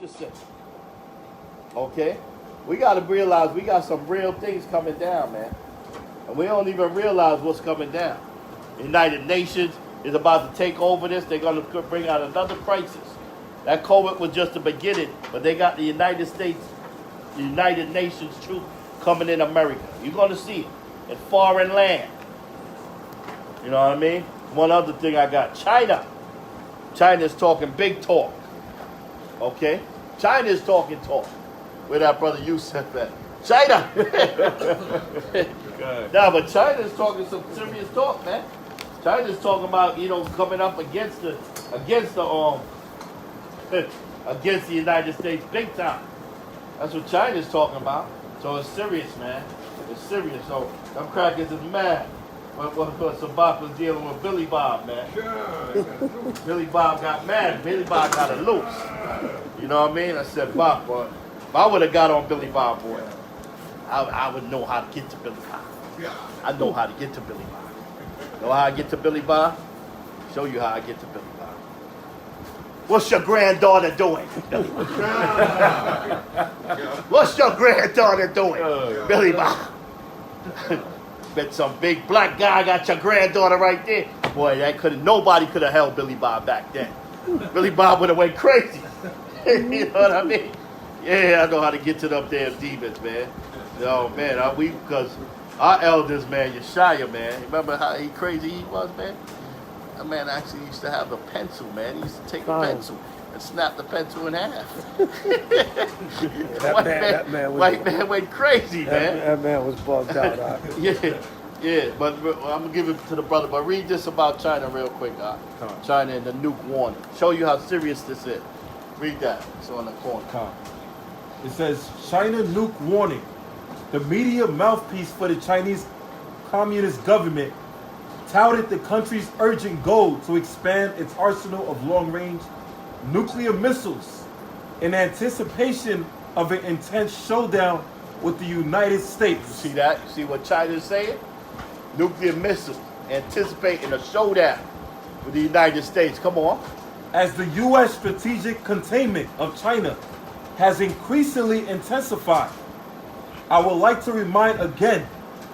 Just say. Okay? We got to realize we got some real things coming down, man. And we don't even realize what's coming down. The United Nations is about to take over this. They're going to bring out another crisis. That COVID was just the beginning, but they got the United States, the United Nations troop coming in America. You're going to see it in foreign land. You know what I mean? One other thing I got, China. China's talking big talk. Okay? China's talking talk. Where that brother Yusuf at? China! Nah, but China's talking some serious talk, man. China's talking about, coming up against the United States big time. That's what China's talking about. So it's serious, man. It's serious. So them crackers is mad. What Zabach was dealing with Billy Bob, man. Billy Bob got mad. Billy Bob got it loose. You know what I mean? I said, Bob, boy, if I would have got on Billy Bob, boy, I would know how to get to Billy Bob. I know how to get to Billy Bob. Know how I get to Billy Bob? Show you how I get to Billy Bob. What's your granddaughter doing? What's your granddaughter doing? Billy Bob. Bet some big black guy got your granddaughter right there. Boy, nobody could have held Billy Bob back then. Billy Bob would have went crazy. You know what I mean? Yeah, I know how to get to them damn demons, man. Oh man, because our elders, man, Yeshaya, man. Remember how crazy he was, man? That man actually used to have a pencil, man. He used to take a pencil and snap the pencil in half. White man went crazy, man. That man was bugged out. Yeah, but I'm going to give it to the brother. But read this about China real quick, China and the nuke warning. Show you how serious this is. Read that. It's on the corner. It says, China nuke warning. The media mouthpiece for the Chinese Communist government touted the country's urgent goal to expand its arsenal of long-range nuclear missiles in anticipation of an intense showdown with the United States. You see that? You see what China's saying? Nuclear missiles, anticipating a showdown with the United States. Come on. As the U.S. strategic containment of China has increasingly intensified, I would like to remind again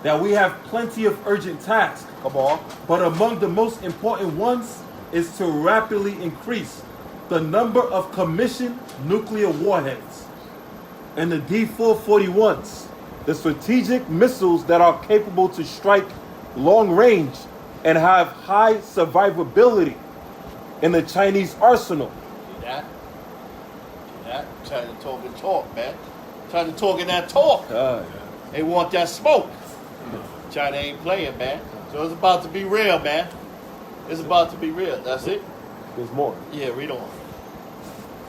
that we have plenty of urgent tasks. Come on. But among the most important ones is to rapidly increase the number of commissioned nuclear warheads and the D-441s, the strategic missiles that are capable to strike long range and have high survivability in the Chinese arsenal. See that? China talking talk, man. China talking that talk. They want that smoke. China ain't playing, man. So it's about to be real, man. It's about to be real. That's it? There's more. Yeah, read on.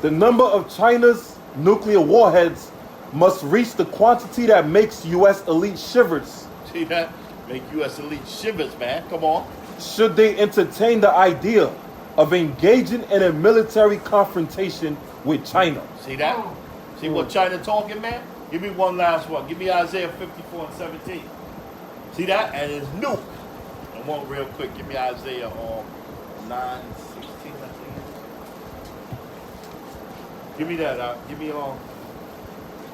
The number of China's nuclear warheads must reach the quantity that makes U.S. elite shivers. See that? Make U.S. elite shivers, man. Come on. Should they entertain the idea of engaging in a military confrontation with China. See that? See what China talking, man? Give me one last one. Give me Isaiah 54:17. See that? And it's nuke. And one real quick. Give me Isaiah 9:16, I think. Give me that. Give me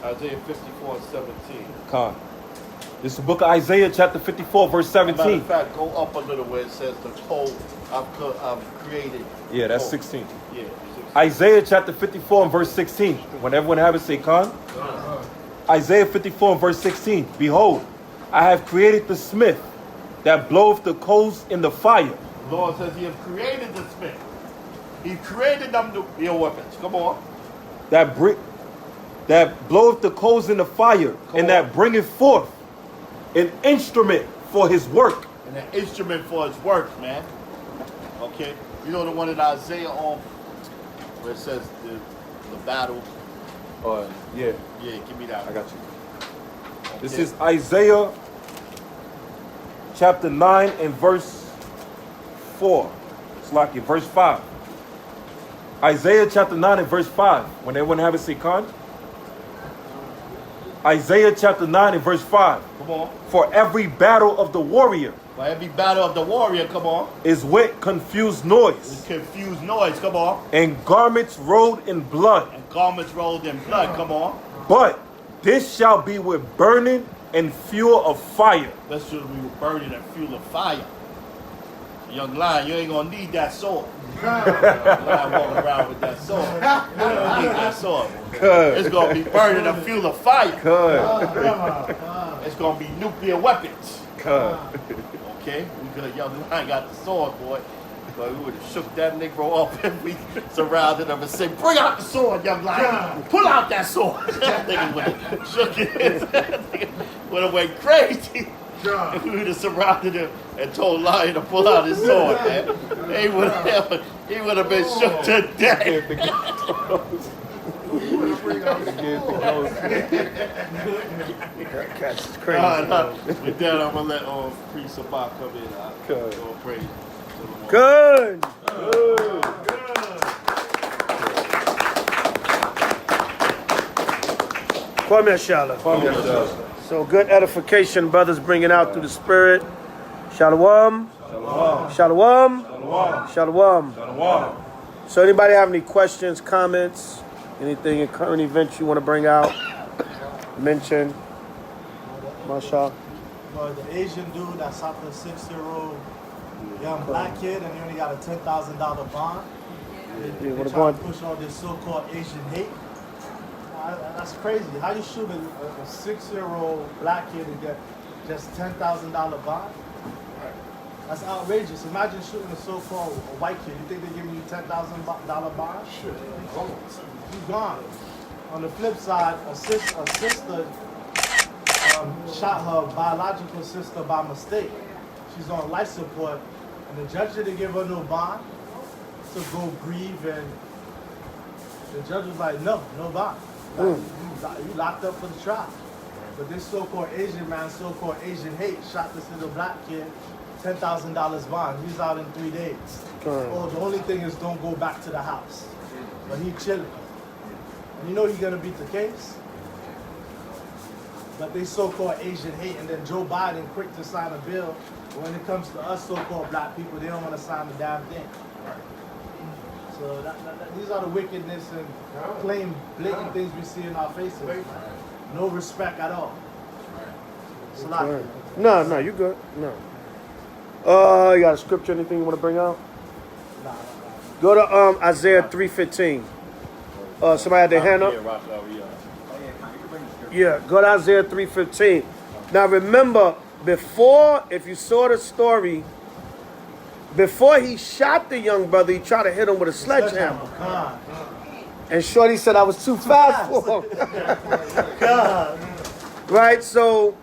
Isaiah 54:17. Con. This is the book of Isaiah, chapter 54, verse 17. Matter of fact, go up a little where it says the code I've created. Yeah, that's 16. Yeah, 16. Isaiah chapter 54 and verse 16. When everyone have it, say con. Isaiah 54 and verse 16. Behold, I have created the smith that bloweth the coals in the fire. The Lord says he has created the smith. He created them nuclear weapons. Come on. That bloweth the coals in the fire, and that bringeth forth an instrument for his work. And an instrument for his work, man. Okay. You know the one in Isaiah where it says the battle. Yeah. Yeah, give me that. I got you. Okay. This is Isaiah chapter 9 and verse 4. It's like it, verse 5. Isaiah chapter 9 and verse 5. When everyone have it, say con. Isaiah chapter 9 and verse 5. Come on. For every battle of the warrior For every battle of the warrior, come on. is with confused noise, It's confused noise, come on. and garments rolled in blood. And garments rolled in blood, come on. But this shall be with burning and fuel of fire. That should be burning and fuel of fire. Young lion, you ain't gonna need that sword. Lion walking around with that sword. You don't need that sword. It's gonna be burning and fuel of fire. It's gonna be nuclear weapons. Okay, we could have young lion got the sword, boy. But we would have shook that Negro up and we surrounded him and said, "Bring out the sword, young lion. Pull out that sword." That nigga would have shook it. Would have went crazy. And we would have surrounded him and told Lion to pull out his sword, man. He would have been shook to death. That's crazy. With that, I'm going to let Priest Zabach come in. Good. Go praise. Good. Come here, Shala. So good edification, brothers, bringing out through the Spirit. Shalom. Shalom. Shalom. Shalom. Shalom. So anybody have any questions, comments, anything in current events you want to bring out, mention? Masha. The Asian dude that shot the 6-year-old young black kid and he only got a $10,000 bond. They trying to push all this so-called Asian hate. That's crazy. How you shoot a 6-year-old black kid and get just $10,000 bond? That's outrageous. Imagine shooting a so-called white kid. You think they're giving you $10,000 bond? Sure. He's gone. On the flip side, a sister shot her biological sister by mistake. She's on life support, and the judge didn't give her no bond to go grieve, and the judge was like, no bond. You locked up for the trial. But this so-called Asian man, so-called Asian hate, shot this little black kid, $10,000 bond. He's out in 3 days. Oh, the only thing is don't go back to the house. But he chilling. And you know he's gonna beat the case? But they so-called Asian hate, and then Joe Biden quick to sign a bill. But when it comes to us so-called black people, they don't want to sign the damn thing. So these are the wickedness and plain, blatant things we see in our faces. No respect at all. No, you good. No. You got a scripture, anything you want to bring out? Nah. Go to Isaiah 3:15. Somebody had their hand up? Yeah, go to Isaiah 3:15. Now remember, if you saw the story, before he shot the young brother, he tried to hit him with a sledgehammer. And Shorty said I was too fast for him. Right? So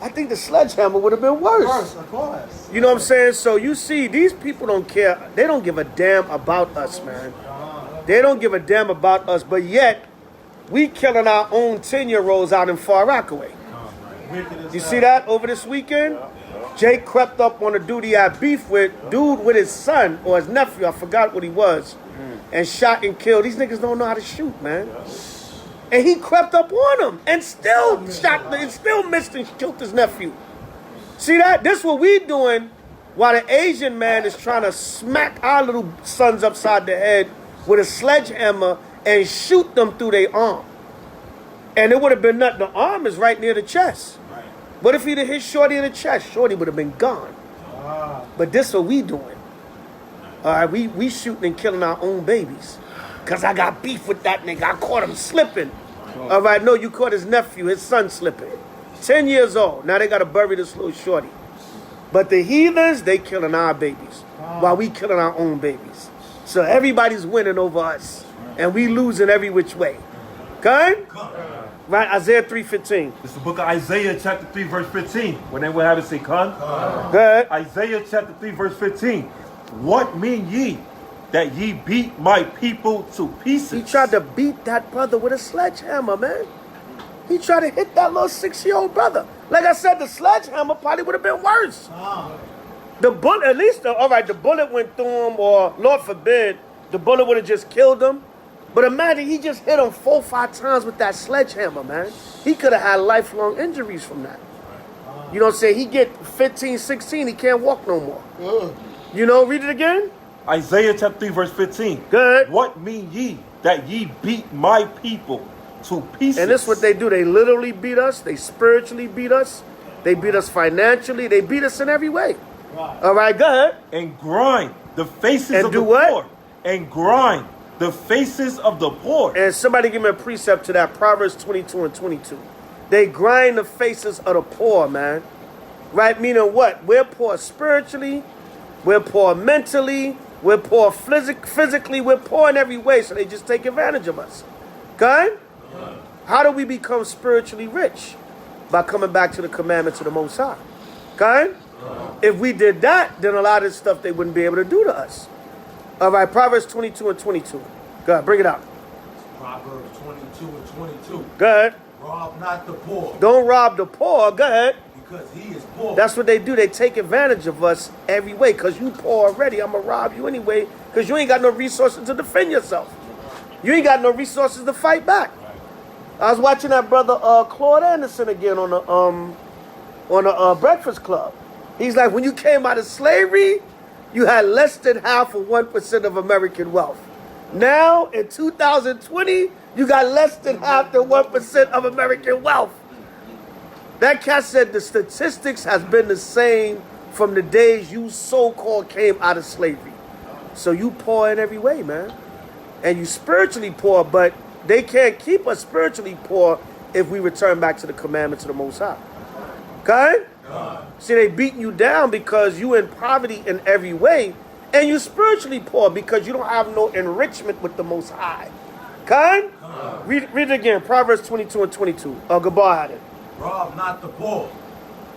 I think the sledgehammer would have been worse. Of course. You know what I'm saying? So you see, these people don't care. They don't give a damn about us, man. They don't give a damn about us, but yet we killing our own 10-year-olds out in Far Rockaway. You see that over this weekend? Jake crept up on a dude he had beef with, with his son or his nephew, I forgot what he was, and shot and killed. These niggas don't know how to shoot, man. And he crept up on him and still shot, and still missed and killed his nephew. See that? This what we doing while the Asian man is trying to smack our little sons upside the head with a sledgehammer and shoot them through their arm. And it would have been nothing. The arm is right near the chest. What if he'd have hit Shorty in the chest? Shorty would have been gone. But this what we doing. All right, we shooting and killing our own babies. Because I got beef with that nigga. I caught him slipping. All right, no, you caught his nephew, his son slipping. 10 years old. Now they got to bury this little Shorty. But the heathens, they killing our babies. While we killing our own babies. So everybody's winning over us. And we losing every which way. Okay? Right, Isaiah 3:15. It's the book of Isaiah chapter 3 verse 15. When they would have it say, Con. Good. Isaiah chapter 3 verse 15. What mean ye that ye beat my people to pieces? He tried to beat that brother with a sledgehammer, man. He tried to hit that little 6-year-old brother. Like I said, the sledgehammer probably would have been worse. The bullet, at least, the bullet went through him, or Lord forbid, the bullet would have just killed him. But imagine he just hit him 4 or 5 times with that sledgehammer, man. He could have had lifelong injuries from that. You know what I'm saying? He get 15, 16, he can't walk no more. You know, read it again. Isaiah chapter 3 verse 15. Good. What mean ye that ye beat my people to pieces? And this is what they do. They literally beat us. They spiritually beat us. They beat us financially. They beat us in every way. Right. All right, go ahead. And grind the faces And of do the what? poor. And grind the faces of the poor. And somebody give me a precept to that. Proverbs 22 and 22. They grind the faces of the poor, man. Right? Meaning what? We're poor spiritually. We're poor mentally. We're poor physically. We're poor in every way. So they just take advantage of us. Okay? How do we become spiritually rich? By coming back to the commandments of the Most High. Okay? If we did that, then a lot of stuff they wouldn't be able to do to us. All right, Proverbs 22 and 22. Go ahead, bring it out. Proverbs 22 and 22. Go ahead. Rob not the poor, Don't rob the poor. Go ahead. because he is poor. That's what they do. They take advantage of us every way. Because you poor already, I'm going to rob you anyway. Because you ain't got no resources to defend yourself. You ain't got no resources to fight back. I was watching that brother Claude Anderson again on the Breakfast Club. He's like, when you came out of slavery, you had less than half of 1% of American wealth. Now, in 2020, you got less than half the 1% of American wealth. That cat said the statistics has been the same from the days you so-called came out of slavery. So you poor in every way, man. And you spiritually poor, but they can't keep us spiritually poor if we return back to the commandments of the Most High. Okay? See, they beating you down because you in poverty in every way, and you spiritually poor because you don't have no enrichment with the Most High. Okay? Read it again. Proverbs 22 and 22. Gabar had it. Rob not the poor,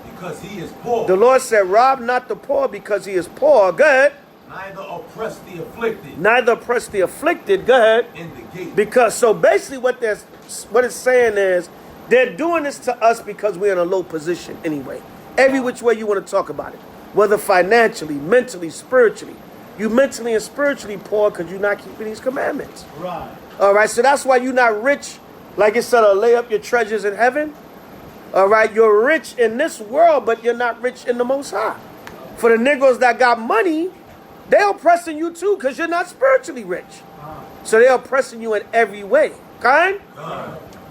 because he is poor. The Lord said, rob not the poor because he is poor. Go ahead. Neither oppress the afflicted Neither oppress the afflicted. Go ahead. in the gate. Because, so basically what it's saying is, they're doing this to us because we're in a low position anyway. Every which way you want to talk about it. Whether financially, mentally, spiritually. You mentally and spiritually poor because you're not keeping these commandments. Right. All right, so that's why you're not rich. Like it said, lay up your treasures in heaven. All right, you're rich in this world, but you're not rich in the Most High. For the Negroes that got money, they're oppressing you too because you're not spiritually rich. So they're oppressing you in every way. Okay?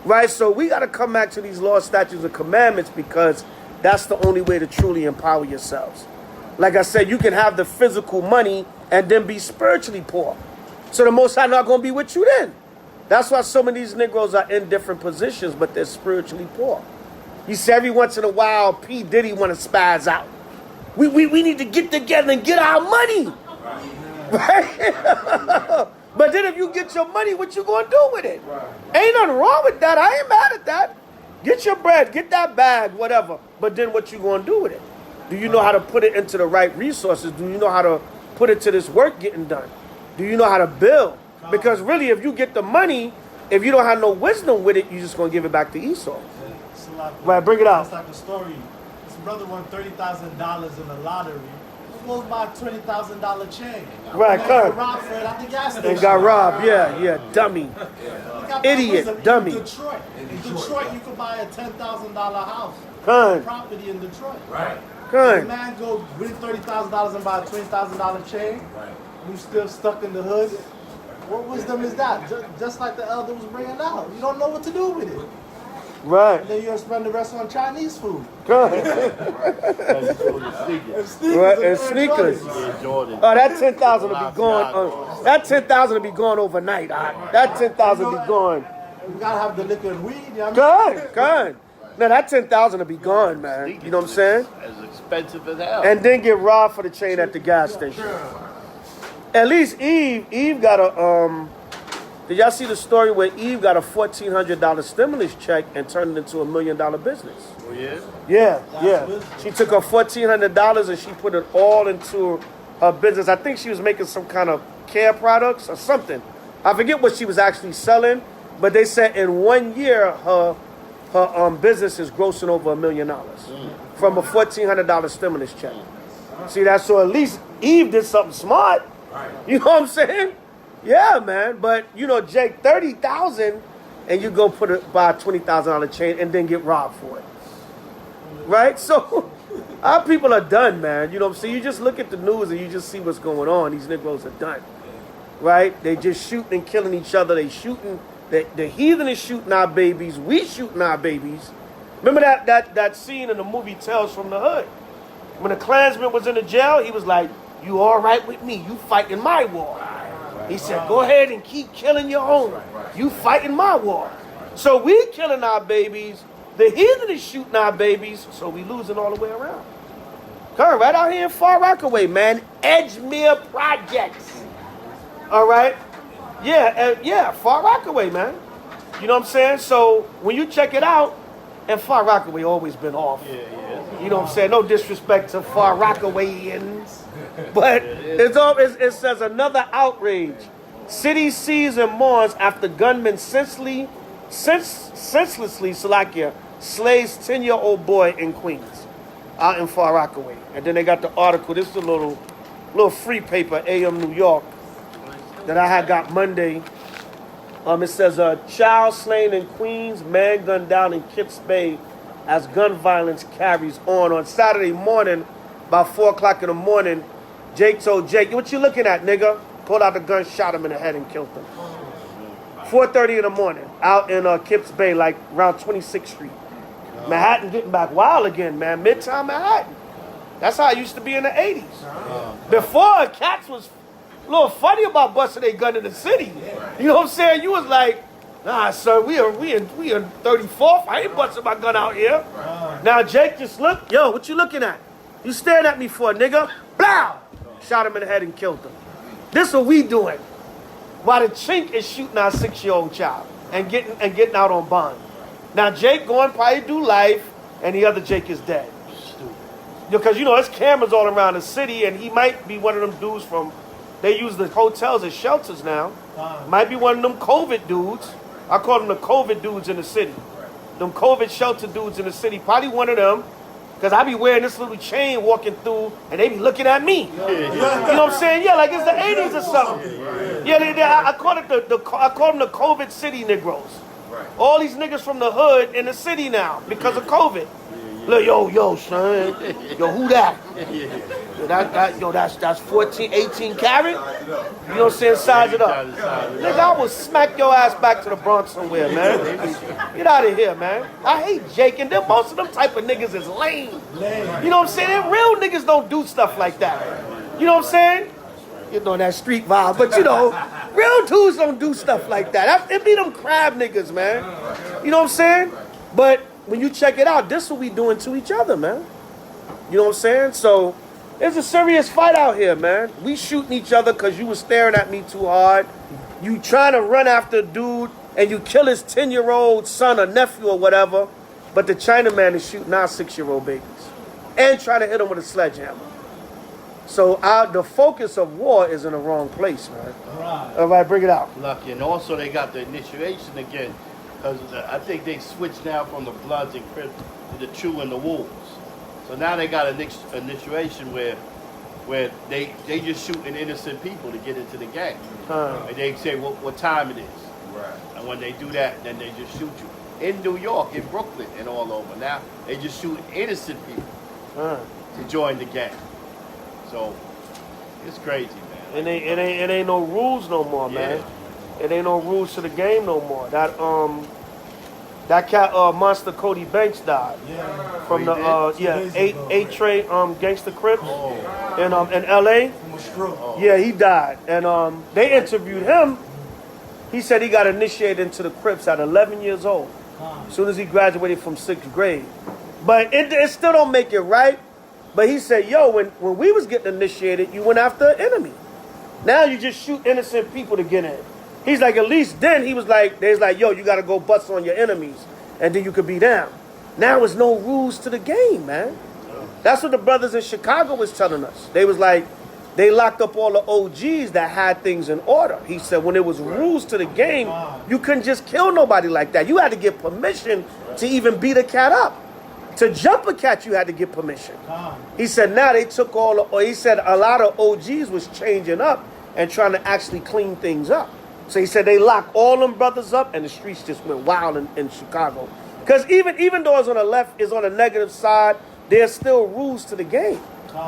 Right, so we got to come back to these laws, statutes, and commandments because that's the only way to truly empower yourselves. Like I said, you can have the physical money and then be spiritually poor. So the Most High not going to be with you then. That's why so many of these Negroes are in different positions, but they're spiritually poor. You see, every once in a while, P. Diddy want to spaz out. We need to get together and get our money. Right? But then if you get your money, what you going to do with it? Ain't nothing wrong with that. I ain't mad at that. Get your bread, get that bag, whatever. But then what you going to do with it? Do you know how to put it into the right resources? Do you know how to put it to this work getting done? Do you know how to build? Because really, if you get the money, if you don't have no wisdom with it, you're just going to give it back to Esau. It's like Right, bring it out. It's like a story. This brother won $30,000 in the lottery. He goes buy a $20,000 chain. Right, And cut. got robbed for it at the gas station. And got robbed, yeah, dummy. He got that Idiot, wisdom dummy. In Detroit. In Detroit, you could buy a $10,000 house. Kind, Property in Detroit. Right. The kind. man go win $30,000 and buy a $20,000 chain. You still stuck in the hood. What wisdom is that? Just like the elder was bringing out. You don't know what to do with it. Right, And then you're gonna spend the rest on Chinese food. kind. Right, and sneakers. Jordan. Oh, that 10,000 will be gone. That 10,000 will be gone overnight. That 10,000 will be gone. You gotta have the liquid weed. You know what I mean? Good. Now that 10,000 will be gone, man. You know what I'm saying? As expensive as hell. And then get robbed for the chain at the gas station. At least Eve got a Did y'all see the story where Eve got a $1,400 stimulus check and turned it into $1 million business? Oh, yeah? Yeah. She took her $1,400 and she put it all into her business. I think she was making some kind of care products or something. I forget what she was actually selling, but they said in 1 year her business is grossing over $1 million from a $1,400 stimulus check. See that? So at least Eve did something smart. You know what I'm saying? Yeah, man. But you know, Jake, 30,000, and you go buy a $20,000 chain and then get robbed for it, right? So our people are done, man. You know what I'm saying? You just look at the news and you just see what's going on. These Negroes are done, right? They just shooting and killing each other. They shooting. The heathen is shooting our babies. We shooting our babies. Remember that scene in the movie Tales from the Hood? When the Klansman was in the jail, he was like, "You all right with me? You fighting my war." He said, "Go ahead and keep killing your own. You fighting my war." So we killing our babies. The heathen is shooting our babies. So we losing all the way around. Come right out here in Far Rockaway, man. Edgemere Projects. All right? Yeah, Far Rockaway, man. You know what I'm saying? So when you check it out, and Far Rockaway always been off. Yeah. You know what I'm saying? No disrespect to Far Rockawayans. But it says another outrage. City sees and mourns after gunman senselessly Salakia slays 10-year-old boy in Queens, out in Far Rockaway. And then they got the article. This is a little free paper, AM New York, that I had got Monday. It says a child slain in Queens, man gunned down in Kips Bay as gun violence carries on. On Saturday morning, about 4 o'clock in the morning, Jake told Jake, "What you looking at, nigga?" Pulled out the gun, shot him in the head and killed him. 4:30 in the morning, out in Kips Bay, like around 26th Street. Manhattan getting back wild again, man. Midtown Manhattan. That's how it used to be in the 80s. Before, cats was a little funny about busting their gun in the city. You know what I'm saying? You was like, "Nah, sir, we in 34th. I ain't busting my gun out here." Now Jake just looked. "Yo, what you looking at? You staring at me for, nigga?" Blow! Shot him in the head and killed him. This what we doing. While the chink is shooting our 6-year-old child and getting out on bond. Now Jake going probably do life, and the other Jake is dead. Stupid. Because you know there's cameras all around the city, and he might be one of them dudes from. They use the hotels as shelters now. Might be one of them COVID dudes. I call them the COVID dudes in the city. Them COVID shelter dudes in the city. Probably one of them. Because I be wearing this little chain walking through, and they be looking at me. You know what I'm saying? Yeah, like it's the 80s or something. Yeah, I call it I call them the COVID city Negroes. All these niggas from the hood in the city now because of COVID. Look, yo, son. Yo, who that? Yo, that's 14, 18 carat. You know what I'm saying? Size it up. Nigga, I will smack your ass back to the Bronx somewhere, man. Get out of here, man. I hate Jake, and then most of them type of niggas is lame. You know what I'm saying? And real niggas don't do stuff like that. You know what I'm saying? You know that street vibe, but you know, real dudes don't do stuff like that. It be them crab niggas, man. You know what I'm saying? But when you check it out, this is what we doing to each other, man. You know what I'm saying? So it's a serious fight out here, man. We shooting each other because you was staring at me too hard. You trying to run after a dude and you kill his 10-year-old son or nephew or whatever, but the Chinaman is shooting our 6-year-old babies and trying to hit them with a sledgehammer. So the focus of war is in the wrong place, man. All right, bring it out. Lucky. And also they got the initiation again. Because I think they switched now from the Bloods and Crips to the True and the Wolves. So now they got an initiation where they just shooting innocent people to get into the gang. And they say what time it is. Right. And when they do that, then they just shoot you. In New York, in Brooklyn, and all over. Now they just shoot innocent people to join the gang. So it's crazy, man. It ain't no rules no more, man. It ain't no rules to the game no more. That cat Monster Cody Banks died from the A-Tray Gangster Crips in LA. Yeah, he died, and they interviewed him. He said he got initiated into the Crips at 11 years old, as soon as he graduated from 6th grade. But it still don't make it right. But he said, yo, when we was getting initiated, you went after an enemy. Now you just shoot innocent people to get in. He's like, at least then he was like, there's like, yo, you got to go bust on your enemies, and then you could be down. Now there's no rules to the game, man. That's what the brothers in Chicago was telling us. They was like, they locked up all the OGs that had things in order. He said when there was rules to the game, you couldn't just kill nobody like that. You had to get permission to even beat a cat up. To jump a cat, you had to get permission. He said now they took he said a lot of OGs was changing up and trying to actually clean things up. So he said they locked all them brothers up, and the streets just went wild in Chicago. Because even though it's on the left, is on the negative side, there's still rules to the game.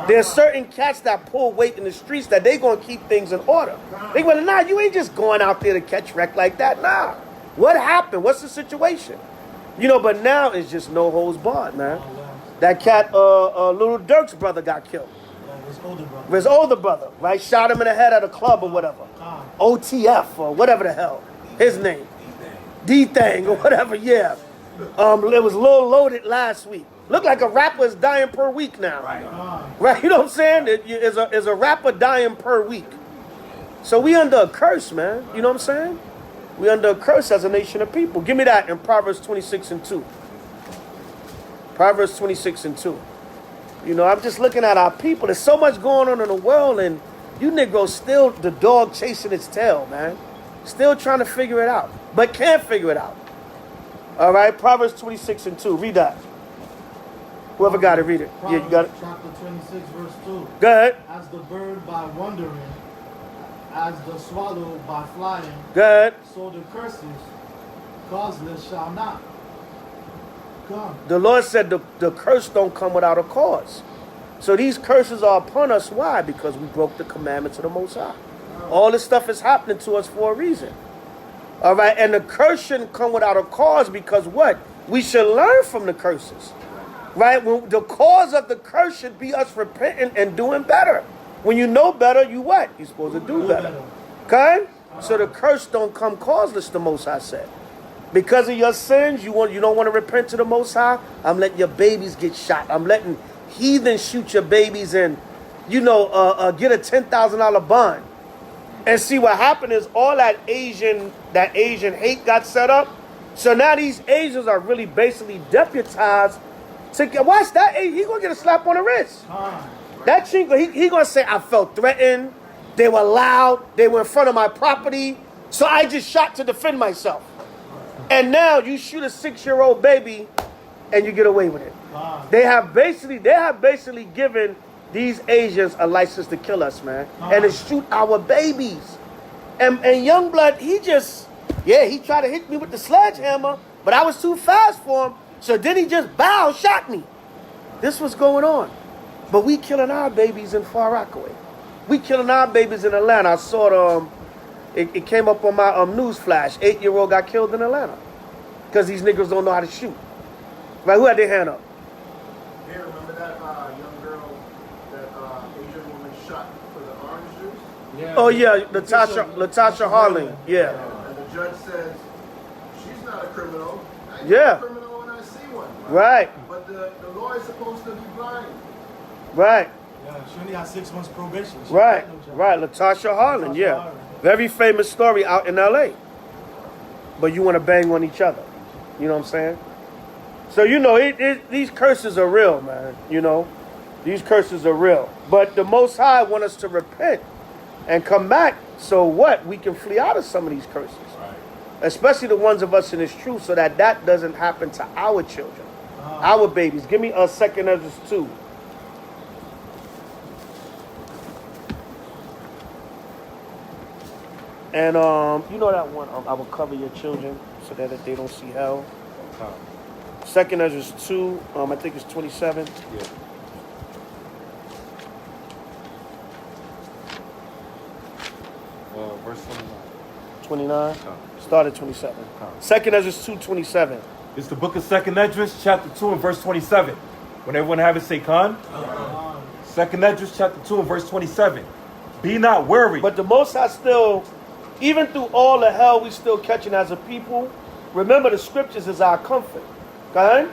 There's certain cats that pull weight in the streets that they gonna keep things in order. They go, nah, you ain't just going out there to catch wreck like that. Nah. What happened? What's the situation? You know, but now it's just no holds barred, man. That cat, Little Dirk's brother got killed. His older brother. His older brother, right? Shot him in the head at a club or whatever. OTF or whatever the hell. His name. D-Thang or whatever, yeah. It was Lil Loaded last week. Looked like a rapper is dying per week now. Right, you know what I'm saying? Is a rapper dying per week. So we under a curse, man. You know what I'm saying? We under a curse as a nation of people. Give me that in Proverbs 26:2. Proverbs 26:2. You know, I'm just looking at our people. There's so much going on in the world, and you Negroes still the dog chasing its tail, man. Still trying to figure it out, but can't figure it out. All right, Proverbs 26:2. Read that. Whoever got it, read it. Proverbs, Yeah, you got it. Chapter 26, verse 2. Go ahead. As the bird by wandering, as the swallow by flying, Go ahead. so the curses causeless shall not come. The Lord said the curse don't come without a cause. So these curses are upon us. Why? Because we broke the commandments of the Most High. All this stuff is happening to us for a reason. All right, and the curse shouldn't come without a cause because what? We should learn from the curses. Right? When the cause of the curse should be us repenting and doing better. When you know better, you what? You're supposed to do better. Okay? So the curse don't come causeless, the Most High said. Because of your sins, you don't want to repent to the Most High, I'm letting your babies get shot. I'm letting heathens shoot your babies and, get a $10,000 bond. And see what happened is all that Asian hate got set up. So now these Asians are really basically deputized to watch that. He gonna get a slap on the wrist. That chinko, he gonna say, I felt threatened. They were loud. They were in front of my property. So I just shot to defend myself. And now you shoot a 6-year-old baby and you get away with it. They have basically given these Asians a license to kill us, man. And to shoot our babies. And Youngblood, he tried to hit me with the sledgehammer, but I was too fast for him. So then he just shot me. This was going on. But we killing our babies in Far Rockaway. We killing our babies in Atlanta. I saw it came up on my news flash. 8-year-old got killed in Atlanta. Because these niggas don't know how to shoot. Right, who had their hand up? Hey, remember that young girl, that Asian woman shot for the orange juice? Yeah. Oh yeah, Latasha Harling. Yeah. And the judge says, she's not a criminal. I see Yeah. a criminal when I see one. Right. But the law is supposed to be blind. Right. Yeah, she only got 6 months probation. She Right. got no job. Right. Latasha Harling. Latasha Yeah. Harling. Very famous story out in L.A. But you want to bang on each other. You know what I'm saying? So, these curses are real, man. These curses are real. But the Most High want us to repent and come back. So what? We can flee out of some of these curses. Right. Especially the ones of us in this truth so that doesn't happen to our children, our babies. Give me a 2 Ezra 2. And that one, I will cover your children so that they don't see hell. 2 Ezra 2, I think it's 27. Yeah. Verse 29. 29? Start at 27. 2 Ezra 2:27. It's the book of 2 Esdras, chapter 2 and verse 27. When everyone have it, say Khan. 2 Esdras, chapter 2 and verse 27. Be not weary. But the Most High still, even through all the hell we still catching as a people, remember the scriptures is our comfort. Okay?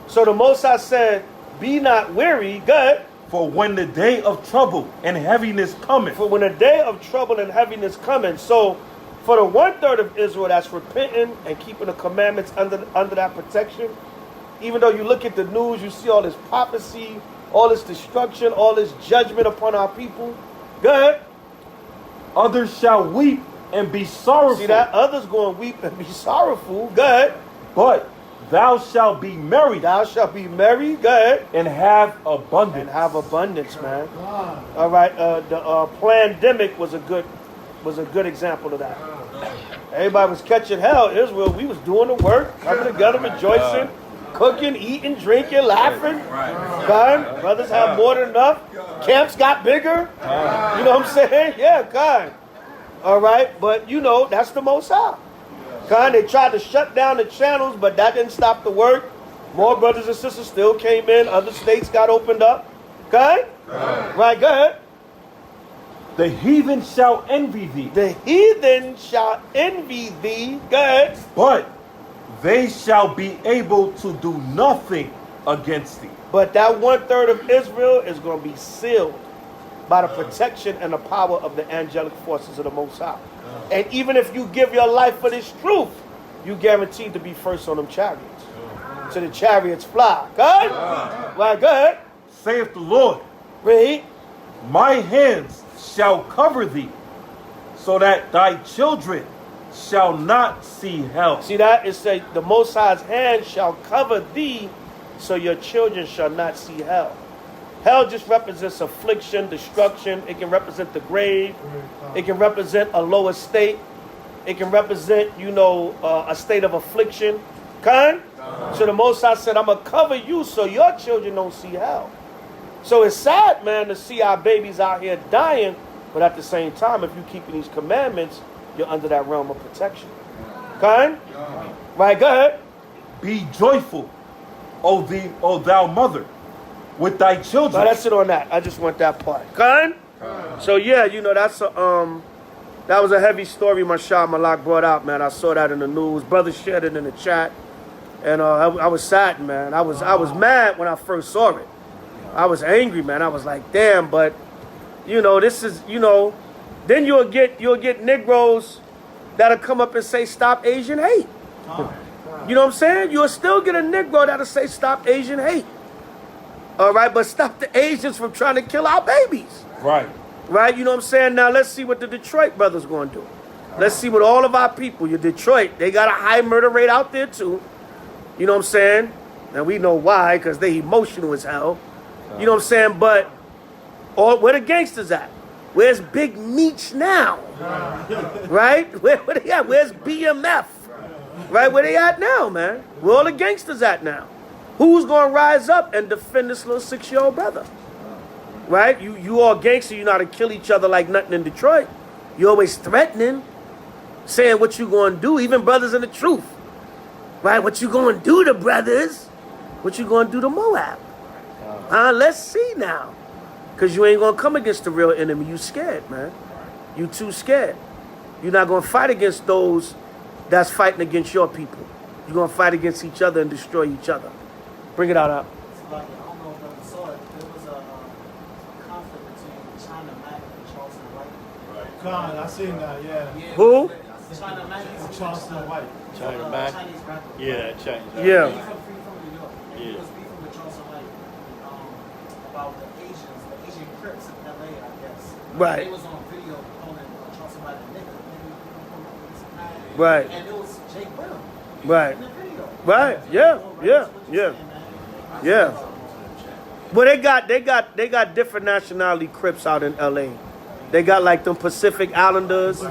So the Most High said, be not weary, good. For when the day of trouble and heaviness cometh. For when the day of trouble and heaviness coming. So for the 1/3 of Israel that's repenting and keeping the commandments under that protection, even though you look at the news, you see all this prophecy, all this destruction, all this judgment upon our people. Good. Others shall weep and be sorrowful. See that? Others going to weep and be sorrowful. Good. But thou shalt be merry Thou shalt be merry. Go ahead. and have abundance. And have abundance, man. All right. The pandemic was a good example of that. Everybody was catching hell. Israel, we was doing the work, coming together, rejoicing, cooking, eating, drinking, laughing. God, brothers have more than enough. Camps got bigger. You know what I'm saying? Yeah, God. All right, but you know that's the Most High. God, they tried to shut down the channels, but that didn't stop the work. More brothers and sisters still came in. Other states got opened up. Okay? Right, go ahead. The heathen shall envy thee, The heathen shall envy thee. Go ahead. but they shall be able to do nothing against thee. But that 1/3 of Israel is going to be sealed by the protection and the power of the angelic forces of the Most High. And even if you give your life for this truth, you guaranteed to be first on them chariots. So the chariots fly. Good? Right, go ahead. Saith the Lord, Read. my hands shall cover thee, so that thy children shall not see hell. See that? It says, the Most High's hand shall cover thee, so your children shall not see hell. Hell just represents affliction, destruction. It can represent the grave. It can represent a lower state. It can represent, a state of affliction. Kind? So the Most High said, I'm going to cover you so your children don't see hell. So it's sad, man, to see our babies out here dying, but at the same time, if you're keeping these commandments, you're under that realm of protection. Kind? Right, go ahead. Be joyful, O thou mother, with thy children. No, that's it on that. I just want that part. Kind? So yeah, that's that was a heavy story Mashal Malak brought out, man. I saw that in the news. Brothers shared it in the chat. And I was saddened, man. I was mad when I first saw it. I was angry, man. I was like, damn, but this is, then you'll get Negroes that'll come up and say, stop Asian hate. You know what I'm saying? You'll still get a Negro that'll say, stop Asian hate. All right, but stop the Asians from trying to kill our babies. Right. Right, you know what I'm saying? Now let's see what the Detroit brothers going to do. Let's see what all of our people, your Detroit, they got a high murder rate out there too. You know what I'm saying? And we know why, because they emotional as hell. You know what I'm saying? But where the gangsters at? Where's Big Meech now? Right? Where they at? Where's BMF? Right? Where they at now, man? Where all the gangsters at now? Who's going to rise up and defend this little 6-year-old brother? Right? You all gangster, you know how to kill each other like nothing in Detroit. You always threatening, saying what you going to do, even brothers in the truth. Right? What you going to do to brothers? What you going to do to Moab? Let's see now. Because you ain't going to come against the real enemy. You scared, man. You too scared. You're not going to fight against those that's fighting against your people. You're going to fight against each other and destroy each other. Bring it out up. It's like, I don't know if you saw it. There was a conflict between China Mack and Charleston White. Con, I seen that, yeah. Who? China Mack and Charleston White. China Mack? Chinese rapper. Yeah, Chinese. Yeah. He's from New York. And he was beefing with Charleston White about the Asians, the Asian Crips in LA, I guess. Right. They was on video calling Charleston White a nigga. Right. And it was Jake Brown. Right. In the video. Right. Yeah. Well, they got different nationality Crips out in LA. They got like them Pacific Islanders.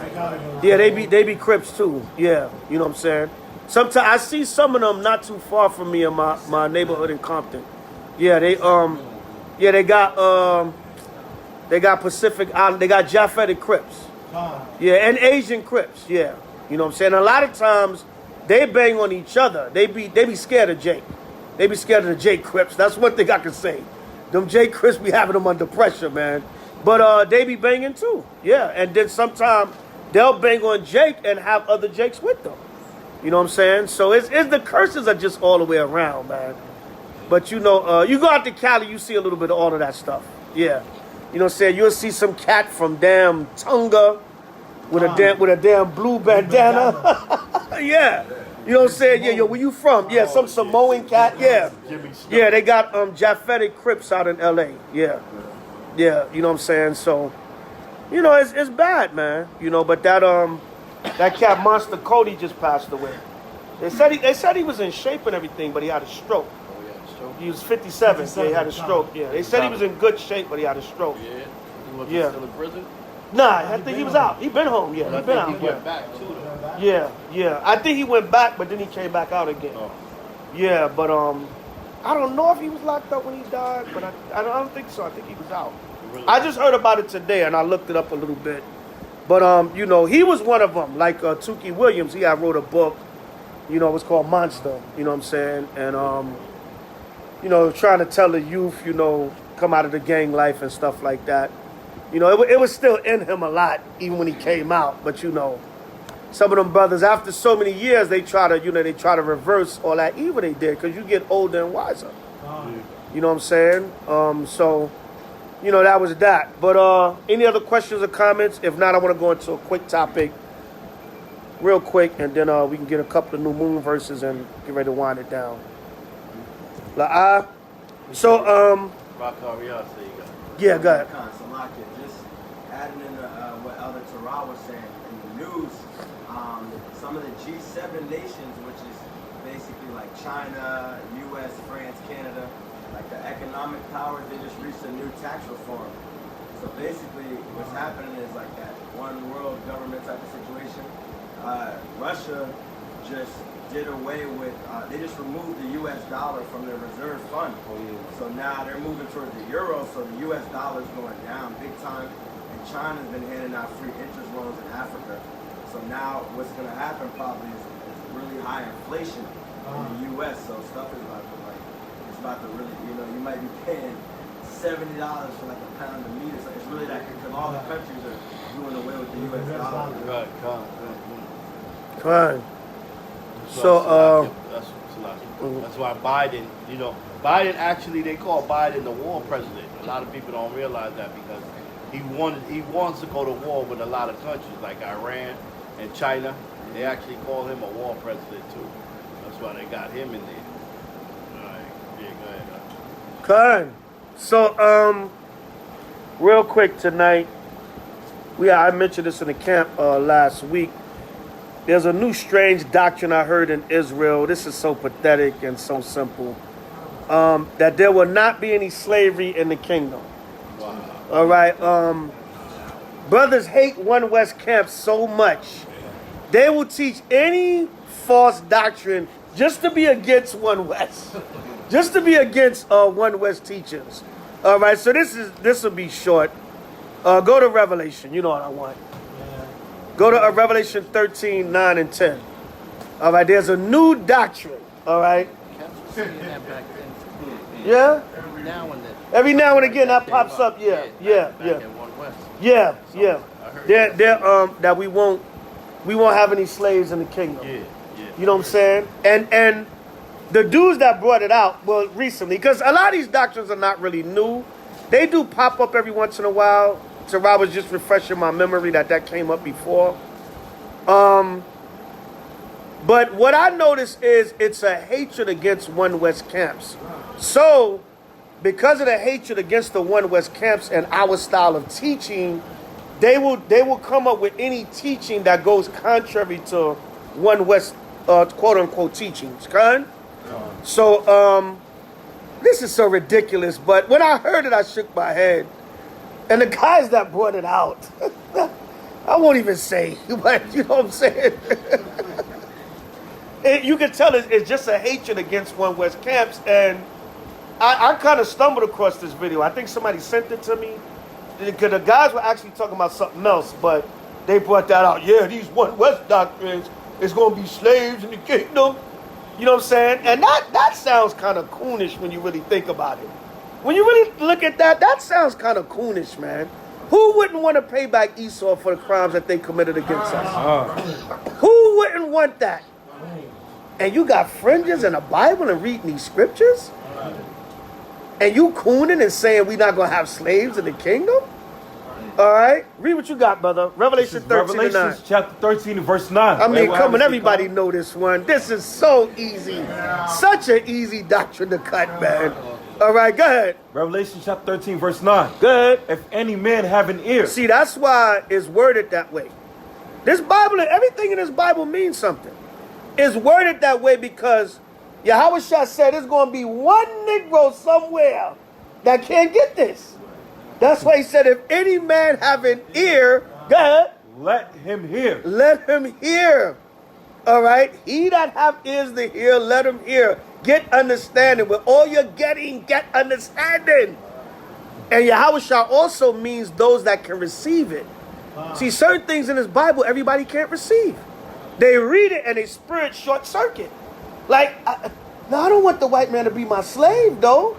Yeah, they be Crips too. Yeah, you know what I'm saying? Sometimes I see some of them not too far from me in my neighborhood in Compton. Yeah, they got Pacific Island. They got Japhetic Crips. Yeah, and Asian Crips. Yeah, you know what I'm saying? A lot of times they bang on each other. They be scared of Jake. They be scared of the Jake Crips. That's one thing I can say. Them Jake Crips be having them under pressure, man. But they be banging too. Yeah, and then sometimes they'll bang on Jake and have other Jakes with them. You know what I'm saying? So it's the curses are just all the way around, man. But you go out to Cali, you see a little bit of all of that stuff. Yeah. You know what I'm saying? You'll see some cat from damn Tonga with a damn blue bandana. Yeah. You know what I'm saying? Yeah, yo, where you from? Yeah, some Samoan cat. Yeah. Yeah, they got Japhetic Crips out in LA. Yeah. Yeah, you know what I'm saying? So, it's bad, man. But that cat Monster Cody just passed away. They said he was in shape and everything, but he had a stroke. Oh, yeah, stroke. He was 57. Yeah, he had a stroke. Yeah, they said he was in good shape, but he had a stroke. Yeah. He was Yeah. still in prison. Nah, I think he was out. He been home. Yeah, But I he been think out. he Yeah. went back too, though. Yeah. I think he went back, but then he came back out again. Oh. Yeah, but I don't know if he was locked up when he died, but I don't think so. I think he was out. Really? I just heard about it today, and I looked it up a little bit. But you know, he was one of them. Like Tukey Williams, he had wrote a book. You know, it was called Monster. You know what I'm saying? And you know, trying to tell the youth, you know, come out of the gang life and stuff like that. You know, it was still in him a lot, even when he came out. But you know, some of them brothers, after so many years, they try to reverse all that evil they did, because you get older and wiser. You know what I'm saying? So, you know, that was that. But any other questions or comments? If not, I want to go into a quick topic, real quick, and then we can get a couple of new moon verses and get ready to wind it down. So, Rock Ariel, so you got. yeah, go ahead. Just adding in what Elder Tarah was saying in the news, some of the G7 nations, which is basically like China, U.S., France, Canada, like the economic powers, they just reached a new tax reform. So basically, what's happening is like that one world government type of situation. Russia just did away with, they just removed the U.S. dollar from their reserve fund. So now they're moving towards the euro, so the U.S. dollar is going down big time. And China's been handing out free interest loans in Africa. So now what's going to happen probably is really high inflation in the U.S. So stuff is about to it's about to really, you know, you might be paying $70 for like a pound of meat. So it's really that, because all the countries are doing away with the U.S. dollar. Right, Fine. So, that's why Biden, you know, Biden actually, they call Biden the war president. A lot of people don't realize that, because he wants to go to war with a lot of countries like Iran and China. They actually call him a war president too. That's why they got him in there. All right, yeah, go ahead. Kind. So, real quick tonight, I mentioned this in the camp last week. There's a new strange doctrine I heard in Israel. This is so pathetic and so simple. That there will not be any slavery in the kingdom. Wow. All right. Brothers hate One West camp so much, they will teach any false doctrine just to be against One West, just to be against One West teachings. All right. So this will be short. Go to Revelation. You know what I want. Go to Revelation 13, 9, and 10. All right, there's a new doctrine. All right. Yeah? Every now and again that pops up. Yeah. That we won't have any slaves in the kingdom. You know what I'm saying? And the dudes that brought it out, well, recently, because a lot of these doctrines are not really new. They do pop up every once in a while. So I was just refreshing my memory that came up before. But what I noticed is it's a hatred against One West camps. So because of the hatred against the One West camps and our style of teaching, they will come up with any teaching that goes contrary to One West quote unquote teachings. Con? So this is so ridiculous, but when I heard it, I shook my head. And the guys that brought it out, I won't even say, but you know what I'm saying? You can tell it's just a hatred against One West camps. And I kind of stumbled across this video. I think somebody sent it to me. Because the guys were actually talking about something else, but they brought that out. Yeah, these One West doctrines, it's going to be slaves in the kingdom. You know what I'm saying? And that sounds kind of coonish when you really think about it. When you really look at that sounds kind of coonish, man. Who wouldn't want to pay back Esau for the crimes that they committed against us? Who wouldn't want that? And you got fringes and a Bible and reading these scriptures? And you cooning and saying we're not going to have slaves in the kingdom? All right. Read what you got, brother. Revelation 13 and 9. Revelation chapter 13 and verse 9. I mean, come on, everybody know this one. This is so easy. Such an easy doctrine to cut, man. All right, go ahead. Revelation chapter 13 verse 9. Go ahead. If any man have an ear. See, that's why it's worded that way. This Bible, everything in this Bible means something. It's worded that way because Yahweh Shah said there's going to be one Negro somewhere that can't get this. That's why he said, if any man have an ear, go ahead. Let him hear. Let him hear. All right? He that have ears to hear, let him hear. Get understanding. With all you're getting, get understanding. And Yahweh Shah also means those that can receive it. See, certain things in this Bible, everybody can't receive. They read it and they spirit short circuit. Like, no, I don't want the white man to be my slave, though.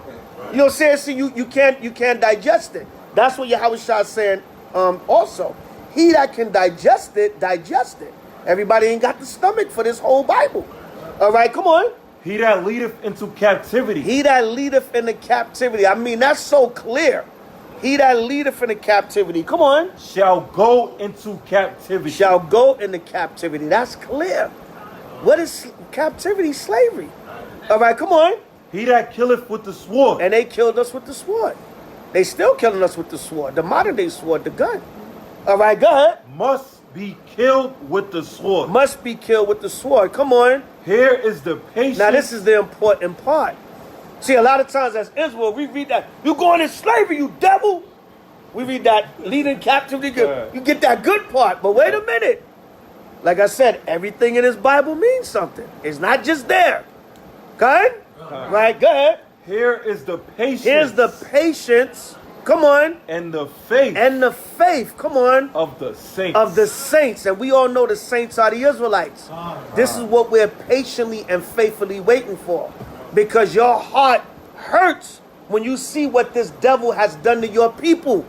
You know what I'm saying? See, you can't digest it. That's what Yahweh Shah is saying also. He that can digest it, digest it. Everybody ain't got the stomach for this whole Bible. All right, come on. He that leadeth into captivity. He that leadeth into captivity. I mean, that's so clear. He that leadeth into captivity. Come on. Shall go into captivity. Shall go into captivity. That's clear. What is captivity? Slavery. All right, come on. He that killeth with the sword. And they killed us with the sword. They still killing us with the sword. The modern day sword, the gun. All right, go ahead. Must be killed with the sword. Must be killed with the sword. Come on. Here is the patience. Now, this is the important part. See, a lot of times as Israel, we read that, you going in slavery, you devil. We read that, leading captivity, you get that good part. But wait a minute. Like I said, everything in this Bible means something. It's not just there. Good? Right, good. Here is the patience. Here's the patience. Come on. And the faith. And the faith. Come on. Of the saints. Of the saints. And we all know the saints are the Israelites. This is what we're patiently and faithfully waiting for. Because your heart hurts when you see what this devil has done to your people.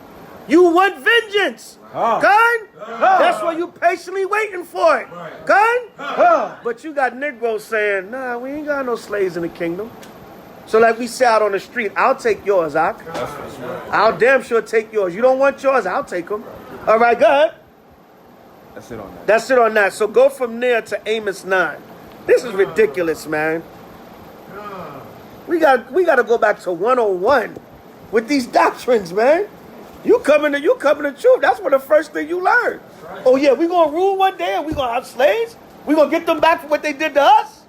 You want vengeance. Gun? That's what you patiently waiting for it. Gun? But you got Negroes saying, nah, we ain't got no slaves in the kingdom. So like we say out on the street, I'll take yours, Ak. I'll damn sure take yours. You don't want yours, I'll take them. All right, go ahead. That's it on that. That's it on that. So go from there to Amos 9. This is ridiculous, man. We got to go back to 101 with these doctrines, man. You coming to truth. That's what the first thing you learn. Oh yeah, we gonna rule one day and we gonna have slaves. We gonna get them back for what they did to us.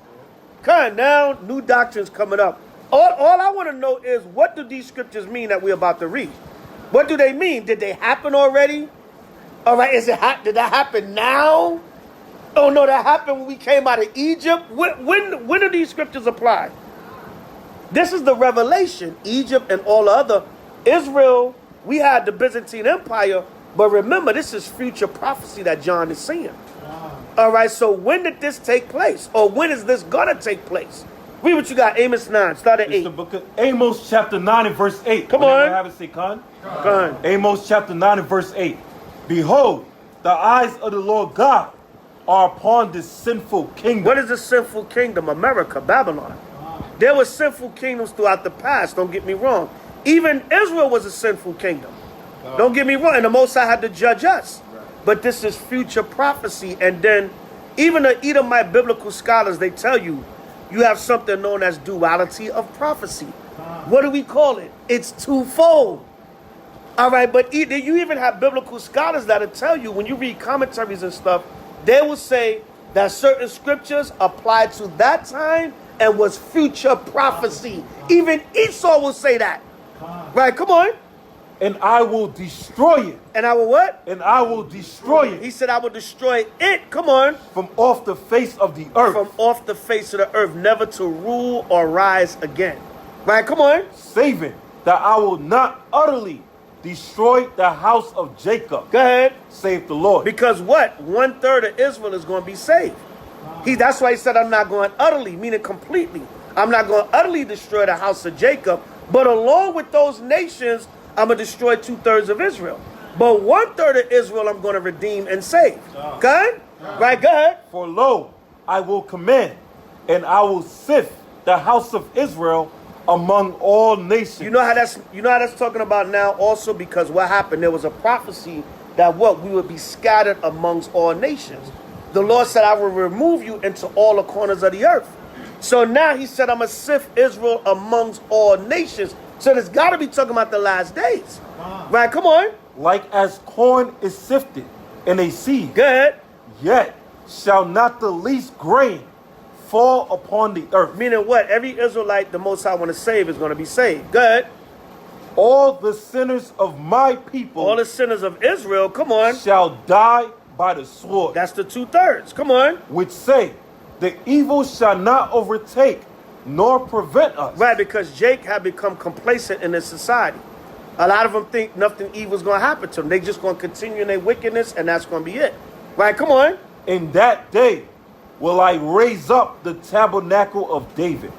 Come on, now new doctrines coming up. All I want to know is, what do these scriptures mean that we're about to read? What do they mean? Did they happen already? All right, did that happen now? Oh no, that happened when we came out of Egypt. When do these scriptures apply? This is the revelation. Egypt and all the other Israel. We had the Byzantine Empire, but remember, this is future prophecy that John is seeing. All right, so when did this take place? Or when is this going to take place? Read what you got, Amos 9, start at 8. It's the book of Amos chapter 9 and verse 8. Come on. Have it say, Khan? Khan. Amos chapter 9 and verse 8. Behold, the eyes of the Lord God are upon this sinful kingdom. What is the sinful kingdom? America, Babylon. There were sinful kingdoms throughout the past, don't get me wrong. Even Israel was a sinful kingdom. Don't get me wrong. And the Most High had to judge us. But this is future prophecy. And then even the Edomite biblical scholars, they tell you, you have something known as duality of prophecy. What do we call it? It's twofold. All right, but you even have biblical scholars that'll tell you, when you read commentaries and stuff, they will say that certain scriptures apply to that time and was future prophecy. Even Esau will say that. Right, come on. And I will destroy it. And I will what? And I will destroy it. He said, I will destroy it. Come on. From off the face of the earth. From off the face of the earth, never to rule or rise again. Right, come on. Saving that I will not utterly destroy the house of Jacob. Go ahead. Save the Lord. Because what? 1/3 of Israel is going to be saved. That's why he said, I'm not going utterly, meaning completely. I'm not going to utterly destroy the house of Jacob. But along with those nations, I'm going to destroy 2/3 of Israel. But 1/3 of Israel, I'm going to redeem and save. Good? Right, go ahead. For lo, I will command, and I will sift the house of Israel among all nations. You know how that's talking about now also, because what happened? There was a prophecy that we would be scattered amongst all nations. The Lord said, I will remove you into all the corners of the earth. So now he said, I'm going to sift Israel amongst all nations. So there's got to be talking about the last days. Right, come on. Like as corn is sifted in a sieve. Go ahead. Yet shall not the least grain fall upon the earth. Meaning what? Every Israelite the Most High want to save is going to be saved. Good. All the sinners of my people All the sinners of Israel, come on. shall die by the sword. That's the 2/3. Come on. Which say, the evil shall not overtake nor prevent us. Right, because Jake had become complacent in this society. A lot of them think nothing evil is going to happen to them. They just going to continue in their wickedness, and that's going to be it. Right, come on. In that day will I raise up the tabernacle of David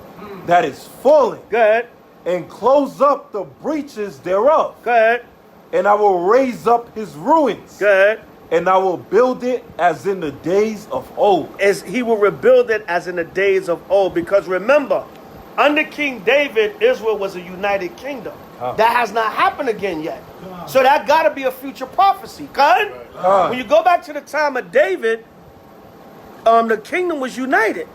that is fallen, Good. and close up the breaches thereof. Good. And I will raise up his ruins. Good. And I will build it as in the days of old. As he will rebuild it as in the days of old. Because remember, under King David, Israel was a united kingdom. That has not happened again yet. So that got to be a future prophecy. When you go back to the time of David, the kingdom was united.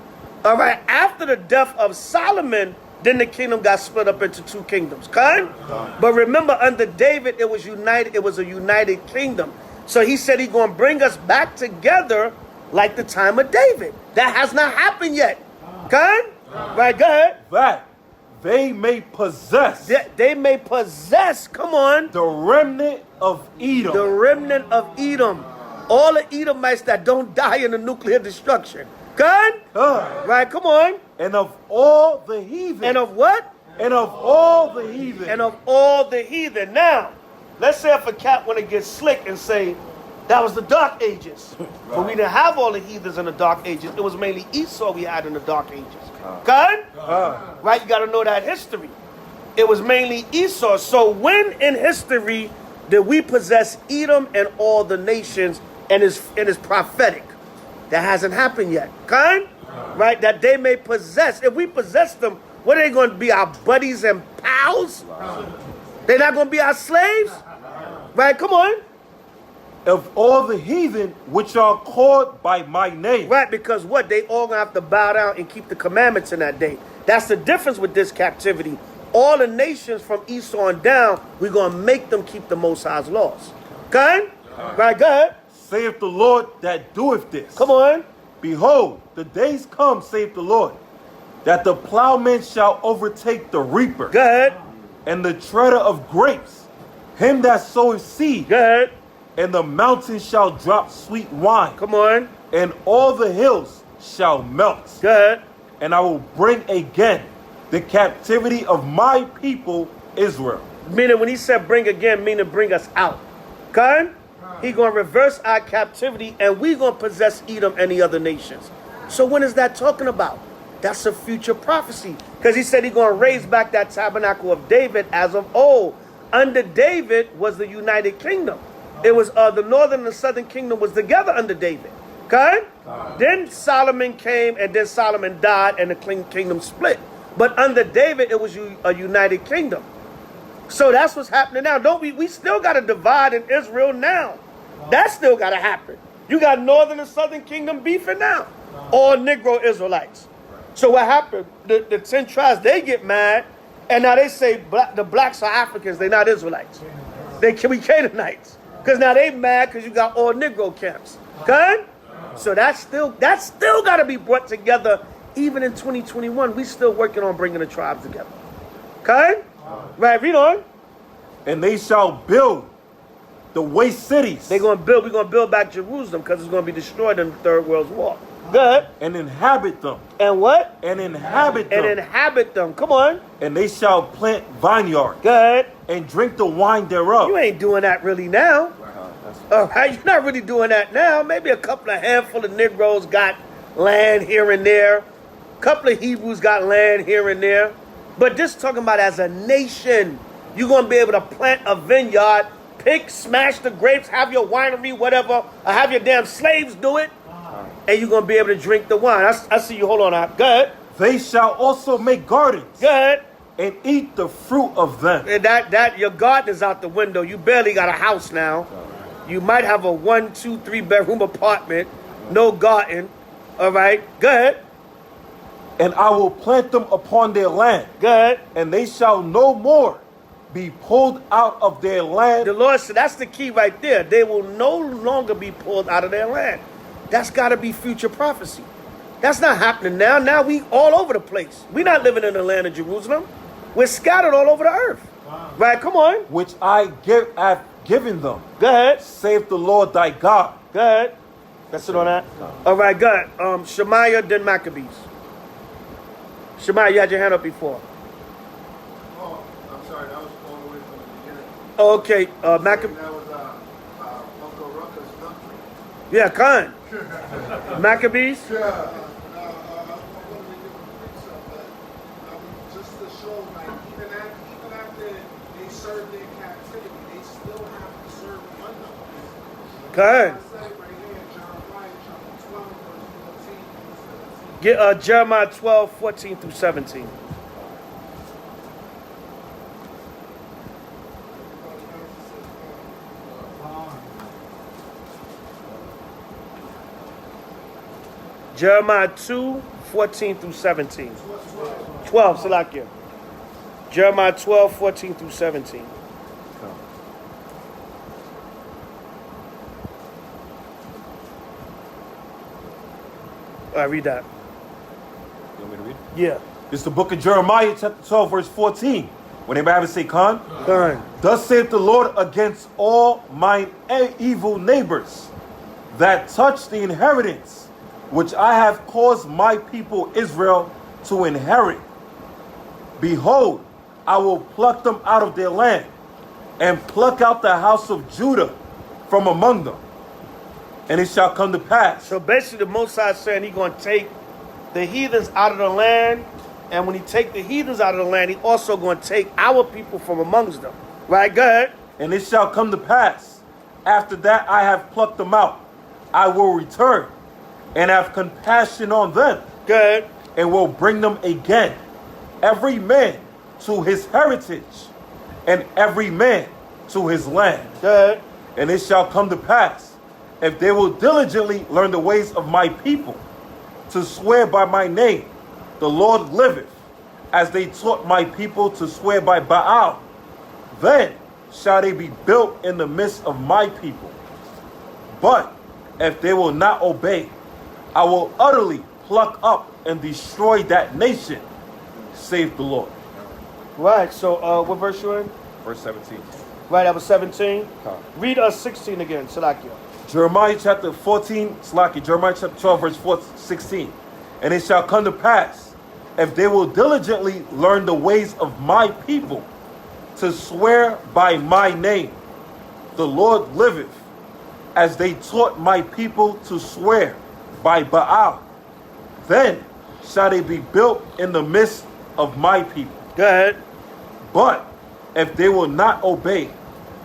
All right. After the death of Solomon, then the kingdom got split up into 2 kingdoms. But remember, under David, it was united. It was a united kingdom. So he said he's going to bring us back together like the time of David. That has not happened yet. Right, go ahead. That they may possess. They may possess, come on. The remnant of Edom. The remnant of Edom. All the Edomites that don't die in the nuclear destruction. Right, come on. And of all the heathen. And of what? And of all the heathen. And of all the heathen. Now, let's say if a cat want to get slick and say, that was the Dark Ages. But we didn't have all the heathens in the Dark Ages. It was mainly Esau we had in the Dark Ages. Right? You got to know that history. It was mainly Esau. So when in history did we possess Edom and all the nations and is prophetic? That hasn't happened yet. Right? That they may possess. If we possess them, what are they going to be? Our buddies and pals? They're not going to be our slaves? Right? Come on. Of all the heathen which are called by my name. Right, because what? They all going to have to bow down and keep the commandments in that day. That's the difference with this captivity. All the nations from Esau on down, we're going to make them keep the Most High's laws. Right, go ahead. Saith the Lord that doeth this. Come on. Behold, the days come, saith the Lord, that the plowman shall overtake the reaper. Go ahead. And the treader of grapes, him that soweth seed. Go ahead. And the mountains shall drop sweet wine. Come on. And all the hills shall melt. Go ahead. And I will bring again the captivity of my people Israel. Meaning when he said bring again, meaning bring us out. He going to reverse our captivity and we going to possess Edom and the other nations. So when is that talking about? That's a future prophecy. Because he said he's going to raise back that tabernacle of David as of old. Under David was the united kingdom. It was the northern and the southern kingdom was together under David. Then Solomon came and then Solomon died and the kingdom split. But under David, it was a united kingdom. So that's what's happening now. Don't we still got a divide in Israel now. That still got to happen. You got northern and southern kingdom beefing now. All Negro Israelites. So what happened? The 10 tribes, they get mad. And now they say the blacks are Africans. They're not Israelites. They can be Canaanites. Because now they mad because you got all Negro camps. So that's still got to be brought together. Even in 2021, we still working on bringing the tribes together. Right, read on. And they shall build the waste cities. We're going to build back Jerusalem because it's going to be destroyed in the Third World War. Good. And inhabit them. And what? And inhabit them. And inhabit them. Come on. And they shall plant vineyards. Good. And drink the wine thereof. You ain't doing that really now. All right, you're not really doing that now. Maybe a handful of Negroes got land here and there. A couple of Hebrews got land here and there. But this talking about as a nation. You're going to be able to plant a vineyard, pick, smash the grapes, have your winery, whatever, or have your damn slaves do it. And you're going to be able to drink the wine. I see you. Hold on now. Good. They shall also make gardens. Good. And eat the fruit of them. And that your garden is out the window. You barely got a house now. You might have a 1, 2, 3 bedroom apartment. No garden. All right. Good. And I will plant them upon their land. Good. And they shall no more be pulled out of their land. The Lord said that's the key right there. They will no longer be pulled out of their land. That's got to be future prophecy. That's not happening now. Now we all over the place. We're not living in the land of Jerusalem. We're scattered all over the earth. Right, come on. Which have given them. Go ahead. Save the Lord thy God. Go ahead. That's it on that. All right, go ahead. Shemaiah, then Maccabees. Shemaiah, you had your hand up before. Oh, I'm sorry, that was all the way from the beginning. Oh, okay, Maccabees. That was Uncle Ruckus doctrine. Yeah, Khan. Maccabees. Yeah. Just to show, like, even after they served in captivity, they still have to serve under us. Khan. I say right here, Jeremiah chapter 12, verse 14 through 17. Get Jeremiah 12, 14 through 17. Jeremiah 2, 14 through 17. 12, Salakia. Jeremiah 12, 14 through 17. All right, read that. You want me to read? Yeah. It's the book of Jeremiah, chapter 12, verse 14. When anybody have it, say, Khan. Khan. Thus saith the Lord against all mine evil neighbors that touch the inheritance which I have caused my people Israel to inherit. Behold, I will pluck them out of their land and pluck out the house of Judah from among them. And it shall come to pass. So basically the Most High is saying he's going to take the heathens out of the land. And when he take the heathens out of the land, he also going to take our people from amongst them. Right, go ahead. And it shall come to pass, after that I have plucked them out, I will return and have compassion on them. Go ahead. And will bring them again, every man to his heritage, and every man to his land. Go ahead. And it shall come to pass, if they will diligently learn the ways of my people, to swear by my name, the Lord liveth, as they taught my people to swear by Baal, then shall they be built in the midst of my people. But if they will not obey, I will utterly pluck up and destroy that nation, save the Lord. Right, so what verse you in? Verse 17. Right, that was 17. Khan. Read us 16 again, Salakia. Jeremiah chapter 14, Slaki, Jeremiah chapter 12, verse 16. And it shall come to pass, if they will diligently learn the ways of my people, to swear by my name, the Lord liveth, as they taught my people to swear by Baal, then shall they be built in the midst of my people. Go ahead. But if they will not obey,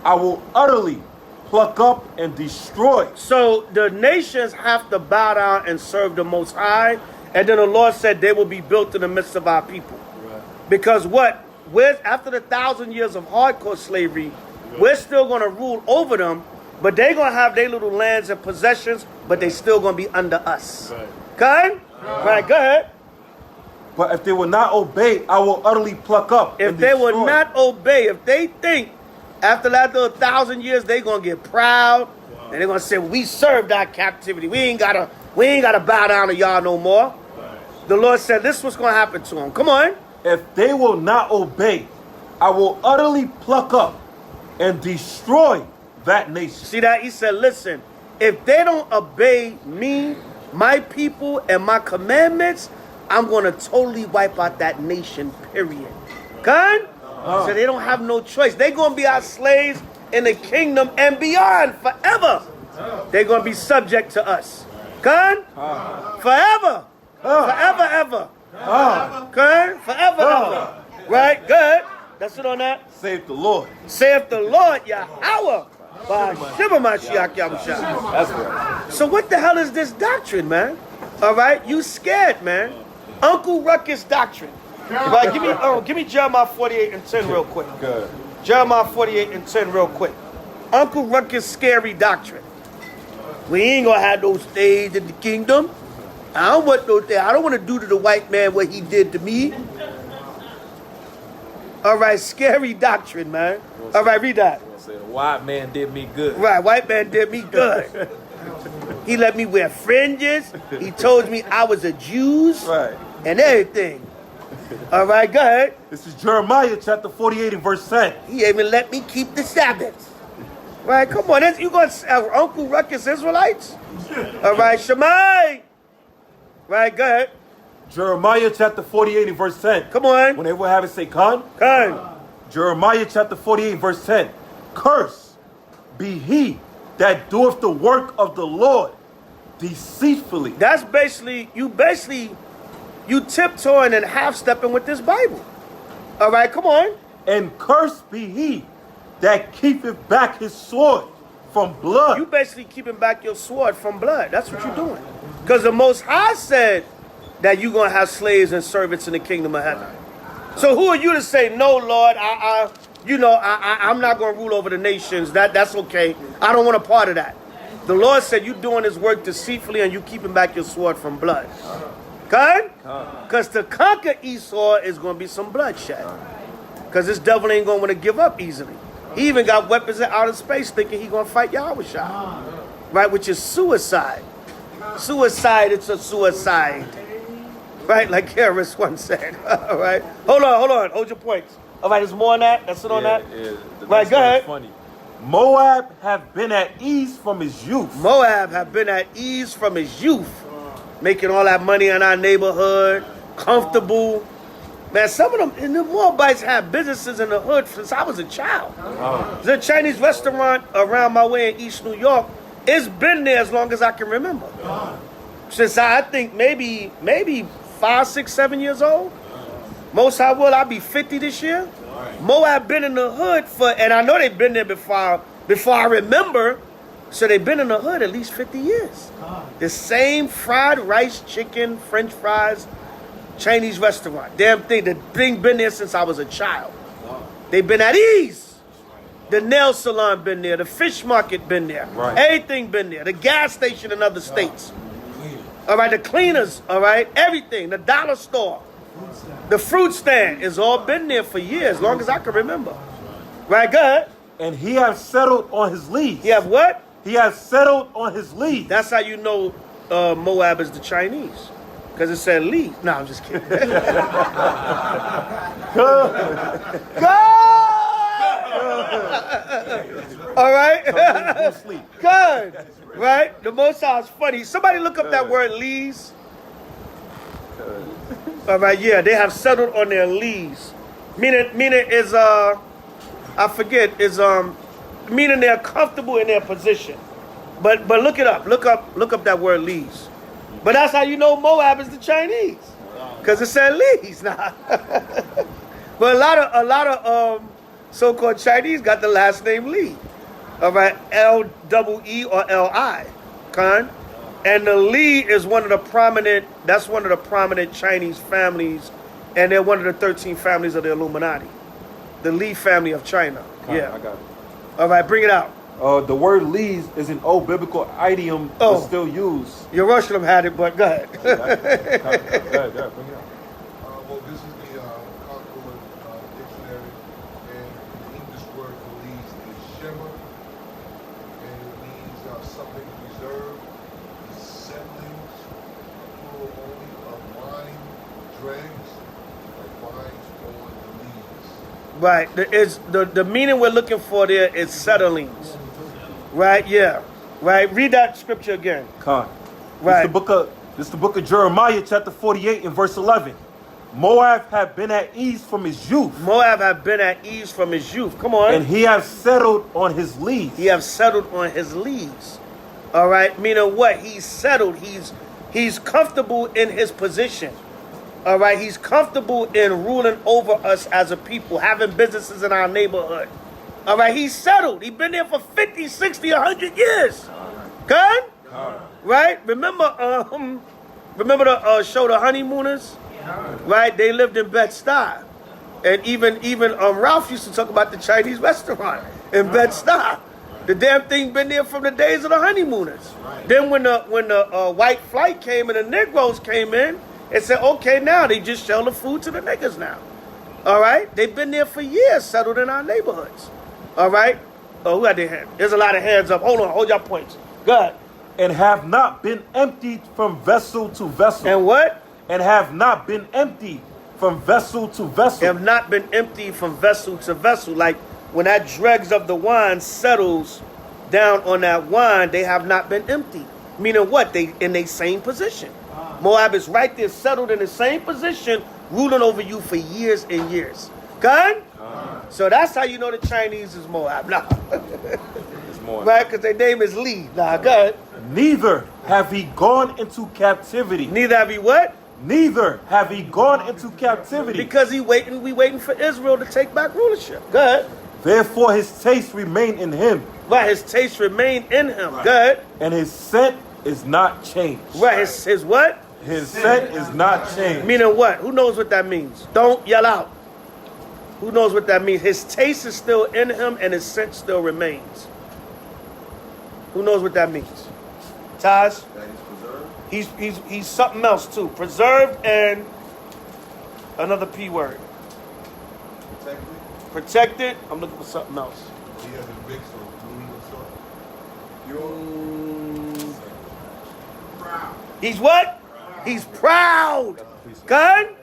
I will utterly pluck up and destroy. So the nations have to bow down and serve the Most High, and then the Lord said they will be built in the midst of our people. Right. Because what? After the 1,000 years of hardcore slavery, we're still going to rule over them, but they're going to have their little lands and possessions, but they still going to be under us. Right. Okay? Right, go ahead. But if they will not obey, I will utterly pluck up. If they will not obey, if they think after that 1,000 years they're gonna get proud and they're gonna say we served our captivity, we ain't gotta bow down to y'all no more. The Lord said this was gonna happen to them. Come on. If they will not obey, I will utterly pluck up and destroy that nation. See that? He said, listen, if they don't obey me, my people, and my commandments, I'm going to totally wipe out that nation, period. Good? So they don't have no choice. They're going to be our slaves in the kingdom and beyond forever. They're going to be subject to us. Good? Forever. Forever, ever. Good? Forever, ever. Right? Good? That's it on that? Save the Lord. Saith the Lord, Yahweh. By Mashiach Yahusha. That's right. So what the hell is this doctrine, man? All right? You scared, man. Uncle Ruckus doctrine. Right, give me Jeremiah 48 and 10 real quick. Good. Jeremiah 48 and 10 real quick. Uncle Ruckus scary doctrine. We ain't gonna have those days in the kingdom. I don't want those days. I don't want to do to the white man what he did to me. All right, scary doctrine, man. All right, read that. Say the white man did me good. Right, white man did me good. He let me wear fringes. He told me I was a Jew Right. and everything. All right, go ahead. This is Jeremiah chapter 48 and verse 10. He even let me keep the Sabbath. Right, come on. You going to Uncle Ruckus Israelites? All right, Shemai. Right, go ahead. Jeremiah chapter 48 and verse 10. Come on. When they will have it, say Khan. Come. Jeremiah chapter 48 and verse 10. Curse be he that doeth the work of the Lord deceitfully. That's basically you tiptoeing and half-stepping with this Bible. All right, come on. And cursed be he that keepeth back his sword from blood. You basically keeping back your sword from blood. That's what you're doing. Because the Most High said that you're going to have slaves and servants in the kingdom of heaven. So who are you to say, no, Lord, I'm not going to rule over the nations. That's okay. I don't want a part of that. The Lord said you're doing his work deceitfully and you keeping back your sword from blood. Okay? Because to conquer Esau is going to be some bloodshed. Because this devil ain't going to want to give up easily. He even got weapons in outer space thinking he's going to fight Yahweh. Right? Which is suicide. Suicide, it's a suicide. Right? Like Harris once said. All right? Hold on. Hold your points. All right, there's more on that. That's it on that. Yeah, right, go ahead. Funny. Moab have been at ease from his youth. Moab have been at ease from his youth. Making all that money in our neighborhood. Comfortable. Man, some of them, and the Moabites have businesses in the hood since I was a child. There's a Chinese restaurant around my way in East New York. It's been there as long as I can remember. Since I think maybe 5, 6, 7 years old. Most High will, I'll be 50 this year. Moab been in the hood and I know they've been there before I remember. So they've been in the hood at least 50 years. The same fried rice, chicken, French fries, Chinese restaurant. Damn thing, the thing been there since I was a child. They've been at ease. The nail salon been there. The fish market been there. Right. Everything been there. The gas station in other states. All right, the cleaners, all right, everything. The dollar store. The fruit stand has all been there for years, long as I can remember. Right, go ahead. And he have settled on his lease. He have what? He has settled on his lease. That's how you know Moab is the Chinese. Because it said lease. No, I'm just kidding. All right? Good. Right? The Most High is funny. Somebody look up that word lease. All right, yeah, they have settled on their lease. Meaning is meaning they're comfortable in their position. But look it up. Look up that word lease. But that's how you know Moab is the Chinese. Because it said lease now. But a lot of so-called Chinese got the last name Lee. All right, L-E-E or L-I. Khan. And the Lee is one of the prominent Chinese families, and they're one of the 13 families of the Illuminati. The Lee family of China. Yeah. I got it. All right, bring it out. The word lees is an old biblical idiom but still used. Jerusalem had it, but go ahead. Go ahead, bring it out. Well, this is the Concord dictionary, and the English word for lees is shema, and it means something reserved, settlings, plural only, of wine, dregs, like wines on the lees. Right. The meaning we're looking for there is settlings. Right, yeah. Right. Read that scripture again. Khan. Right. This is the book of Jeremiah, chapter 48 and verse 11. Moab have been at ease from his youth. Moab have been at ease from his youth. Come on. And he have settled on his lease. He have settled on his lease. All right. Meaning what? He's settled. He's comfortable in his position. All right. He's comfortable in ruling over us as a people, having businesses in our neighborhood. All right. He's settled. He's been there for 50, 60, 100 years. Good? Right? Remember the show The Honeymooners? Right? They lived in Bed-Stuy. And even Ralph used to talk about the Chinese restaurant in Bed-Stuy. The damn thing been there from the days of the honeymooners. Then when the white flight came and the Negroes came in, it said, okay, now they just sell the food to the niggas now. All right? They've been there for years, settled in our neighborhoods. All right? Oh, who got their hand? There's a lot of hands up. Hold on. Hold your points. Go ahead. And have not been emptied from vessel to vessel. And what? And have not been emptied from vessel to vessel. Have not been emptied from vessel to vessel. Like when that dregs of the wine settles down on that wine, they have not been emptied. Meaning what? They in the same position. Moab is right there, settled in the same position, ruling over you for years and years. Good? So that's how you know the Chinese is Moab. Nah. It's Moab. Right? Because their name is Lee. Nah, good. Neither have he gone into captivity. Neither have he what? Neither have he gone into captivity. Because we waiting for Israel to take back rulership. Good. Therefore his taste remain in him. Right, his taste remain in him. Good. And his scent is not changed. Right, his what? His scent is not changed. Meaning what? Who knows what that means? Don't yell out. Who knows what that means? His taste is still in him and his scent still remains. Who knows what that means? Taj? That he's preserved. He's something else too. Preserved and another P word. Protected. Protected. I'm looking for something else. He has a mix of blue and stuff. He's what? He's proud. Good?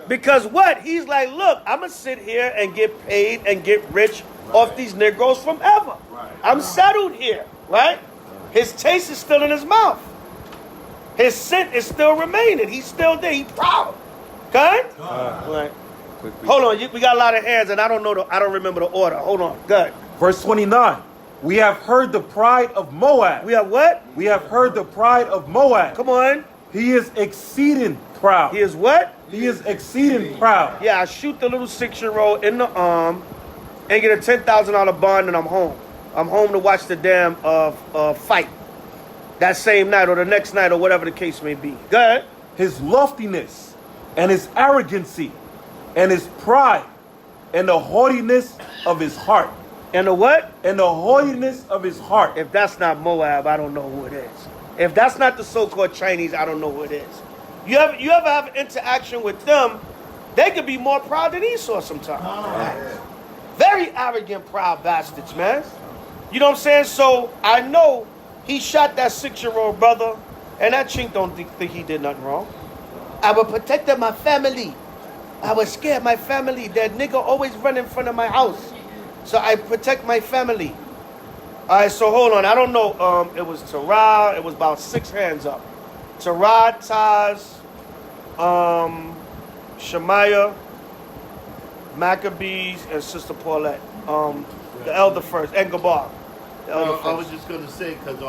Because what? He's like, look, I'm going to sit here and get paid and get rich off these Negroes from ever. I'm settled here, right? His taste is still in his mouth. His scent is still remaining. He's still there. He's proud. Good? Right. Hold on. We got a lot of hands and I don't remember the order. Hold on. Good. Verse 29. We have heard the pride of Moab. We have what? We have heard the pride of Moab. Come on. He is exceeding proud. He is what? He is exceeding proud. Yeah, I shoot the little 6-year-old in the arm and get a $10,000 bond and I'm home. I'm home to watch the damn fight. That same night or the next night or whatever the case may be. Go ahead. His loftiness and his arrogancy and his pride and the haughtiness of his heart. And the what? And the haughtiness of his heart. If that's not Moab, I don't know who it is. If that's not the so-called Chinese, I don't know who it is. You ever have interaction with them, they could be more proud than Esau sometimes. Very arrogant, proud bastards, man. You know what I'm saying? So I know he shot that 6-year-old brother, and that chink don't think he did nothing wrong. I would protect my family. I was scared my family. That nigga always run in front of my house. So I protect my family. All right, so hold on. I don't know. It was Tarah. It was about 6 hands up. Tarah, Taz, Shemaiah, Maccabees, and Sister Paulette. The elder first, and Gabar. I was just gonna say because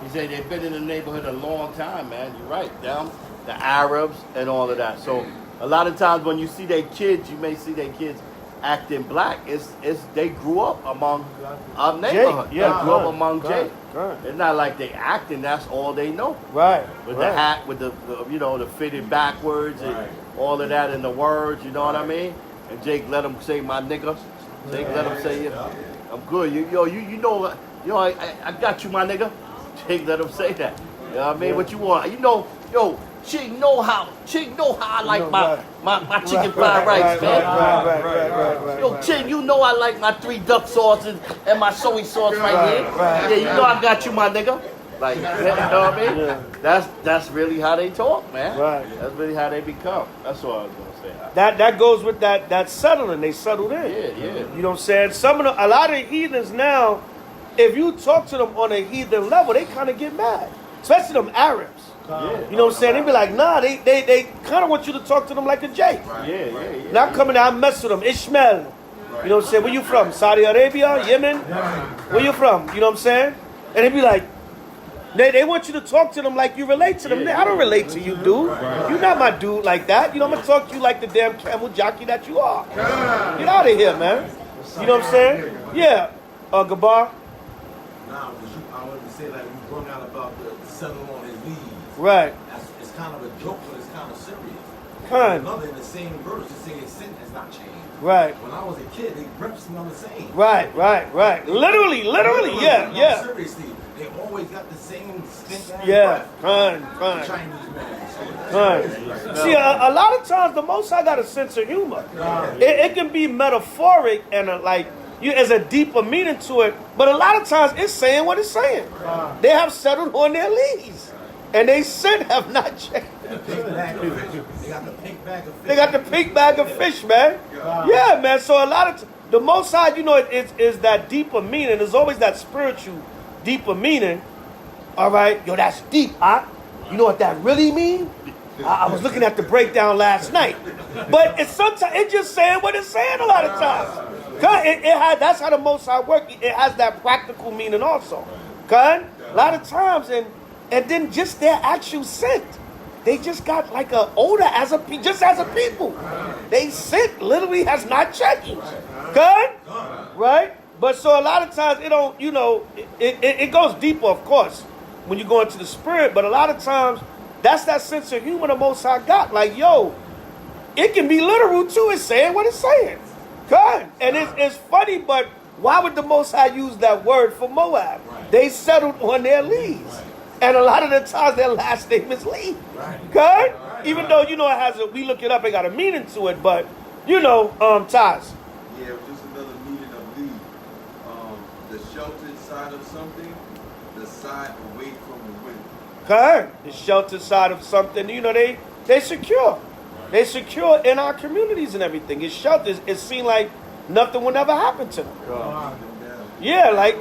he said they've been in the neighborhood a long time, man. You're right, down the Arabs and all of that. So a lot of times when you see their kids, you may see their kids acting black. It's they grew up among our neighborhood. Yeah, they grew up among right, Jay. right. It's not like they acting. That's all they know. Right. With the hat, with the the fitted backwards and all of that in the words. You know what I mean? And Jake let him say my nigga. Jake let him say it. I'm good. You know I got you, my nigga. Jake let him say that. You know what I mean? What you want? Chick know how I like my chicken fried rice, man. Right. Yo, Chick, you know I like my 3 duck sauces and my soy sauce right here. Yeah, you know I got you, my nigga. Like, you know what I mean? Yeah. That's really how they talk, man. Right. That's really how they become. That's all I was gonna say. That goes with that settling. They settled in. Yeah. You know what I'm saying? A lot of the heathens now, if you talk to them on a heathen level, they kind of get mad. Especially them Arabs. Yeah. You know what I'm saying? They be like, nah, they kind of want you to talk to them like a Jake. Yeah. Not coming out and mess with them. Ishmael. You know what I'm saying? Where you from? Saudi Arabia? Yemen? Where you from? You know what I'm saying? And they be like, they want you to talk to them like you relate to them. I don't relate to you, dude. You're not my dude like that. You know, I'm going to talk to you like the damn camel jockey that you are. Get out of here, man. You know what I'm saying? Yeah. Gabar? Nah, I wanted to say that you brought out about the settling on his knees. Right. It's kind of a joke, but it's kind of serious. Kind. Another in the same verse, it says his sin has not changed. Right. When I was a kid, they referenced me on the same. Right. Literally, yeah. Seriously, they always got the same stink. Yeah, kind. Chinese man. Right. See, a lot of times the Most High got a sense of humor. It can be metaphoric and like there's a deeper meaning to it. But a lot of times it's saying what it's saying. They have settled on their lees, and they sin have not changed. They got the pink bag of fish. They got the pink bag of fish, man. Yeah, man. So a lot of the Most High, you know, is that deeper meaning. There's always that spiritual deeper meaning. All right, yo, that's deep. You know what that really mean? I was looking at the breakdown last night, but it's just saying what it's saying a lot of times. That's how the Most High work. It has that practical meaning also. A lot of times, and then just their actual sin. They just got like a older as a people. They sin literally has not changed. Right? But so a lot of times it don't, you know, it goes deeper, of course, when you go into the spirit. But a lot of times that's that sense of humor the Most High got. Like, yo, it can be literal too. It's saying what it's saying. And it's funny, but why would the Most High use that word for Moab? They settled on their lees. And a lot of the times their last name is Lee. Even though, you know, we look it up, it got a meaning to it, but, you know, Taz. Yeah, just another meaning of lead. The sheltered side of something, the side away from the wind. The sheltered side of something, you know, they secure. They secure in our communities and everything. It's sheltered. It seems like nothing will ever happen to them. Yeah, like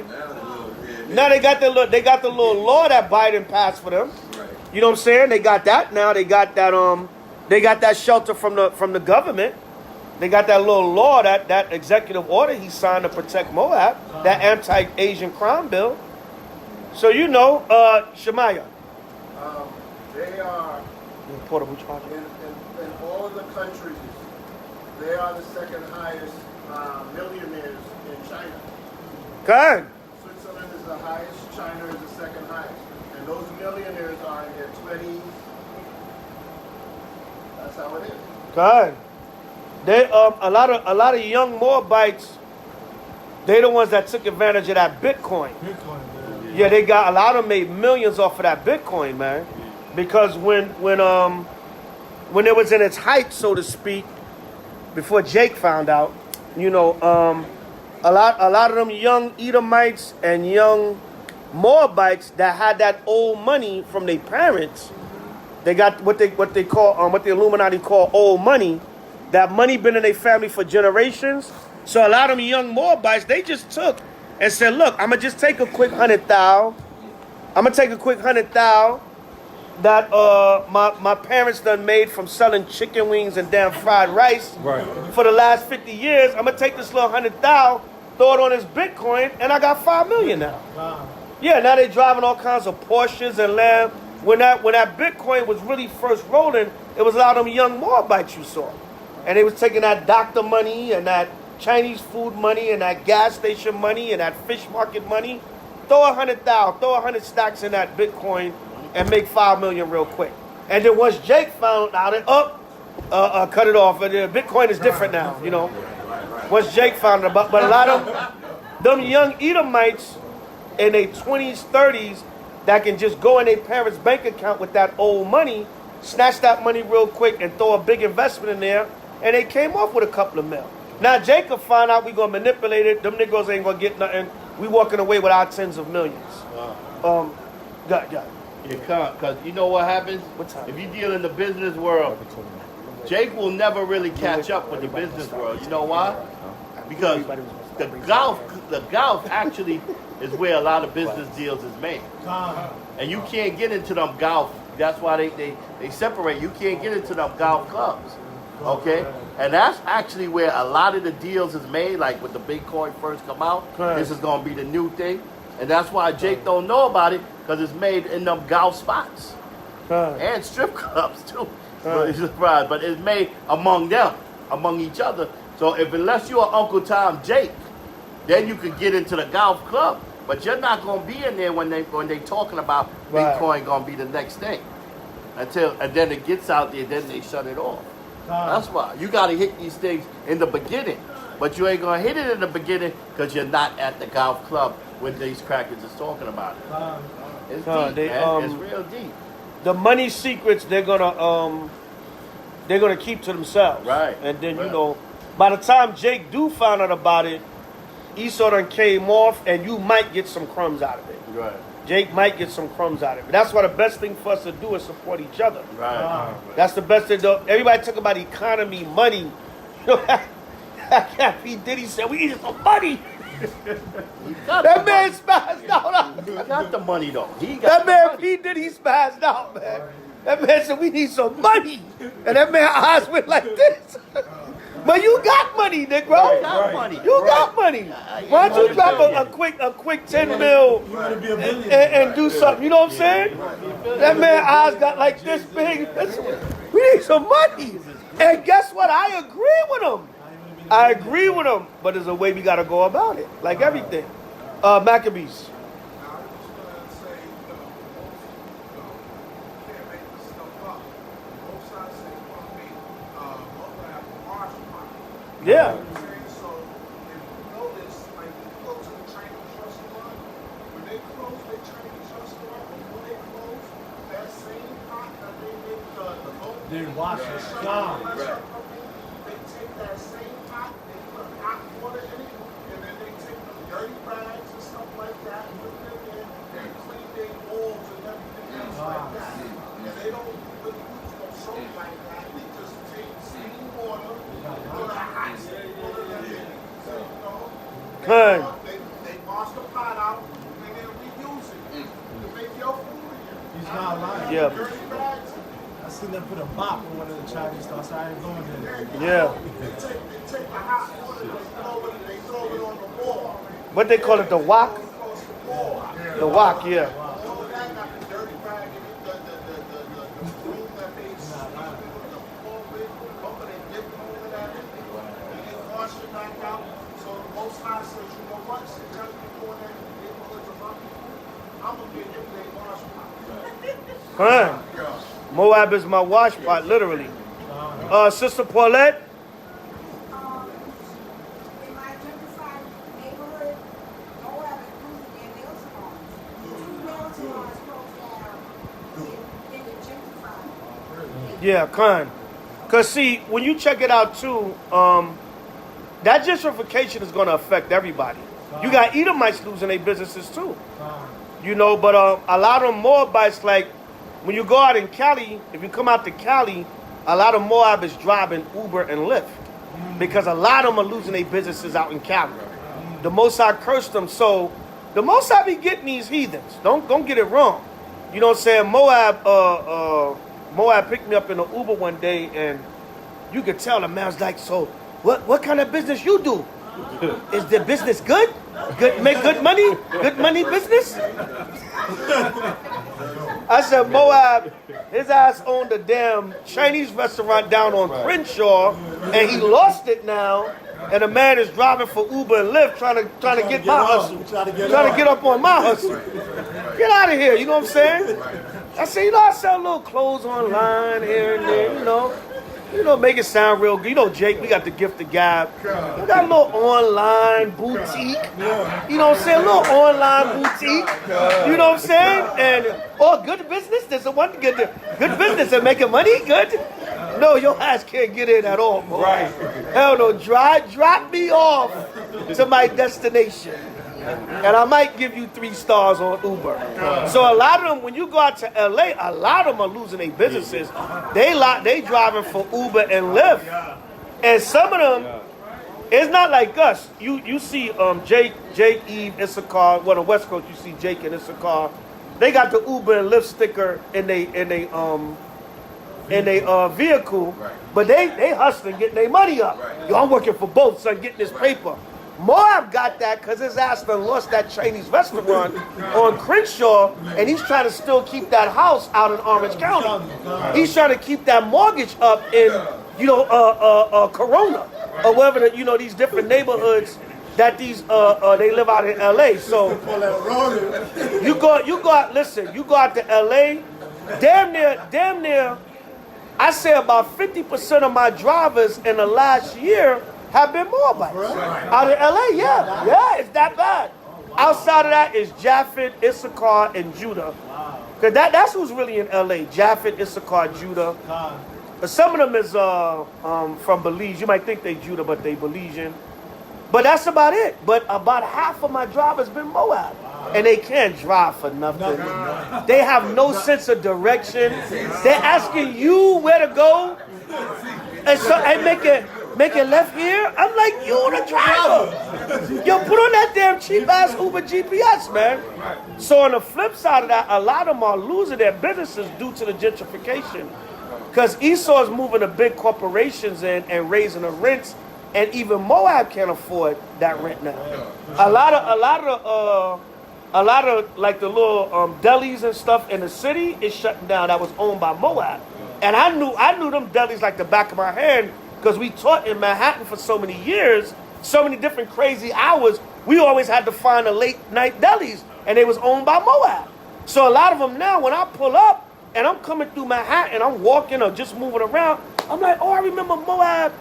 now they got the little law that Biden passed for them. You know what I'm saying? They got that now. They got that shelter from the government. They got that little law, that executive order he signed to protect Moab, that anti-Asian crime bill. So you know, Shemaiah. They are Portable charger. in all of the countries. They are the second highest millionaires in China. Okay. Switzerland is the highest. China is the second highest, and those millionaires are in their 20s. That's how it is. Okay. They a lot of young Moabites. They the ones that took advantage of that Bitcoin. Yeah, they got a lot of them made millions off of that Bitcoin, man. Because when it was in its height, so to speak, before Jake found out, you know, a lot of them young Edomites and young Moabites that had that old money from their parents, they got what the Illuminati call old money. That money been in their family for generations. So a lot of them young Moabites, they just took and said, look, I'm going to just take a quick 100,000. I'm going to take a quick 100,000 that my parents done made from selling chicken wings and damn fried rice for the last 50 years. I'm going to take this little 100,000, throw it on this Bitcoin, and I got 5 million now. Wow. Yeah, now they driving all kinds of Porsches and Lamb. When that Bitcoin was really first rolling, it was a lot of them young Moabites you saw. And they was taking that doctor money and that Chinese food money and that gas station money and that fish market money. Throw 100,000, throw 100 stacks in that Bitcoin and make 5 million real quick. And then once Jake found out it, cut it off. Bitcoin is different now, you know. Once Jake found it, but a lot of them young Edomites in their 20s, 30s that can just go in their parents' bank account with that old money, snatch that money real quick and throw a big investment in there, and they came off with a couple of mil. Now Jacob found out we gonna manipulate it. Them niggas ain't gonna get nothing. We walking away with our tens of millions. Wow. Got. You can't, because you know what happens? If you deal in the business world, Jake will never really catch up with the business world. You know why? Because the Gulf actually is where a lot of business deals is made. And you can't get into them Gulf. That's why they separate. You can't get into them Gulf clubs. Okay? And that's actually where a lot of the deals is made, like when the Bitcoin first come out. This is going to be the new thing. And that's why Jake don't know about it, because it's made in them Gulf spots. And strip clubs, too. He's surprised. But it's made among them, among each other. So unless you're Uncle Tom Jake, then you could get into the Gulf club. But you're not going to be in there when they talking about Bitcoin going to be the next thing. And then it gets out there, then they shut it off. That's why. You got to hit these things in the beginning. But you ain't going to hit it in the beginning because you're not at the golf club when these crackers is talking about it. It's deep, man. It's real deep. The money secrets they're gonna keep to themselves. Right. And then, you know, by the time Jake do find out about it, Esau done came off, and you might get some crumbs out of it. Right. Jake might get some crumbs out of it. That's why the best thing for us to do is support each other. Right. That's the best thing. Everybody talk about economy, money. You know, P. Diddy said, we need some money. That man spazzed out. He got the money, though. That man P. Diddy spazzed out, man. That man said, we need some money. And that man's eyes went like this. But you got money, Negro. Right, got money. You got money. Why don't you drop a quick 10 mil and do something? You know what I'm saying? That man's eyes got like this big. We need some money. And guess what? I agree with him. I agree with him. But there's a way we got to go about it. Like everything. Maccabees. Yeah. So if you notice, like you go to the Chinese restaurant, when they close their Chinese restaurant, before they close, that same pot that they make the loaf, They wash it they down. take that same pot, they put hot water in it, and then they take the dirty rags and stuff like that, put them in, and clean their bowls and everything else like that. And they don't really use no soap like that. They just take steam water, put a hot steam water in it, Good. they wash the pot out, and then reuse it to make your food again. He's not lying. Yeah. Dirty rags. I seen them put a mop in one of the Chinese stores. I ain't going there. Yeah. They take the hot water, they throw it on the wall. What they call it, the wok? Across the wall. The wok, yeah. All of that got the dirty rag in it, the broom that they sweep with the floor with, they dip over that in it, and they wash it back out. So the Most High says, you know what, since I'm doing that in the neighborhoods of my people, I'm going to get them they wash pot. Fine. Moab is my wash pot, literally. Sister Paulette? In my gentrified neighborhood, Moab is losing their nail salons. 2 nail salons closed down in the gentrified. Yeah, kind. Because, see, when you check it out, too, that gentrification is going to affect everybody. You got Edomites losing their businesses, too. You know, but a lot of Moabites, like, when you go out in Cali, if you come out to Cali, a lot of Moab is driving Uber and Lyft. Because a lot of them are losing their businesses out in Cali. The Most High cursed them. So the Most High be getting these heathens. Don't get it wrong. You know what I'm saying? Moab picked me up in an Uber one day, and you could tell the man was like, so what kind of business you do? Is the business good? Good, make good money? Good money business? I said, Moab, his ass owned a damn Chinese restaurant down on Crenshaw, and he lost it now. And the man is driving for Uber and Lyft, trying to get my hustle, trying to get up on my hustle. Get out of here, you know what I'm saying? I said, I sell little clothes online here and there, you know, make it sound real good. You know, Jake, we got the gift of gab. We got a little online boutique. You know what I'm saying? A little online boutique. You know what I'm saying? And good business. There's a one good business and making money. Good. No, your ass can't get in at all, boy. Right. Hell no. Drop me off to my destination. And I might give you 3 stars on Uber. So a lot of them, when you go out to LA, a lot of them are losing their businesses. They driving for Uber and Lyft. And some of them, it's not like us. You see Jake, Eve, Issachar, well, the West Coast, you see Jake and Issachar. They got the Uber and Lyft sticker in they vehicle, but they hustling, getting their money up. Yo, I'm working for both, son, getting this paper. Moab got that because his ass done lost that Chinese restaurant on Crenshaw, and he's trying to still keep that house out in Orange County. He's trying to keep that mortgage up in, Corona, or whatever, these different neighborhoods that these they live out in LA. So you go out to LA, damn near, I say about 50% of my drivers in the last year have been Moabites. Out of LA, yeah, it's that bad. Outside of that is Japhet, Issachar, and Judah. Because that's who's really in LA. Japhet, Issachar, Judah. But some of them is from Belize. You might think they Judah, but they Belizean. But that's about it. But about half of my drive has been Moab. And they can't drive for nothing. They have no sense of direction. They're asking you where to go. And so I make it left here. I'm like, you the driver. Yo, put on that damn cheap ass Uber GPS, man. So on the flip side of that, a lot of them are losing their businesses due to the gentrification. Because Esau's moving the big corporations in and raising the rents, and even Moab can't afford that rent now. A lot of like the little delis and stuff in the city is shutting down. That was owned by Moab, and I knew them delis like the back of my hand because we taught in Manhattan for so many years, so many different crazy hours. We always had to find the late night delis, and they was owned by Moab. So a lot of them now, when I pull up and I'm coming through Manhattan, I'm walking or just moving around, I'm like, oh, I remember Moab.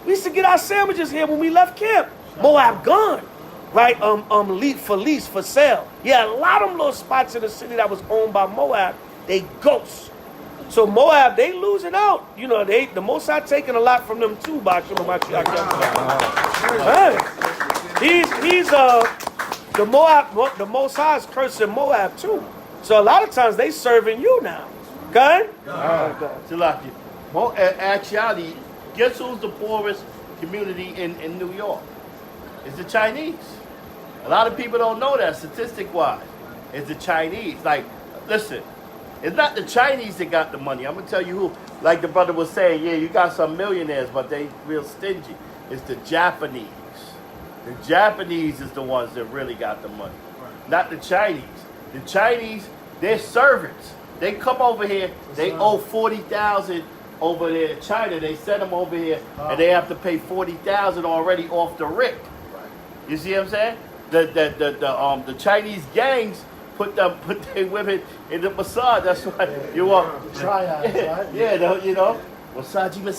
We used to get our sandwiches here when we left camp. Moab gone, right? For lease, for sale. Yeah, a lot of them little spots in the city that was owned by Moab, they ghosts. So Moab, they losing out. You know, the Mossad taking a lot from them too, Bach. The Mossad's cursing Moab too. So a lot of times they serving you now. Okay? Salaki. Actually, guess who's the poorest community in New York? It's the Chinese. A lot of people don't know that statistic-wise. It's the Chinese. Like, listen, it's not the Chinese that got the money. I'm going to tell you who. Like the brother was saying, yeah, you got some millionaires, but they real stingy. It's the Japanese. The Japanese is the ones that really got the money. Not the Chinese. The Chinese, they're servants. They come over here, they owe $40,000 over there in China. They send them over here, and they have to pay $40,000 already off the rip. You see what I'm saying? The Chinese gangs put their women in the massage. That's why you want Triads, right? Yeah, you know, massage. You know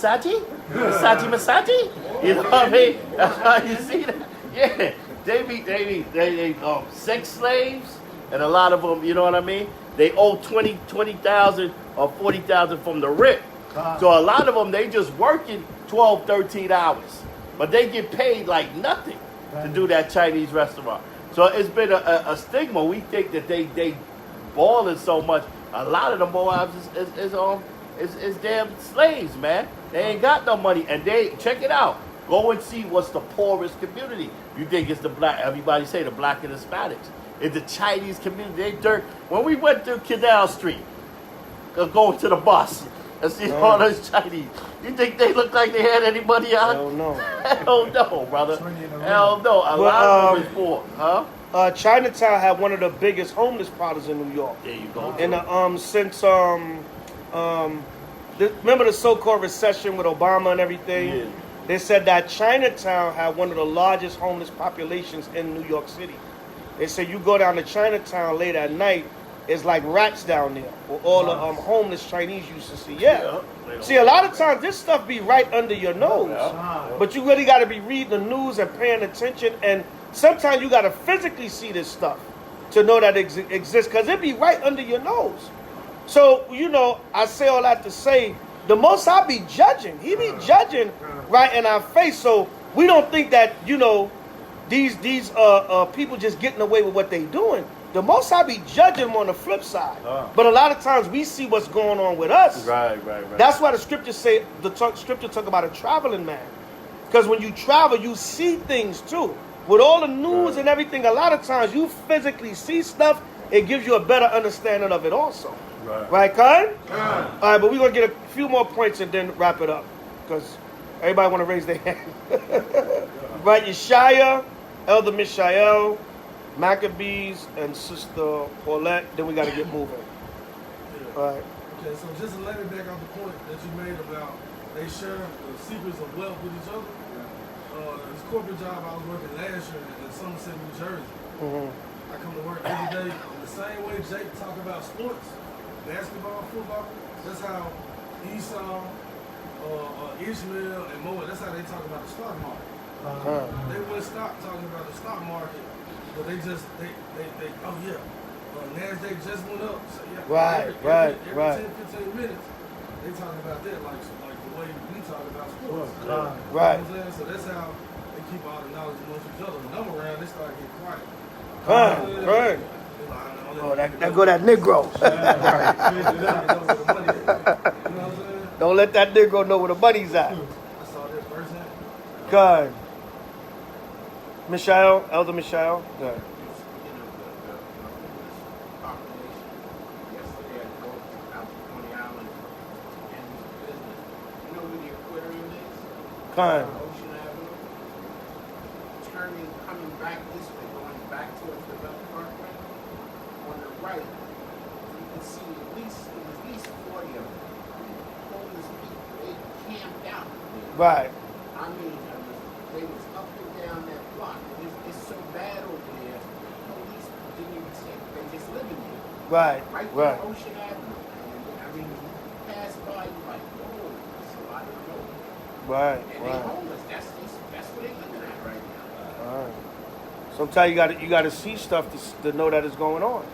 what I mean? That's how you see that. Yeah, they sex slaves, and a lot of them, you know what I mean? They owe $20,000 or $40,000 from the rip. So a lot of them, they just working 12, 13 hours. But they get paid like nothing to do that Chinese restaurant. So it's been a stigma. We think that they balling so much. A lot of the Moabs is damn slaves, man. They ain't got no money. And they, check it out. Go and see what's the poorest community. You think it's the black, everybody say the black and Hispanics. It's the Chinese community. They dirt. When we went through Canal Street, going to the bus, and see all those Chinese, you think they look like they had any money on? Hell no. Hell no, brother. Hell no. A lot of them is poor. Huh? Chinatown had one of the biggest homeless problems in New York. There you go. And since remember the so-called recession with Obama and everything? Yeah. They said that Chinatown had one of the largest homeless populations in New York City. They said you go down to Chinatown late at night, it's like rats down there, with all the homeless Chinese used to see. Yeah. See, a lot of times this stuff be right under your nose, but you really got to be reading the news and paying attention, and sometimes you got to physically see this stuff to know that it exists, because it be right under your nose. So, you know, I say all that to say, the Most High be judging. He be judging right in our face, so we don't think that, you know, these people just getting away with what they doing. The Most High be judging them on the flip side. But a lot of times we see what's going on with us. Right. That's why the scriptures say, scripture talk about a traveling man. Because when you travel, you see things too. With all the news and everything, a lot of times you physically see stuff, it gives you a better understanding of it also. Right, Khan? All right, but we're going to get a few more points and then wrap it up. Because everybody want to raise their hand. Right, Yeshaya, Elder Mishael, Maccabees, and Sister Paulette. Then we got to get moving. All right. Okay, so just to let it back on the point that you made about they share the secrets of wealth with each other. This corporate job I was working last year in Somerset, New Jersey. I come to work every day. The same way Jake talk about sports, basketball, football, that's how Esau, Ishmael, and Moab, that's how they talk about the stock market. They wouldn't stop talking about the stock market, but they oh yeah, NASDAQ just went up. So yeah, every 10, 15 minutes, they talk about that like the way we talk about sports. Right. You know what I'm saying? So that's how they keep all the knowledge amongst each other. When I'm around, they start getting quiet. Right. Oh, that go that Negro. Don't let that Negro know where the money's at. I saw that firsthand. God. Michelle, Elder Michelle. Good. Yesterday I drove out to Coney Island and this business. You know where the aquarium is? Kind. Ocean Avenue. Turning, coming back this way, going back towards the Belt Parkway. On the right, you can see at least 40 of them. Homeless people, they camped out. Right. I mean, they was up and down that block. It's so bad over there. Police didn't even say they just living there. Right. Right there, Right. Ocean Avenue. And, I mean, you pass by, you're like, whoa, that's a lot of road. Right. And they homeless. That's what they living at right now. All right. Sometimes you gotta see stuff to know that it's going on.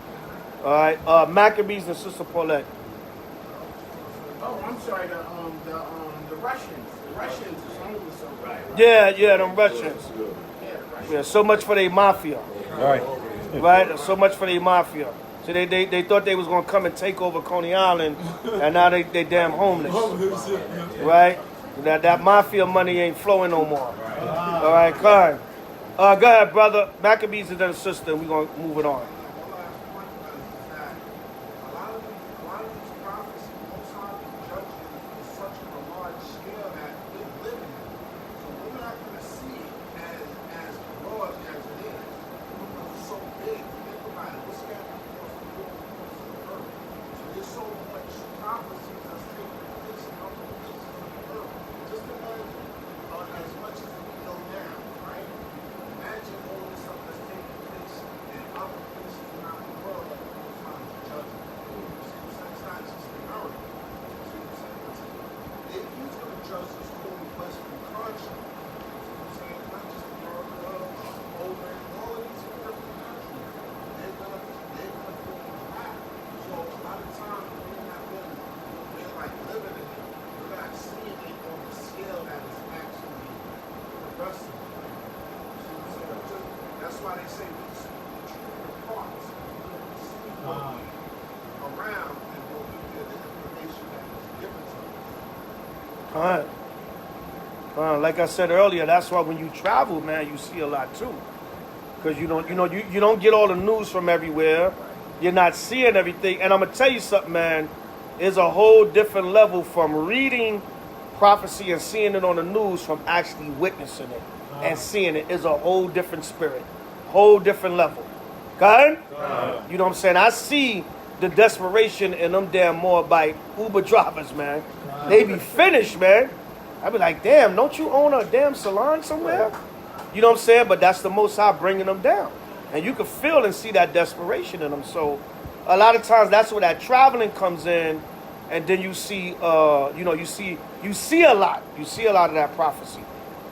All right. Maccabees and Sister Paulette. Oh, I'm sorry. The Russians. The Russians is homeless over there. Yeah, them Russians. Yeah, the Russians. Yeah, so much for their mafia. Right. Right. So much for their mafia. So they thought they was gonna come and take over Coney Island, and now they damn homeless. Right. That mafia money ain't flowing no more. All right, Khan. Go ahead, brother. Maccabees and then a sister. We're gonna move it on. That's why they say we see the parts. Around and we'll give you the information that was given to us. Like I said earlier, that's why when you travel, man, you see a lot too. Because you don't get all the news from everywhere. You're not seeing everything. And I'm gonna tell you something, man. It's a whole different level from reading prophecy and seeing it on the news from actually witnessing it and seeing it. Is a whole different spirit, whole different level. God? You know what I'm saying? I see the desperation in them damn Moabite Uber drivers, man. They be finished, man. I be like, damn, don't you own a damn salon somewhere? You know what I'm saying? But that's the Most High bringing them down. And you can feel and see that desperation in them. So a lot of times that's where that traveling comes in. And then you see, you see a lot. You see a lot of that prophecy.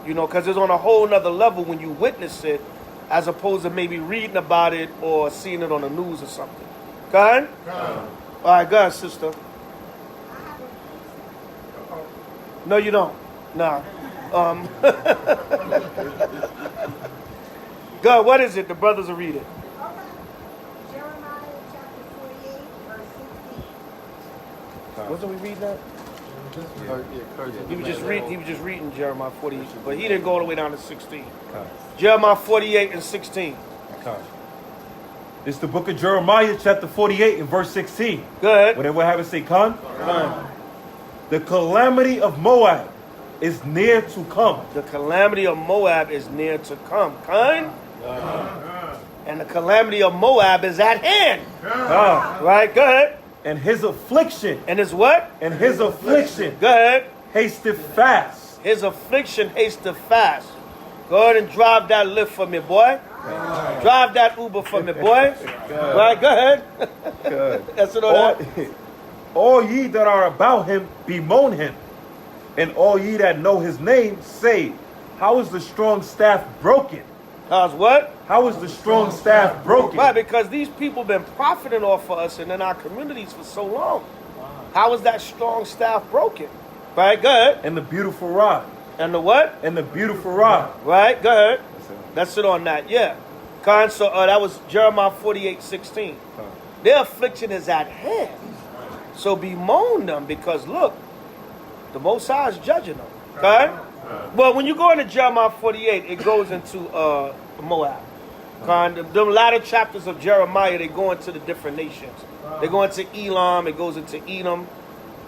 You know, because it's on a whole nother level when you witness it, as opposed to maybe reading about it or seeing it on the news or something. Go ahead. All right, go ahead, sister. No, you don't. Nah. Go, what is it? The brothers will read it. Okay. Jeremiah chapter 48, verse 16. Wasn't we reading that? He was just reading Jeremiah 48, but he didn't go all the way down to 16. Jeremiah 48 and 16. It's the book of Jeremiah, chapter 48 and verse 16. Go ahead. Whatever I have to say, Khan. The calamity of Moab is near to come. The calamity of Moab is near to come. Khan? And the calamity of Moab is at hand. Right? Go ahead. And his affliction. And his what? And his affliction. Go ahead. Hasted fast. His affliction hasted fast. Go ahead and drive that Lyft for me, boy. Drive that Uber for me, boy. Right, go ahead. That's it all that. All ye that are about him bemoan him, and all ye that know his name say, how is the strong staff broken? How's what? How is the strong staff broken? Right, because these people been profiting off of us and in our communities for so long. How is that strong staff broken? Right, go ahead. And the beautiful rod. And the what? And the beautiful rod. Right, go ahead. That's it on that, yeah. So that was Jeremiah 48:16. Their affliction is at hand. So bemoan them because look, the Most High is judging them. Okay? Well, when you go into Jeremiah 48, it goes into Moab. The latter chapters of Jeremiah, they go into the different nations. They go into Elam, it goes into Edom.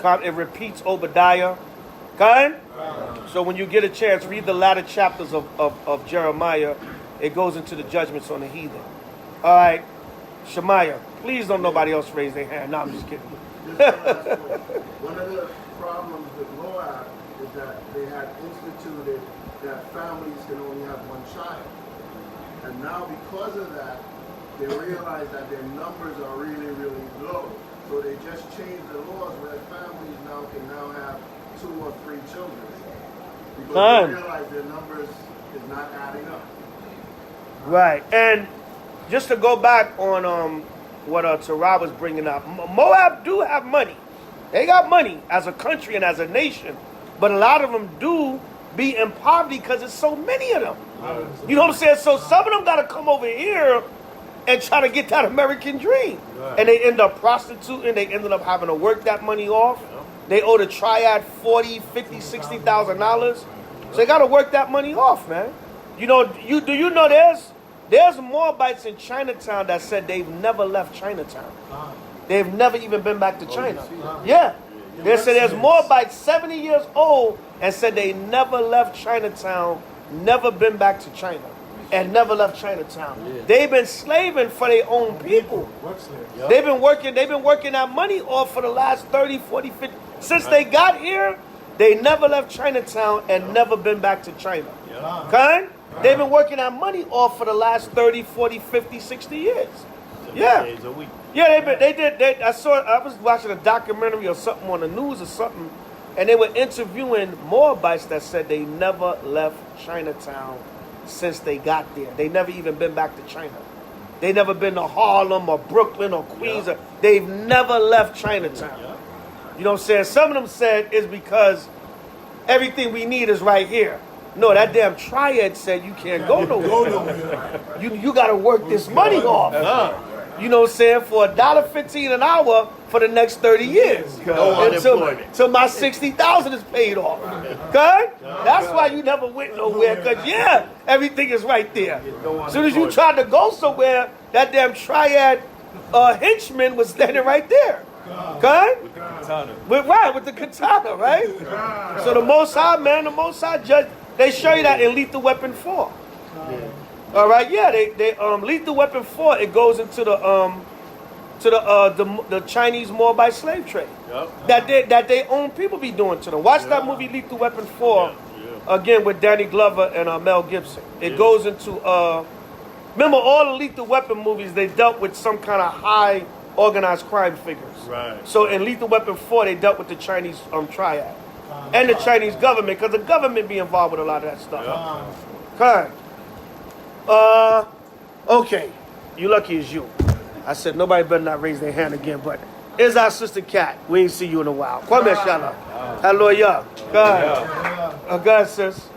It repeats Obadiah. Okay? So when you get a chance, read the latter chapters of Jeremiah. It goes into the judgments on the heathen. All right, Shemaiah, please don't nobody else raise their hand. No, I'm just kidding. One of the problems with Moab is that they had instituted that families can only have one child. And now because of that, they realize that their numbers are really, really low. So they just changed the laws where families now can have 2 or 3 children. Because they realize their numbers is not adding up. Right, and just to go back on what Tarah was bringing up, Moab do have money. They got money as a country and as a nation, but a lot of them do be in poverty because there's so many of them. You know what I'm saying? So some of them got to come over here and try to get that American dream. And they end up prostituting. They ended up having to work that money off. They owe the triad $40,000, $50,000, $60,000. So they got to work that money off, man. You know, do you know there's Moabites in Chinatown that said they've never left Chinatown. They've never even been back to China. Yeah. They said there's Moabites 70 years old and said they never left Chinatown, never been back to China, and never left Chinatown. They've been slaving for their own people. They've been working that money off for the last 30, 40, 50. Since they got here, they never left Chinatown and never been back to China. Okay? They've been working that money off for the last 30, 40, 50, 60 years. Yeah. Yeah, I was watching a documentary or something on the news or something, and they were interviewing Moabites that said they never left Chinatown since they got there. They never even been back to China. They never been to Harlem or Brooklyn or Queens. They've never left Chinatown. You know what I'm saying? Some of them said it's because everything we need is right here. No, that damn triad said you can't go nowhere. You got to work this money off. You know what I'm saying? For $1.15 an hour for the next 30 years. Until my $60,000 is paid off. Okay? That's why you never went nowhere. Because, everything is right there. As soon as you tried to go somewhere, that damn triad henchman was standing right there. Okay? With the katana, right? So the Most High, man, the Most High judge, they show you that in Lethal Weapon 4. All right, they Lethal Weapon 4, it goes into the Chinese Moabite slave trade that they own people be doing to them. Watch that movie Lethal Weapon 4 again with Danny Glover and Mel Gibson. It goes into remember all the Lethal Weapon movies, they dealt with some kind of high organized crime figures. Right. So in Lethal Weapon 4, they dealt with the Chinese triad and the Chinese government, because the government be involved with a lot of that stuff. Okay. Okay. You lucky as you. I said nobody better not raise their hand again, but it's our sister Cat. We ain't see you in a while. Kwame Shala. Hello, y'all. Go ahead. Go ahead, sis.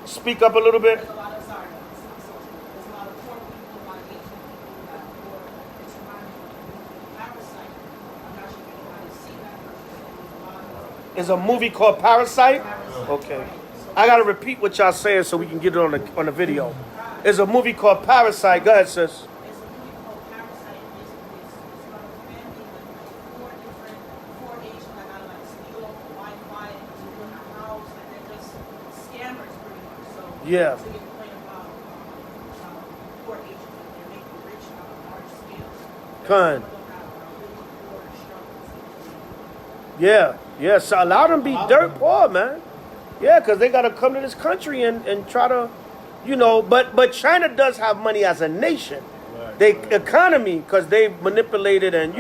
Speak up a little bit. Is a movie called Parasite? Okay. I gotta repeat what y'all saying so we can get it on the video. There's a movie called Parasite. Go ahead, sis. Yeah. Kind. Yeah, so a lot of them be dirt poor, man. Yeah, because they got to come to this country and try to, but China does have money as a nation. They economy, because they've manipulated and,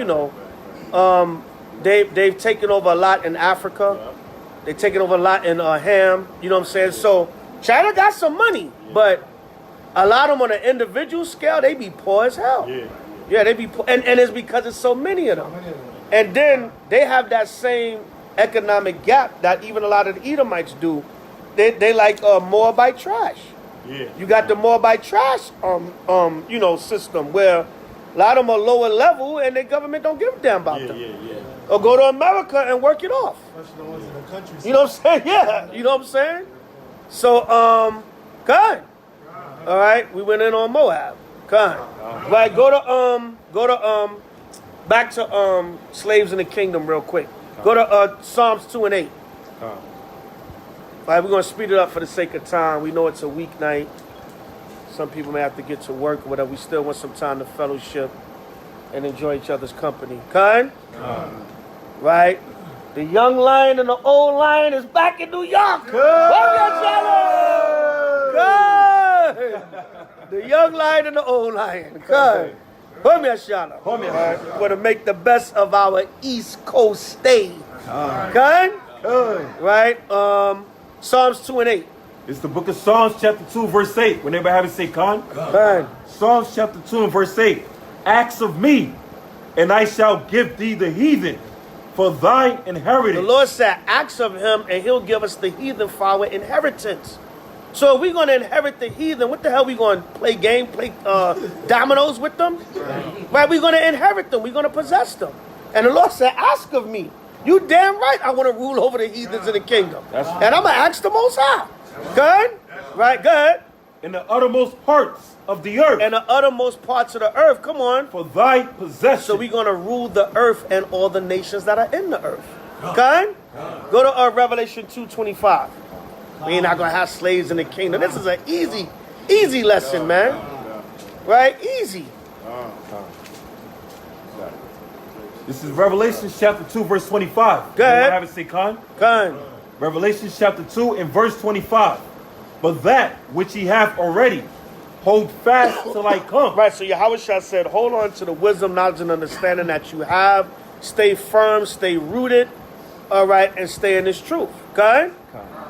they've taken over a lot in Africa. They've taken over a lot in Ham, you know what I'm saying? So China got some money, but a lot of them on an individual scale, they be poor as hell. Yeah, they be poor. And it's because there's so many of them. And then they have that same economic gap that even a lot of the Edomites do. They like Moabite trash. Yeah. You got the Moabite trash system where a lot of them are lower level and the government don't give a damn about them. Or go to America and work it off. Especially the ones in the country. You know what I'm saying? Yeah. You know what I'm saying? So, good. All right, we went in on Moab. Good. Right, go to back to slaves in the kingdom real quick. Go to Psalms 2 and 8. All right, we're gonna speed it up for the sake of time. We know it's a weeknight. Some people may have to get to work or whatever. We still want some time to fellowship and enjoy each other's company. Kind? Right? The young lion and the old lion is back in New York. Good. The young lion and the old lion. Good. We're going to make the best of our East Coast stay. Good? Right? Psalms 2 and 8. It's the book of Psalms chapter 2 verse 8. When everybody have it, say Khan. Psalms chapter 2 and verse 8. Ask of me, and I shall give thee the heathen for thy inheritance. The Lord said, ask of him, and he'll give us the heathen for our inheritance. So if we're going to inherit the heathen, what the hell we going to play dominoes with them? Right, we're going to inherit them. We're going to possess them. And the Lord said, ask of me. You damn right I want to rule over the heathens in the kingdom. And I'm going to ask the Most High. Good? Right, good. In the uttermost parts of the earth. In the uttermost parts of the earth. Come on. For thy possession. So we're going to rule the earth and all the nations that are in the earth. Good? Go to Revelation 2:25. We're not going to have slaves in the kingdom. This is an easy lesson, man. Right? Easy. This is Revelation chapter 2 verse 25. Go ahead. Have it, say Khan. Khan. Revelation chapter 2 and verse 25. But that which ye have already, hold fast till I come. Right, so Yahweh said, hold on to the wisdom, knowledge, and understanding that you have. Stay firm, stay rooted, all right, and stay in this truth. Okay?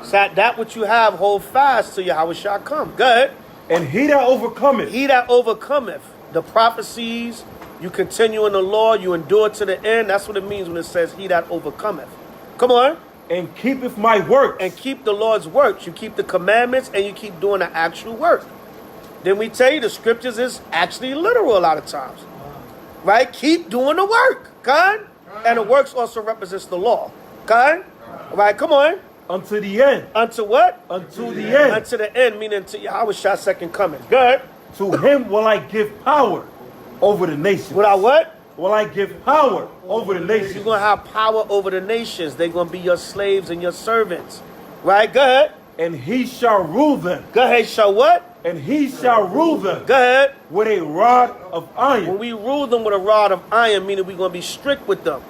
So that which you have, hold fast till Yahweh shall come. Good. And he that overcometh. He that overcometh. The prophecies, you continue in the law, you endure to the end. That's what it means when it says he that overcometh. Come on. And keepeth my works. And keep the Lord's works. You keep the commandments and you keep doing the actual work. Then we tell you the scriptures is actually literal a lot of times. Right? Keep doing the work. God? And the works also represents the law. God? Right, come on. Unto the end. Unto what? Unto the end. Unto the end, meaning to Yahweh's second coming. Good. To him will I give power over the nations. Without what? Will I give power over the nations. You're going to have power over the nations. They're going to be your slaves and your servants. Right? Go ahead. And he shall rule them. Go ahead. Shall what? And he shall rule them. Go ahead. With a rod of iron. When we rule them with a rod of iron, meaning we're going to be strict with them.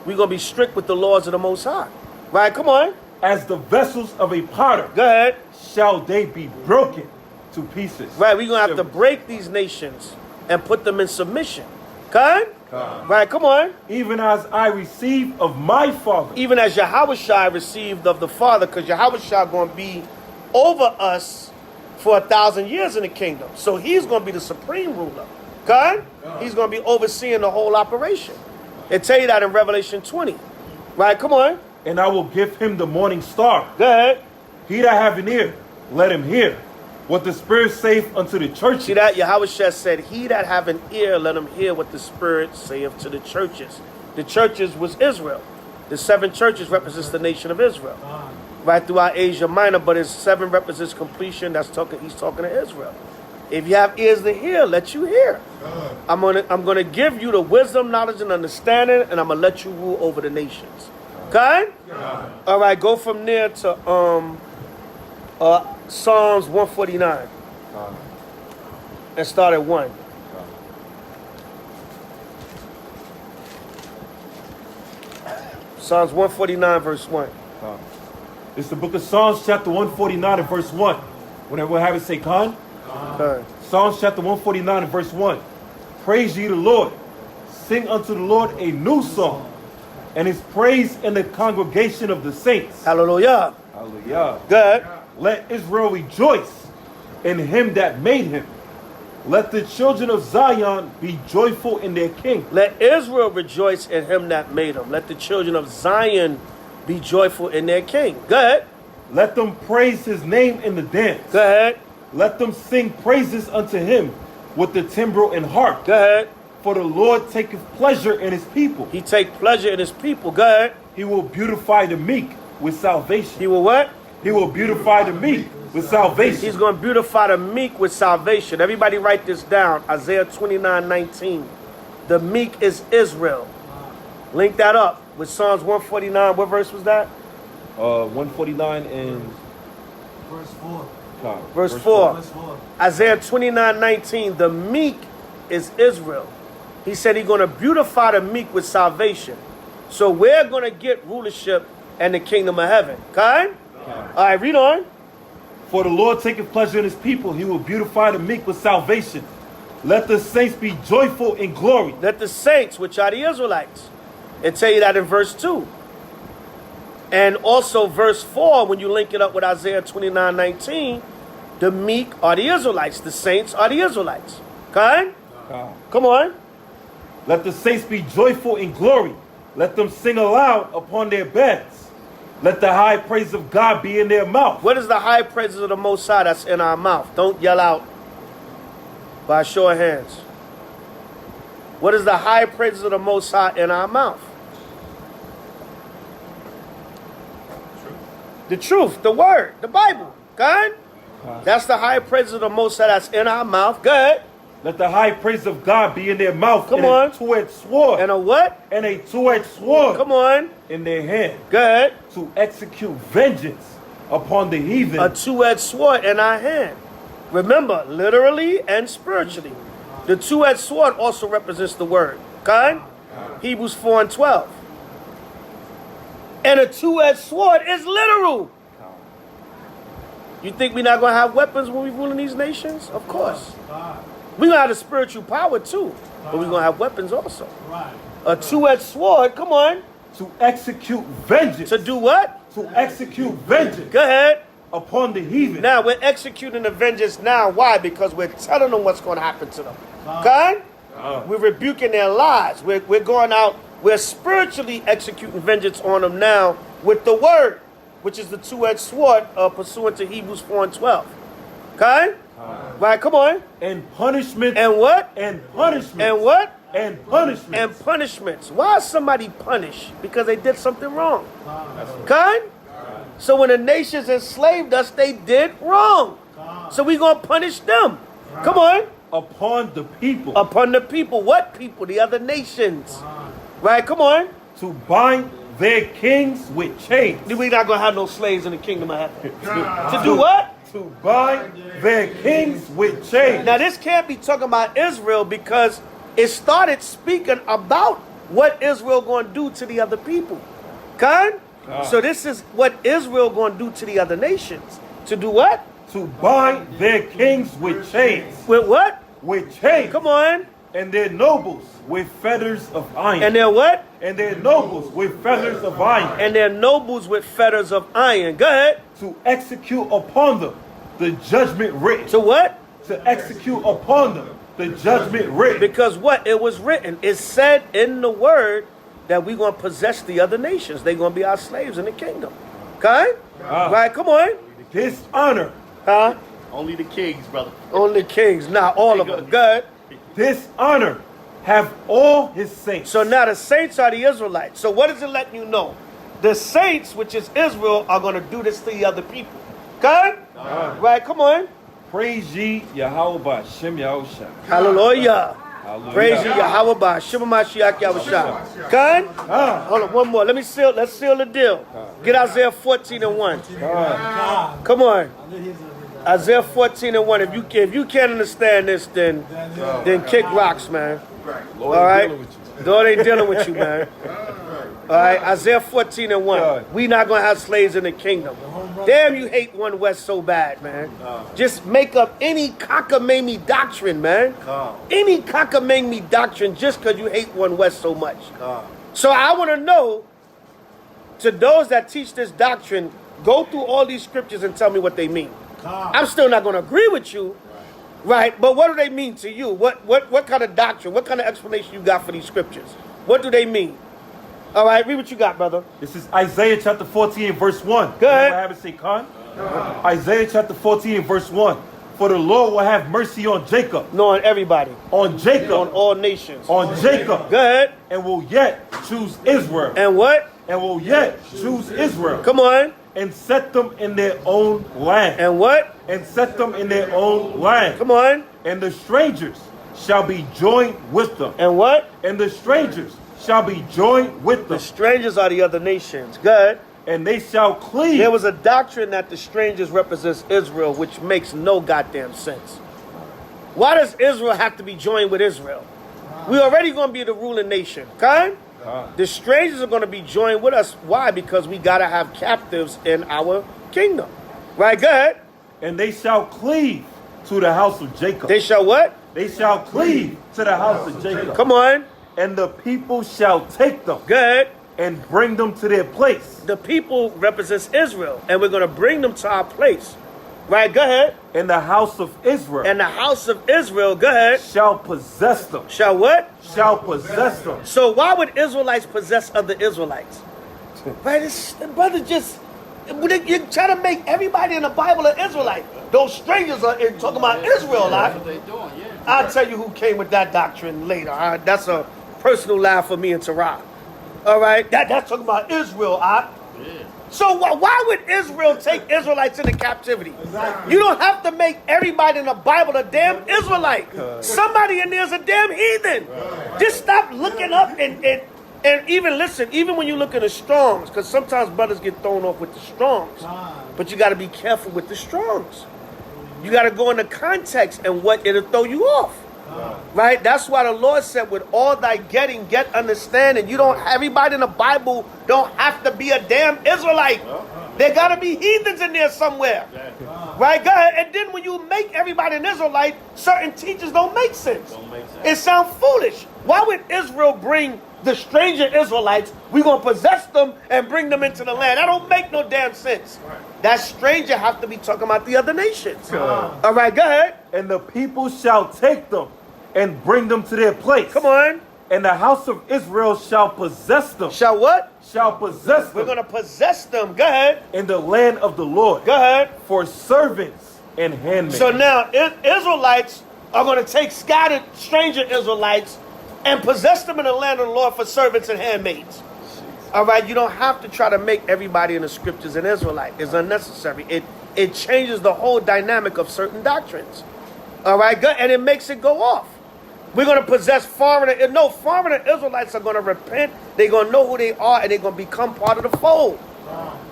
We're going to be strict with the laws of the Most High. Right? Come on. As the vessels of a potter. Go ahead. Shall they be broken to pieces. Right? We're going to have to break these nations and put them in submission. Okay? Right, come on. Even as I received of my Father. Even as Yahweh received of the Father, because Yahweh going to be over us for 1,000 years in the kingdom. So he's going to be the supreme ruler. Okay? He's going to be overseeing the whole operation. They tell you that in Revelation 20. Right, come on. And I will give him the morning star. Go ahead. He that have an ear, let him hear what the Spirit saith unto the churches. See that? Yahweh said, he that have an ear, let him hear what the Spirit saith to the churches. The churches was Israel. The 7 churches represents the nation of Israel. Right throughout Asia Minor, but his 7 represents completion. He's talking to Israel. If you have ears to hear, let you hear. I'm gonna give you the wisdom, knowledge, and understanding, and I'm gonna let you rule over the nations. Okay? All right, go from there to Psalms 149. And start at 1. Psalms 149, verse 1. It's the book of Psalms, chapter 149 and verse 1. Whenever we have it, say Khan. Psalms chapter 149 and verse 1. Praise ye the Lord. Sing unto the Lord a new song, and his praise in the congregation of the saints. Hallelujah. Hallelujah. Good. Let Israel rejoice in him that made him. Let the children of Zion be joyful in their king. Let Israel rejoice in him that made him. Let the children of Zion be joyful in their king. Go ahead. Let them praise his name in the dance. Go ahead. Let them sing praises unto him with the timbrel and harp. Go ahead. For the Lord taketh pleasure in his people. He take pleasure in his people. Go ahead. He will beautify the meek with salvation. He will what? He will beautify the meek with salvation. He's going to beautify the meek with salvation. Everybody write this down. Isaiah 29:19. The meek is Israel. Link that up with Psalms 149. What verse was that? 149 and Verse 4. Verse 4. Verse 4. Isaiah 29:19. The meek is Israel. He said he's going to beautify the meek with salvation. So we're going to get rulership and the kingdom of heaven. Okay? All right, read on. For the Lord taketh pleasure in his people. He will beautify the meek with salvation. Let the saints be joyful in glory. Let the saints, which are the Israelites. It tell you that in verse 2. And also verse 4, when you link it up with Isaiah 29:19, the meek are the Israelites. The saints are the Israelites. Okay? Come on. Let the saints be joyful in glory. Let them sing aloud upon their beds. Let the high praise of God be in their mouth. What is the high praises of the Most High that's in our mouth? Don't yell out by a show of hands. What is the high praises of the Most High in our mouth? The truth, the word, the Bible. Good? That's the high praises of the Most High that's in our mouth. Good. Let the high praise of God be in their mouth. Come on. A two-edged sword. And a what? And a two-edged sword. Come on. In their hand. Good. To execute vengeance upon the heathen. A two-edged sword in our hand. Remember, literally and spiritually. The two-edged sword also represents the word. Okay? Hebrews 4:12. And a two-edged sword is literal. You think we're not going to have weapons when we rule in these nations? Of course. We're going to have the spiritual power too. But we're going to have weapons also. A two-edged sword, come on. To execute vengeance. To do what? To execute vengeance. Go ahead. Upon the heathen. Now, we're executing the vengeance now. Why? Because we're telling them what's going to happen to them. Okay? We're rebuking their lies. We're going out. We're spiritually executing vengeance on them now with the word, which is the two-edged sword pursuant to Hebrews 4:12. Okay? Right, come on. And punishment. And what? And punishment. And what? And punishment. And punishments. Why is somebody punished? Because they did something wrong. Okay? So when the nations enslaved us, they did wrong. So we're going to punish them. Come on. Upon the people. Upon the people. What people? The other nations. Right, come on. To bind their kings with chains. We're not going to have no slaves in the kingdom of heaven. To do what? To bind their kings with chains. Now this can't be talking about Israel because it started speaking about what Israel going to do to the other people. Okay? So this is what Israel going to do to the other nations. To do what? To bind their kings with chains. With what? With chains. Come on. And their nobles with feathers of iron. And their what? And their nobles with feathers of iron. And their nobles with feathers of iron. Go ahead. To execute upon them the judgment written. To what? To execute upon them the judgment written. Because what? It was written. It said in the word that we're going to possess the other nations. They're going to be our slaves in the kingdom. Okay? Right, come on. This honor. Huh? Only the kings, brother. Only kings, not all of them. Good. This honor have all his saints. So now the saints are the Israelites. So what does it let you know? The saints, which is Israel, are going to do this to the other people. Okay? Right, come on. Praise ye Yahweh by Shem Yahushua. Hallelujah. Praise ye Yahweh by Shem Mashiach Yahushua. Okay? Hold on, one more. Let's seal the deal. Get Isaiah 14:1. Come on. Isaiah 14:1. If you can't understand this, then kick rocks, man. All right? Lord ain't dealing with you, man. All right, Isaiah 14:1. We not going to have slaves in the kingdom. Damn, you hate One West so bad, man. Just make up any cockamamie doctrine, man. Any cockamamie doctrine just because you hate One West so much. So I want to know, to those that teach this doctrine, go through all these scriptures and tell me what they mean. I'm still not going to agree with you, Right, but what do they mean to you? What kind of doctrine, what kind of explanation you got for these scriptures? What do they mean? All right, read what you got, brother. This is Isaiah chapter 14 verse 1. Go ahead. I have it say, Khan? Isaiah chapter 14 verse 1. For the Lord will have mercy on Jacob. No, on everybody. On Jacob. On all nations. On Jacob. Go ahead. And will yet choose Israel. And what? And will yet choose Israel. Come on. And set them in their own land. And what? And set them in their own land. Come on. And the strangers shall be joined with them. And what? And the strangers shall be joined with them. The strangers are the other nations. Good. And they shall cleave. There was a doctrine that the strangers represents Israel, which makes no goddamn sense. Why does Israel have to be joined with Israel? We're already going to be the ruling nation. Okay? The strangers are going to be joined with us. Why? Because we got to have captives in our kingdom. Right? Go ahead. And they shall cleave to the house of Jacob. They shall what? They shall cleave to the house of Jacob. Come on. And the people shall take them. Good. And bring them to their place. The people represents Israel. And we're going to bring them to our place. Right, go ahead. And the house of Israel. And the house of Israel, go ahead. Shall possess them. Shall what? Shall possess them. So why would Israelites possess other Israelites? Right, the brother just, you're trying to make everybody in the Bible an Israelite. Those strangers are talking about Israel. That's what they doing, yeah. I'll tell you who came with that doctrine later. That's a personal laugh for me and Tarah. All right, that's talking about Israel. Yeah. So why would Israel take Israelites into captivity? Exactly. You don't have to make everybody in the Bible a damn Israelite. Somebody in there is a damn heathen. Just stop looking up and even listen, even when you look at the Strongs, because sometimes brothers get thrown off with the Strongs. But you got to be careful with the Strongs. You got to go into context and what it'll throw you off. Right? That's why the Lord said, with all thy getting, get understanding. You don't, everybody in the Bible don't have to be a damn Israelite. There got to be heathens in there somewhere. Right? Go ahead. And then when you make everybody an Israelite, certain teachers don't make sense. It sounds foolish. Why would Israel bring the stranger Israelites? We're going to possess them and bring them into the land. That don't make no damn sense. That stranger have to be talking about the other nations. All right, go ahead. And the people shall take them and bring them to their place. Come on. And the house of Israel shall possess them. Shall what? Shall possess them. We're going to possess them. Go ahead. In the land of the Lord. Go ahead. For servants and handmaids. So now Israelites are going to take scattered stranger Israelites and possess them in the land of the Lord for servants and handmaids. All right, you don't have to try to make everybody in the scriptures an Israelite. It's unnecessary. It changes the whole dynamic of certain doctrines. All right, good, and it makes it go off. We're going to possess foreigner. No, foreigner Israelites are going to repent. They're going to know who they are, and they're going to become part of the fold.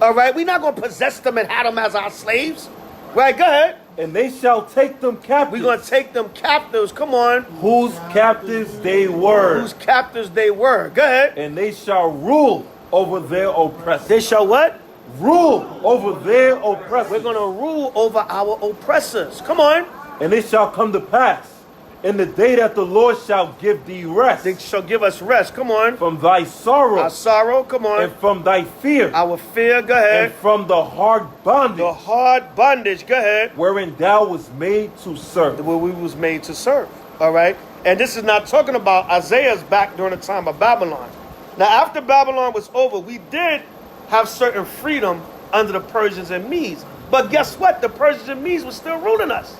All right, we're not going to possess them and have them as our slaves. Right, go ahead. And they shall take them captives. We're going to take them captives. Come on. Whose captives they were. Whose captives they were. Go ahead. And they shall rule over their oppressors. They shall what? Rule over their oppressors. We're going to rule over our oppressors. Come on. And it shall come to pass in the day that the Lord shall give thee rest. They shall give us rest. Come on. From thy sorrow. Our sorrow. Come on. And from thy fear. Our fear. Go ahead. And from the hard bondage. The hard bondage. Go ahead. Wherein thou was made to serve. Where we was made to serve. All right. And this is not talking about Isaiah's back during the time of Babylon. Now, after Babylon was over, we did have certain freedom under the Persians and Medes. But guess what? The Persians and Medes were still ruling us.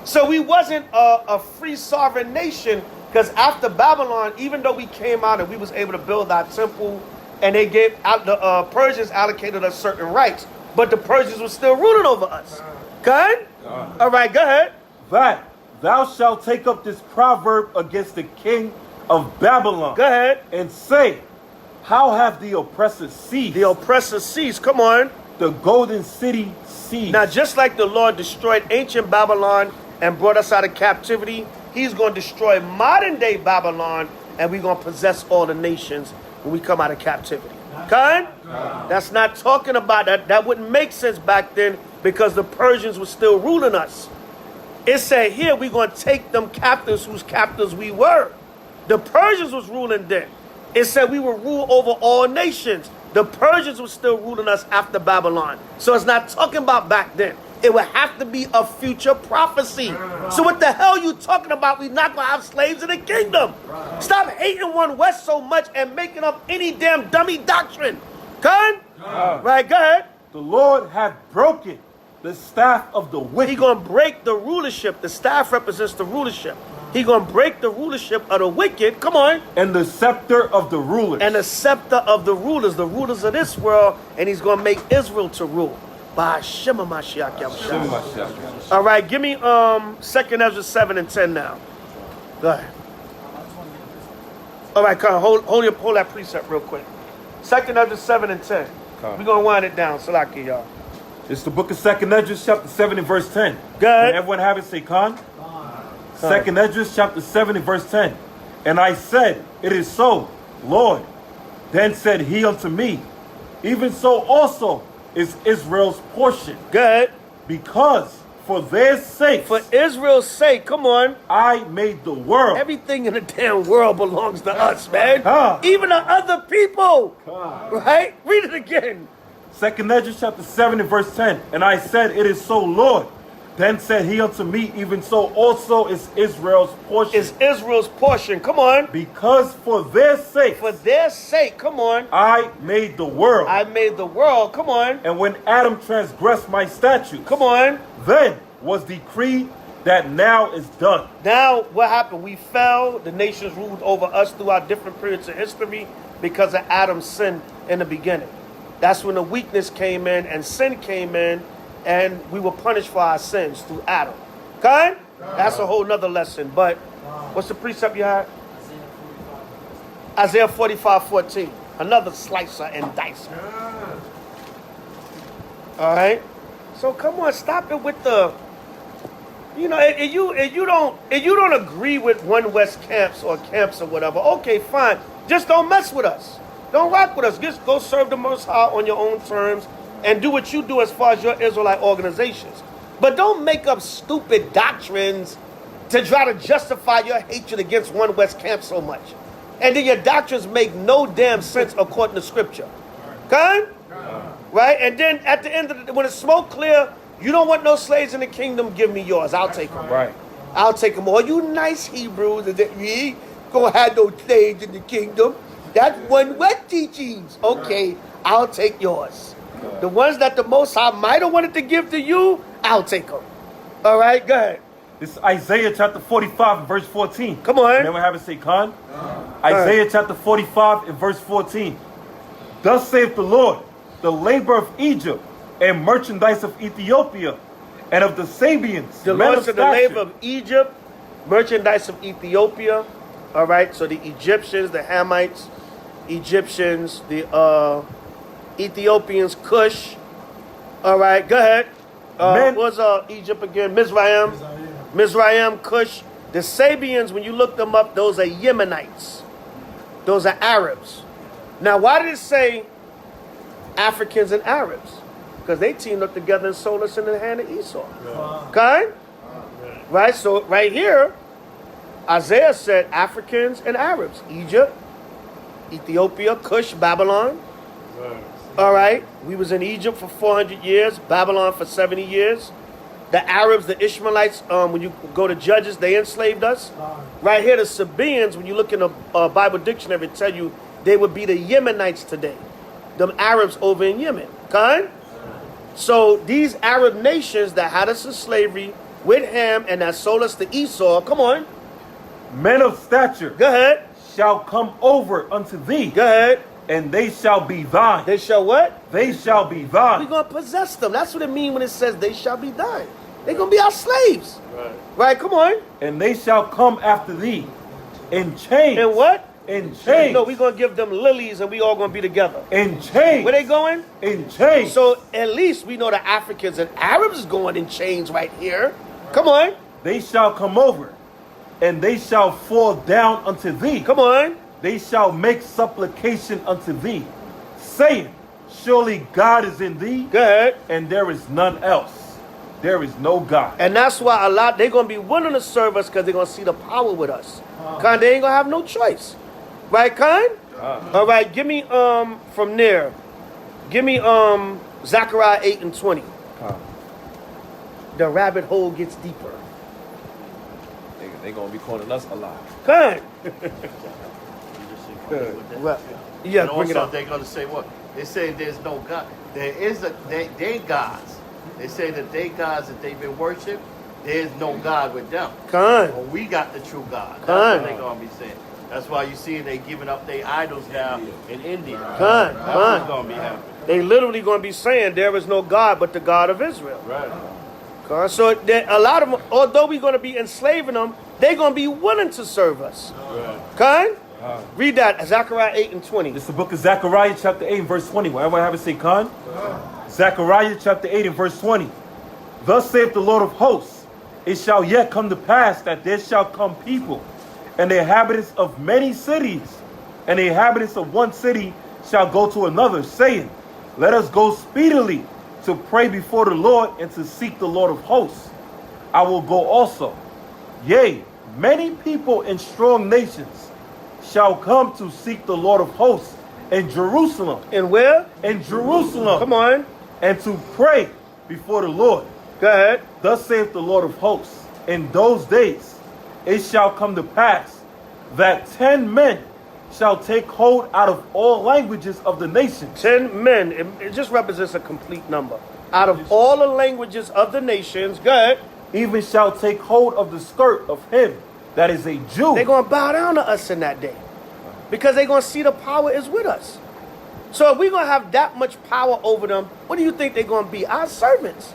So we wasn't a free sovereign nation, because after Babylon, even though we came out and we was able to build our temple, and they gave out the Persians allocated us certain rights, but the Persians were still ruling over us. Good? All right, go ahead. That thou shalt take up this proverb against the king of Babylon. Go ahead. And say, how have the oppressors ceased? The oppressors ceased. Come on. The golden city ceased. Now, just like the Lord destroyed ancient Babylon and brought us out of captivity, he's going to destroy modern day Babylon, and we're going to possess all the nations when we come out of captivity. Okay? That's not talking about that. That wouldn't make sense back then, because the Persians were still ruling us. It said here we're going to take them captives whose captives we were. The Persians was ruling then. It said we will rule over all nations. The Persians were still ruling us after Babylon. So it's not talking about back then. It would have to be a future prophecy. So what the hell you talking about? We're not going to have slaves in the kingdom. Stop hating one West so much and making up any damn dummy doctrine. Con? Right, go ahead. The Lord hath broken the staff of the wicked. He going to break the rulership. The staff represents the rulership. He going to break the rulership of the wicked. Come on. And the scepter of the rulers. And the scepter of the rulers of this world. And he's going to make Israel to rule. By Shema Mashiach Yahushua. All right, give me 2nd Ezra 7 and 10 now. Go ahead. All right, come on, hold that precept real quick. 2nd Ezra 7 and 10. We're going to wind it down. Salaki, y'all. It's the book of 2nd Ezra, chapter 7 and verse 10. Go ahead. Can everyone have it? Say, Khan. 2nd Ezra, chapter 7 and verse 10. And I said, it is so, Lord. Then said he unto me, even so also is Israel's portion. Good. Because for their sake. For Israel's sake, come on. I made the world. Everything in the damn world belongs to us, man. Even the other people. Right? Read it again. 2nd Ezra chapter 7 and verse 10. And I said, it is so, Lord. Then said he unto me, even so also is Israel's portion. Is Israel's portion. Come on. Because for their sake. For their sake. Come on. I made the world. I made the world. Come on. And when Adam transgressed my statutes. Come on. Then was decreed that now is done. Now what happened? We fell. The nations ruled over us throughout different periods of history because of Adam's sin in the beginning. That's when the weakness came in and sin came in. And we were punished for our sins through Adam. Okay? That's a whole nother lesson. But what's the precept you had? Isaiah 45:14. Another slicer and dicer. All right? So come on, stop it with the, you know, if you don't agree with one West camps or whatever, okay, fine. Just don't mess with us. Don't rock with us. Just go serve the Most High on your own terms. And do what you do as far as your Israelite organizations. But don't make up stupid doctrines to try to justify your hatred against one West camp so much. And then your doctrines make no damn sense according to Scripture. Okay? Right? And then at the end of when it's smoke clear, you don't want no slaves in the kingdom, give me yours. I'll take them. Right. I'll take them all. You nice Hebrews, we ain't gonna have no slaves in the kingdom. That's one West teachings. Okay, I'll take yours. The ones that the Most High might have wanted to give to you, I'll take them. All right, go ahead. This is Isaiah chapter 45 and verse 14. Come on. Never have it say, Khan. Isaiah chapter 45 and verse 14. Thus saith the Lord, the labor of Egypt and merchandise of Ethiopia and of the Sabians. The Lord said the labor of Egypt, merchandise of Ethiopia. All right, so the Egyptians, the Hamites, Egyptians, the Ethiopians, Cush. All right, go ahead. What's Egypt again? Mizraim, Cush. The Sabians, when you look them up, those are Yemenites. Those are Arabs. Now, why did it say Africans and Arabs? Because they teamed up together and sold us in the hand of Esau. Okay? Right? So, right here, Isaiah said Africans and Arabs. Egypt, Ethiopia, Cush, Babylon. All right, we was in Egypt for 400 years, Babylon for 70 years. The Arabs, the Ishmaelites, when you go to Judges, they enslaved us. Right here, the Sabaeans, when you look in the Bible dictionary, it tell you they would be the Yemenites today. The Arabs over in Yemen. Okay? So these Arab nations that had us in slavery with Ham and that sold us to Esau, come on. Men of stature. Go ahead. Shall come over unto thee. Go ahead. And they shall be thine. They shall what? They shall be thine. We're going to possess them. That's what it means when it says they shall be thine. They're going to be our slaves. Right, come on. And they shall come after thee in chains. In what? In chains. No, we're going to give them lilies and we all going to be together. In chains. Where they going? In chains. So at least we know the Africans and Arabs is going in chains right here. Come on. They shall come over and they shall fall down unto thee. Come on. They shall make supplication unto thee, saying, surely God is in thee. Go ahead. And there is none else. There is no God. And that's why they're going to be willing to serve us because they're going to see the power with us. Khan, they ain't going to have no choice. Right, Khan? All right, give me, from there, give me Zechariah 8 and 20. the rabbit hole gets deeper. They gonna be calling us alive. Good. Well, yeah, and bring it also up. they're gonna say what? They say there's no God. There is they gods. They say that they gods that they've been worshipped, there's no God with them. Well, we got the true God. That's what they're gonna be saying. That's why you see they giving up their idols now in India. That's what's gonna be happening. They literally going to be saying there is no God but the God of Israel. Right. So a lot of them, although we're going to be enslaving them, they're going to be willing to serve us. Okay? Read that, Zechariah 8:20. It's the book of Zechariah chapter 8 and verse 20. Wherever I have it say, Khan. Zechariah chapter 8 and verse 20. Thus saith the Lord of hosts, it shall yet come to pass that there shall come people, and the inhabitants of many cities, and the inhabitants of one city shall go to another, saying, let us go speedily to pray before the Lord and to seek the Lord of hosts. I will go also. Yea, many people and strong nations shall come to seek the Lord of hosts in Jerusalem. And where? In Jerusalem. Come on. And to pray before the Lord. Go ahead. Thus saith the Lord of hosts, in those days it shall come to pass that 10 men shall take hold out of all languages of the nations. 10 men. It just represents a complete number. Out of all the languages of the nations, good. Even shall take hold of the skirt of him that is a Jew. They're going to bow down to us in that day. Because they're going to see the power is with us. So if we're going to have that much power over them, what do you think they're going to be? Our servants.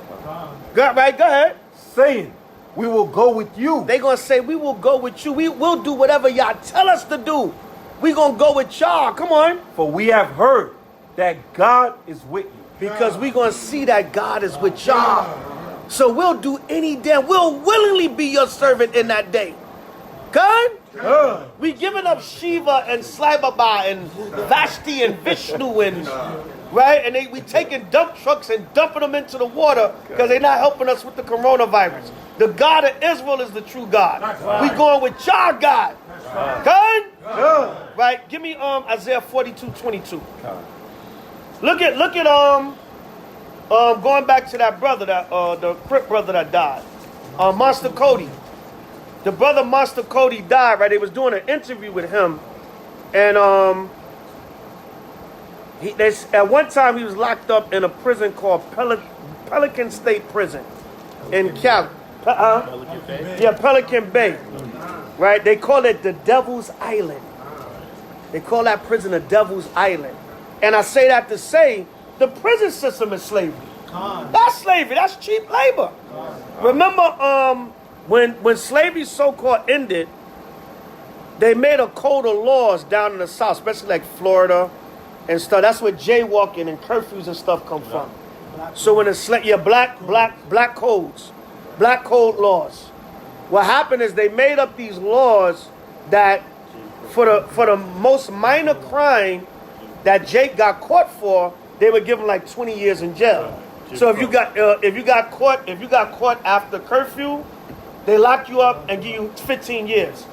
Go ahead. Saying, we will go with you. They're going to say, we will go with you. We will do whatever y'all tell us to do. We're going to go with y'all. Come on. For we have heard that God is with you. Because we're going to see that God is with y'all. So we'll do we'll willingly be your servant in that day. Good? We giving up Shiva and Slababa and Vashti and Vishnu and right? And we taking dump trucks and dumping them into the water because they're not helping us with the coronavirus. The God of Israel is the true God. We going with y'all God. Good? Right? Give me Isaiah 42:22. Look at going back to that brother that the Crip brother that died. Monster Cody. The brother Monster Cody died, right? They was doing an interview with him. And at one time he was locked up in a prison called Pelican State Prison in Cali. Pelican Bay. Right? They call it the Devil's Island. They call that prison the Devil's Island. And I say that to say the prison system is slavery. That's slavery. That's cheap labor. Remember when slavery so-called ended, they made a code of laws down in the South, especially like Florida and stuff. That's where jaywalking and curfews and stuff come from. So when it's black codes, black code laws. What happened is they made up these laws that for the most minor crime that Jake got caught for, they would give him like 20 years in jail. So if you got caught after curfew, they lock you up and give you 15 years.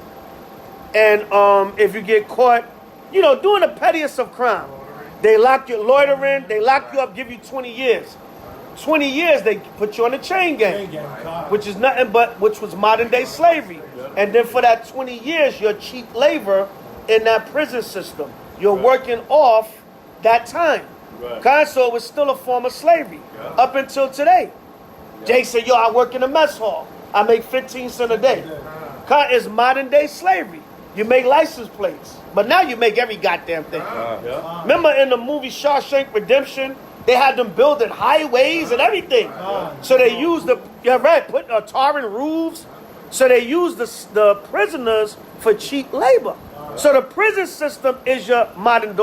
And if you get caught, doing the pettiest of crime, they lock you loitering, they lock you up, give you 20 years. 20 years they put you on the chain gang, which is nothing but which was modern day slavery. And then for that 20 years, you're cheap labor in that prison system. You're working off that time. So it was still a form of slavery up until today. Jay said, I work in a mess hall. I make 15 cents a day. It's modern day slavery. You make license plates, but now you make every goddamn thing. Remember in the movie Shawshank Redemption, they had them building highways and everything. So they used put tarring roofs. So they used the prisoners for cheap labor. So the prison system is your modern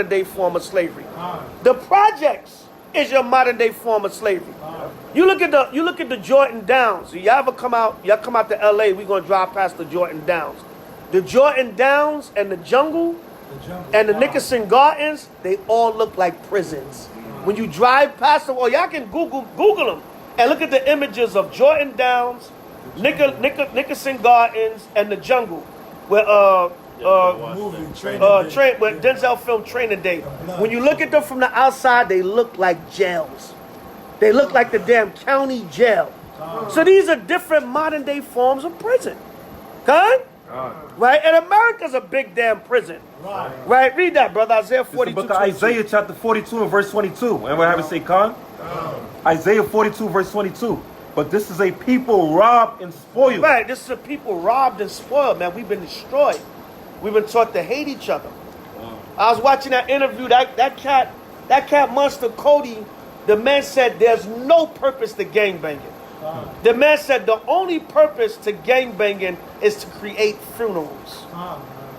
day form of slavery. The projects is your modern day form of slavery. You look at the Jordan Downs. Y'all come out to LA, we're gonna drive past the Jordan Downs. The Jordan Downs and the jungle and the Nickerson Gardens, they all look like prisons. When you drive past them, or y'all can Google them and look at the images of Jordan Downs, Nickerson Gardens, and the jungle, where where Denzel filmed Training Day. When you look at them from the outside, they look like jails. They look like the damn county jail. So these are different modern day forms of prison. Okay? Right? And America's a big damn prison. Right? Read that, brother. Isaiah 42. It's the book of Isaiah chapter 42 and verse 22. And we have it say, Khan? Isaiah 42 verse 22. But this is a people robbed and spoiled. Right, this is a people robbed and spoiled, man. We've been destroyed. We've been taught to hate each other. I was watching that interview. That cat Monster Cody, the man said there's no purpose to gangbanging. The man said the only purpose to gangbanging is to create funerals.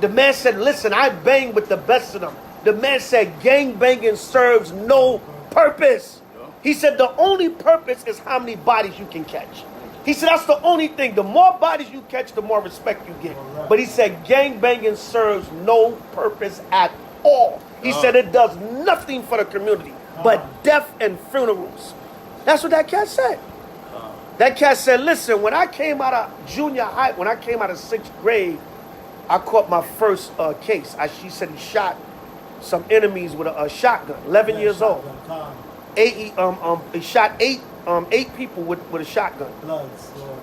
The man said, listen, I bang with the best of them. The man said gangbanging serves no purpose. He said the only purpose is how many bodies you can catch. He said that's the only thing. The more bodies you catch, the more respect you get. But he said gangbanging serves no purpose at all. He said it does nothing for the community but death and funerals. That's what that cat said. That cat said, listen, when I came out of junior high, when I came out of 6th grade, I caught my first case. She said he shot some enemies with a shotgun, 11 years old. He shot eight people with a shotgun.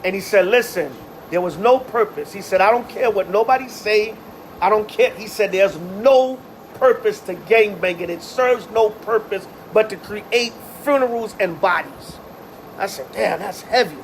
And he said, listen, there was no purpose. He said, I don't care what nobody say. I don't care. He said, there's no purpose to gangbanging. It serves no purpose but to create funerals and bodies. I said, damn, that's heavy.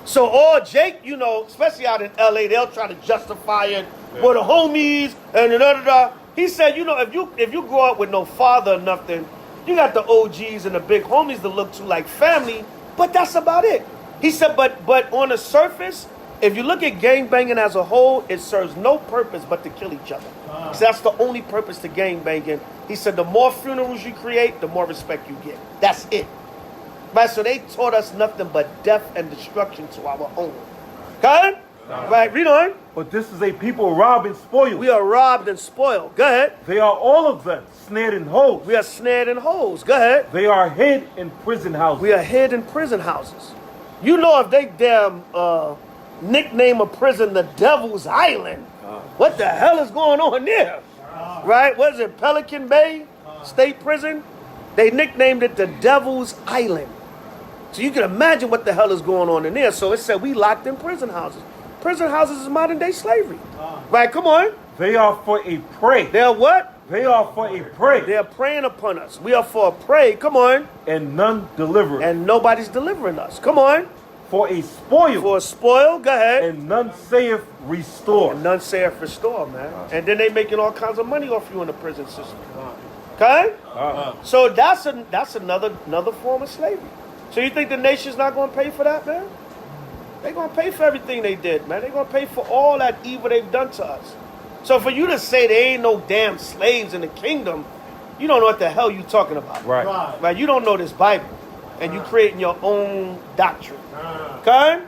So Jake, you know, especially out in LA, they'll try to justify it with the homies and da-da-da-da. He said, you know, if you grow up with no father or nothing, you got the OGs and the big homies to look to like family, but that's about it. He said, but on the surface, if you look at gangbanging as a whole, it serves no purpose but to kill each other. So that's the only purpose to gangbanging. He said the more funerals you create, the more respect you get. That's it. Right, so they taught us nothing but death and destruction to our own. Okay? Right, read on. But this is a people robbed and spoiled. We are robbed and spoiled. Go ahead. They are all of them snared in holes. We are snared in holes. Go ahead. They are hid in prison houses. We are hid in prison houses. You know if they damn nickname a prison the Devil's Island, what the hell is going on there? Right? What is it? Pelican Bay State Prison? They nicknamed it the Devil's Island. So you can imagine what the hell is going on in there. So it said we locked in prison houses. Prison houses is modern day slavery. Right, come on. They are for a prey. They are what? They are for a prey. They are preying upon us. We are for a prey. Come on. And none deliver. And nobody's delivering us. Come on. For a spoil. For a spoil, go ahead. And none saith restore. And none saith restore, man. And then they making all kinds of money off you in the prison system. Okay? So that's another form of slavery. So you think the nation's not going to pay for that, man? They're going to pay for everything they did, man. They're going to pay for all that evil they've done to us. So for you to say there ain't no damn slaves in the kingdom, you don't know what the hell you talking about. Right? You don't know this Bible. And you creating your own doctrine. Okay?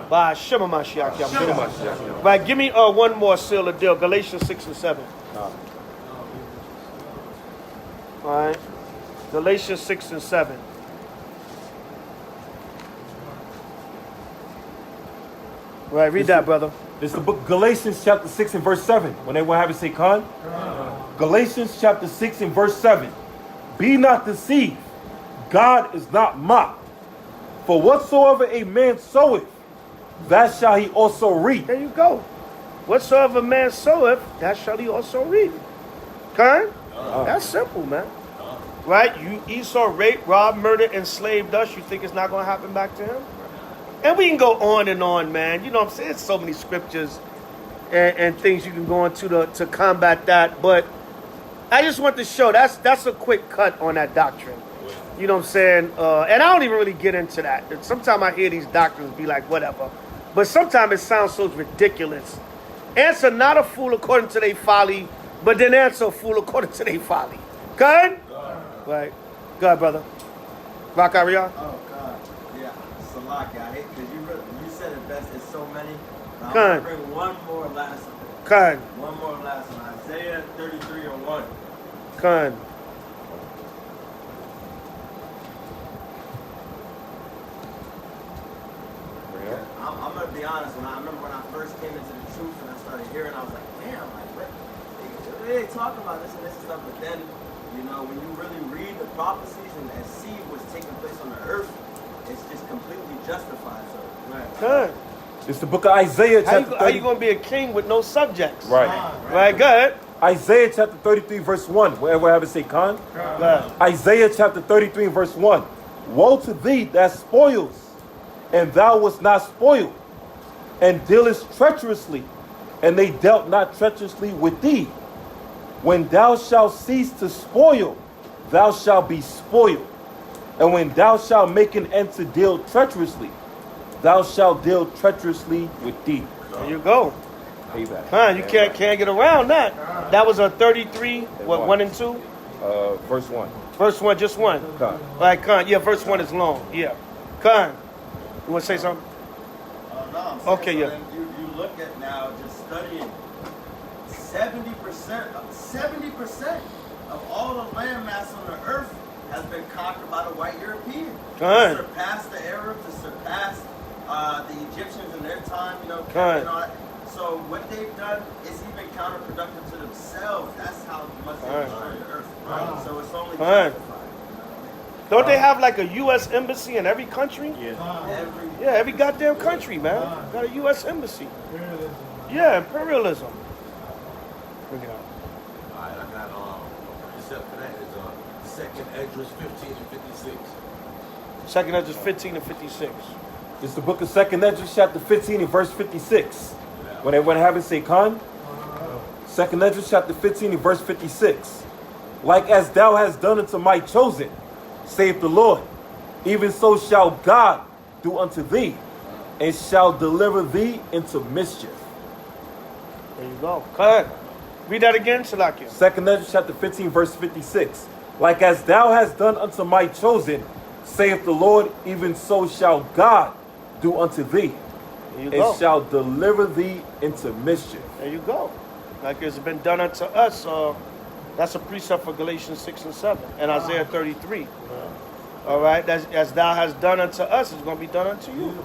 By Shema Mashiach. Right, give me one more seal of deal. Galatians 6 and 7. All right. Galatians 6 and 7. Right, read that, brother. It's the book Galatians chapter 6 and verse 7. When they will have it say, Khan. Galatians chapter 6 and verse 7. Be not deceived. God is not mocked. For whatsoever a man soweth, that shall he also reap. There you go. Whatsoever a man soweth, that shall he also reap. Okay? That's simple, man. Right? You Esau raped, robbed, murdered, enslaved us. You think it's not going to happen back to him? And we can go on and on, man. You know what I'm saying? There's so many scriptures and things you can go into to combat that. But I just want to show that's a quick cut on that doctrine. You know what I'm saying? And I don't even really get into that. Sometimes I hear these doctrines be like, whatever. But sometimes it sounds so ridiculous. Answer not a fool according to their folly, but then answer a fool according to their folly. Good? Right. Good, brother. Rock Ariah? Oh, God. Yeah. Salaki, I hate because you said it best. It's so many. I'm going to bring one more last one. Good. One more last one. Isaiah 33 and 1. Good. I'm going to be honest. I remember when I first came into the truth and I started hearing, I was like, damn, like, what? They talk about this and stuff. But then, you know, when you really read the prophecies and see what's taking place on the earth, it's just completely justified. So Good. It's the book of Isaiah How chapter you 30. going to be a king with no subjects? Right. Right, good. Isaiah chapter 33 verse 1. Wherever I have it say con. Good. Isaiah chapter 33 verse 1. Woe to thee that spoils, and thou wast not spoiled, and dealest treacherously, and they dealt not treacherously with thee. When thou shalt cease to spoil, thou shalt be spoiled. And when thou shalt make an end to deal treacherously, thou shalt deal treacherously with thee. There you go. Payback. You can't get around that. That was a 33, what, 1 and 2? Verse 1. Verse 1, just 1. Con. Right, Khan. Yeah, verse 1 is long. Yeah. Khan, you want to say something? no, I'm saying, Okay, so yeah. then you look at now just studying 70% of all the land mass on the earth has been conquered by the white European. Good. To surpass the Arabs, to surpass the Egyptians in their time, you know. Good. You know, so what they've done is even counterproductive to themselves. That's how much they've destroyed the earth. Right? So it's only Good. justified. Don't they have like a U.S. embassy in every country? Yeah. Every goddamn country, man. Got a U.S. embassy. Yeah, imperialism. Bring it out. Alright, I got except for that is second Esdras 15 and 56. Second Esdras 15 and 56. It's the book of Second Esdras chapter 15 and verse 56. When everyone have it say con. Second Esdras chapter 15 and verse 56. Like as thou hast done unto my chosen, saith the Lord, even so shall God do unto thee, and shall deliver thee into mischief. There you go. Go ahead. Read that again, Shalakia. Second Esdras chapter 15 verse 56. Like as thou hast done unto my chosen, saith the Lord, even so shall God do unto thee, There you and go. shall deliver thee into mischief. There you go. Like it's been done unto us. That's a precept for Galatians 6 and 7 and Isaiah 33. All right, that's, as thou hast done unto us, it's going to be done unto you.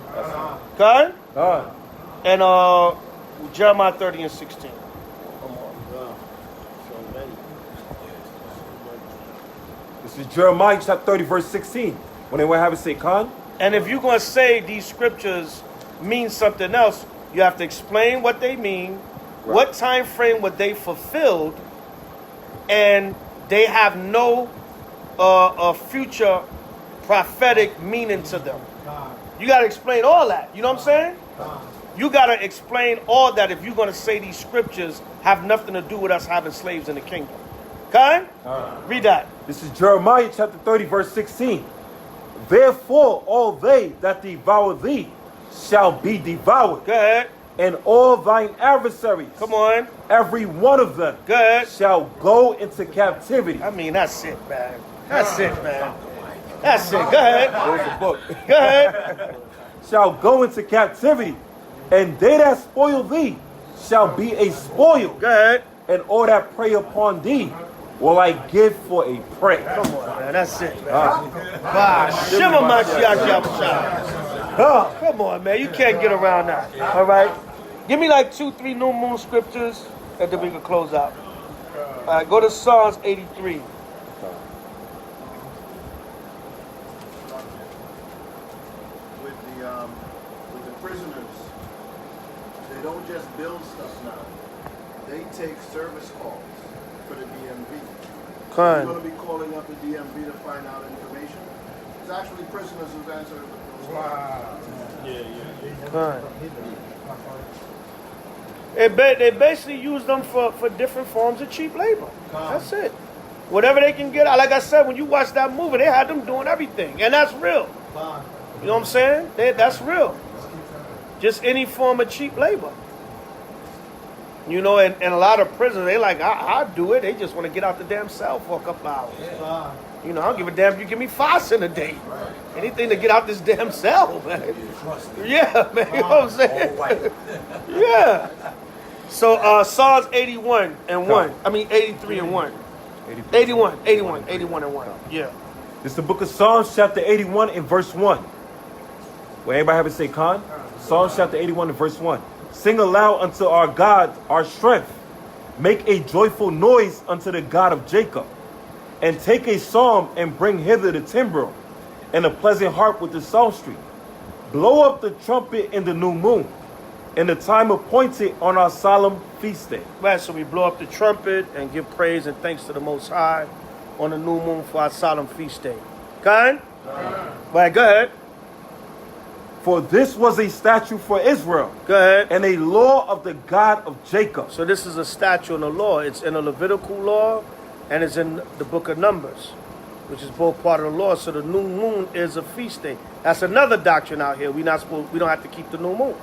Okay? And Jeremiah 30 and 16. This is Jeremiah chapter 30 verse 16. When they will have it say con. And if you're going to say these scriptures mean something else, you have to explain what they mean, what time frame were they fulfilled, and they have no future prophetic meaning to them. You got to explain all that. You know what I'm saying? You got to explain all that if you're going to say these scriptures have nothing to do with us having slaves in the kingdom. Okay? Read that. This is Jeremiah chapter 30 verse 16. Therefore all they that devour thee shall be devoured. Go ahead. And all thine adversaries, come on, every one of them, go ahead, shall go into captivity. I mean, that's it, man. That's it, man. That's it. Go ahead. There's the book. Go ahead. Shall go into captivity, and they that spoil thee shall be a spoil. Go ahead. And all that prey upon thee will I give for a prey. Come on, man. That's it, man. Shimmer my come on, man. You can't get around that. All right? Give me like 2-3 new moon scriptures, and then we can close out. All right, go to Psalms 83. With the prisoners, they don't just build stuff now. They take service calls for the DMV. So you're going to be calling up the DMV to find out information. It's actually prisoners who've answered those calls. Wow. They basically use them for different forms of cheap labor. That's it. Whatever they can get out. Like I said, when you watch that movie, they had them doing everything. And that's real. You know what I'm saying? That's real. Just any form of cheap labor. You know, and a lot of prisoners, they like, I'll do it. They just want to get out the damn cell for a couple hours. You know, I don't give a damn if you give me 5 cents a day. Anything to get out this damn cell, man. Yeah, man. You know what I'm saying? Yeah. So Psalms 81 and 1. I mean 83 and 1. 81 and 1. Yeah. This is the book of Psalms chapter 81 and verse 1. Will anybody have it say con? Psalms chapter 81 and verse 1. Sing aloud unto our God, our strength. Make a joyful noise unto the God of Jacob. And take a psalm and bring hither the timbrel. and a pleasant harp with the psalmistry. Blow up the trumpet in the new moon, in the time appointed on our solemn feast day. Right, so we blow up the trumpet and give praise and thanks to the Most High on the new moon for our solemn feast day. Kind? Right, go ahead. For this was a statute for Israel, Go ahead. and a law of the God of Jacob. So this is a statute and a law. It's in the Levitical law and it's in the book of Numbers, which is both part of the law. So the new moon is a feast day. That's another doctrine out here. We don't have to keep the new moon.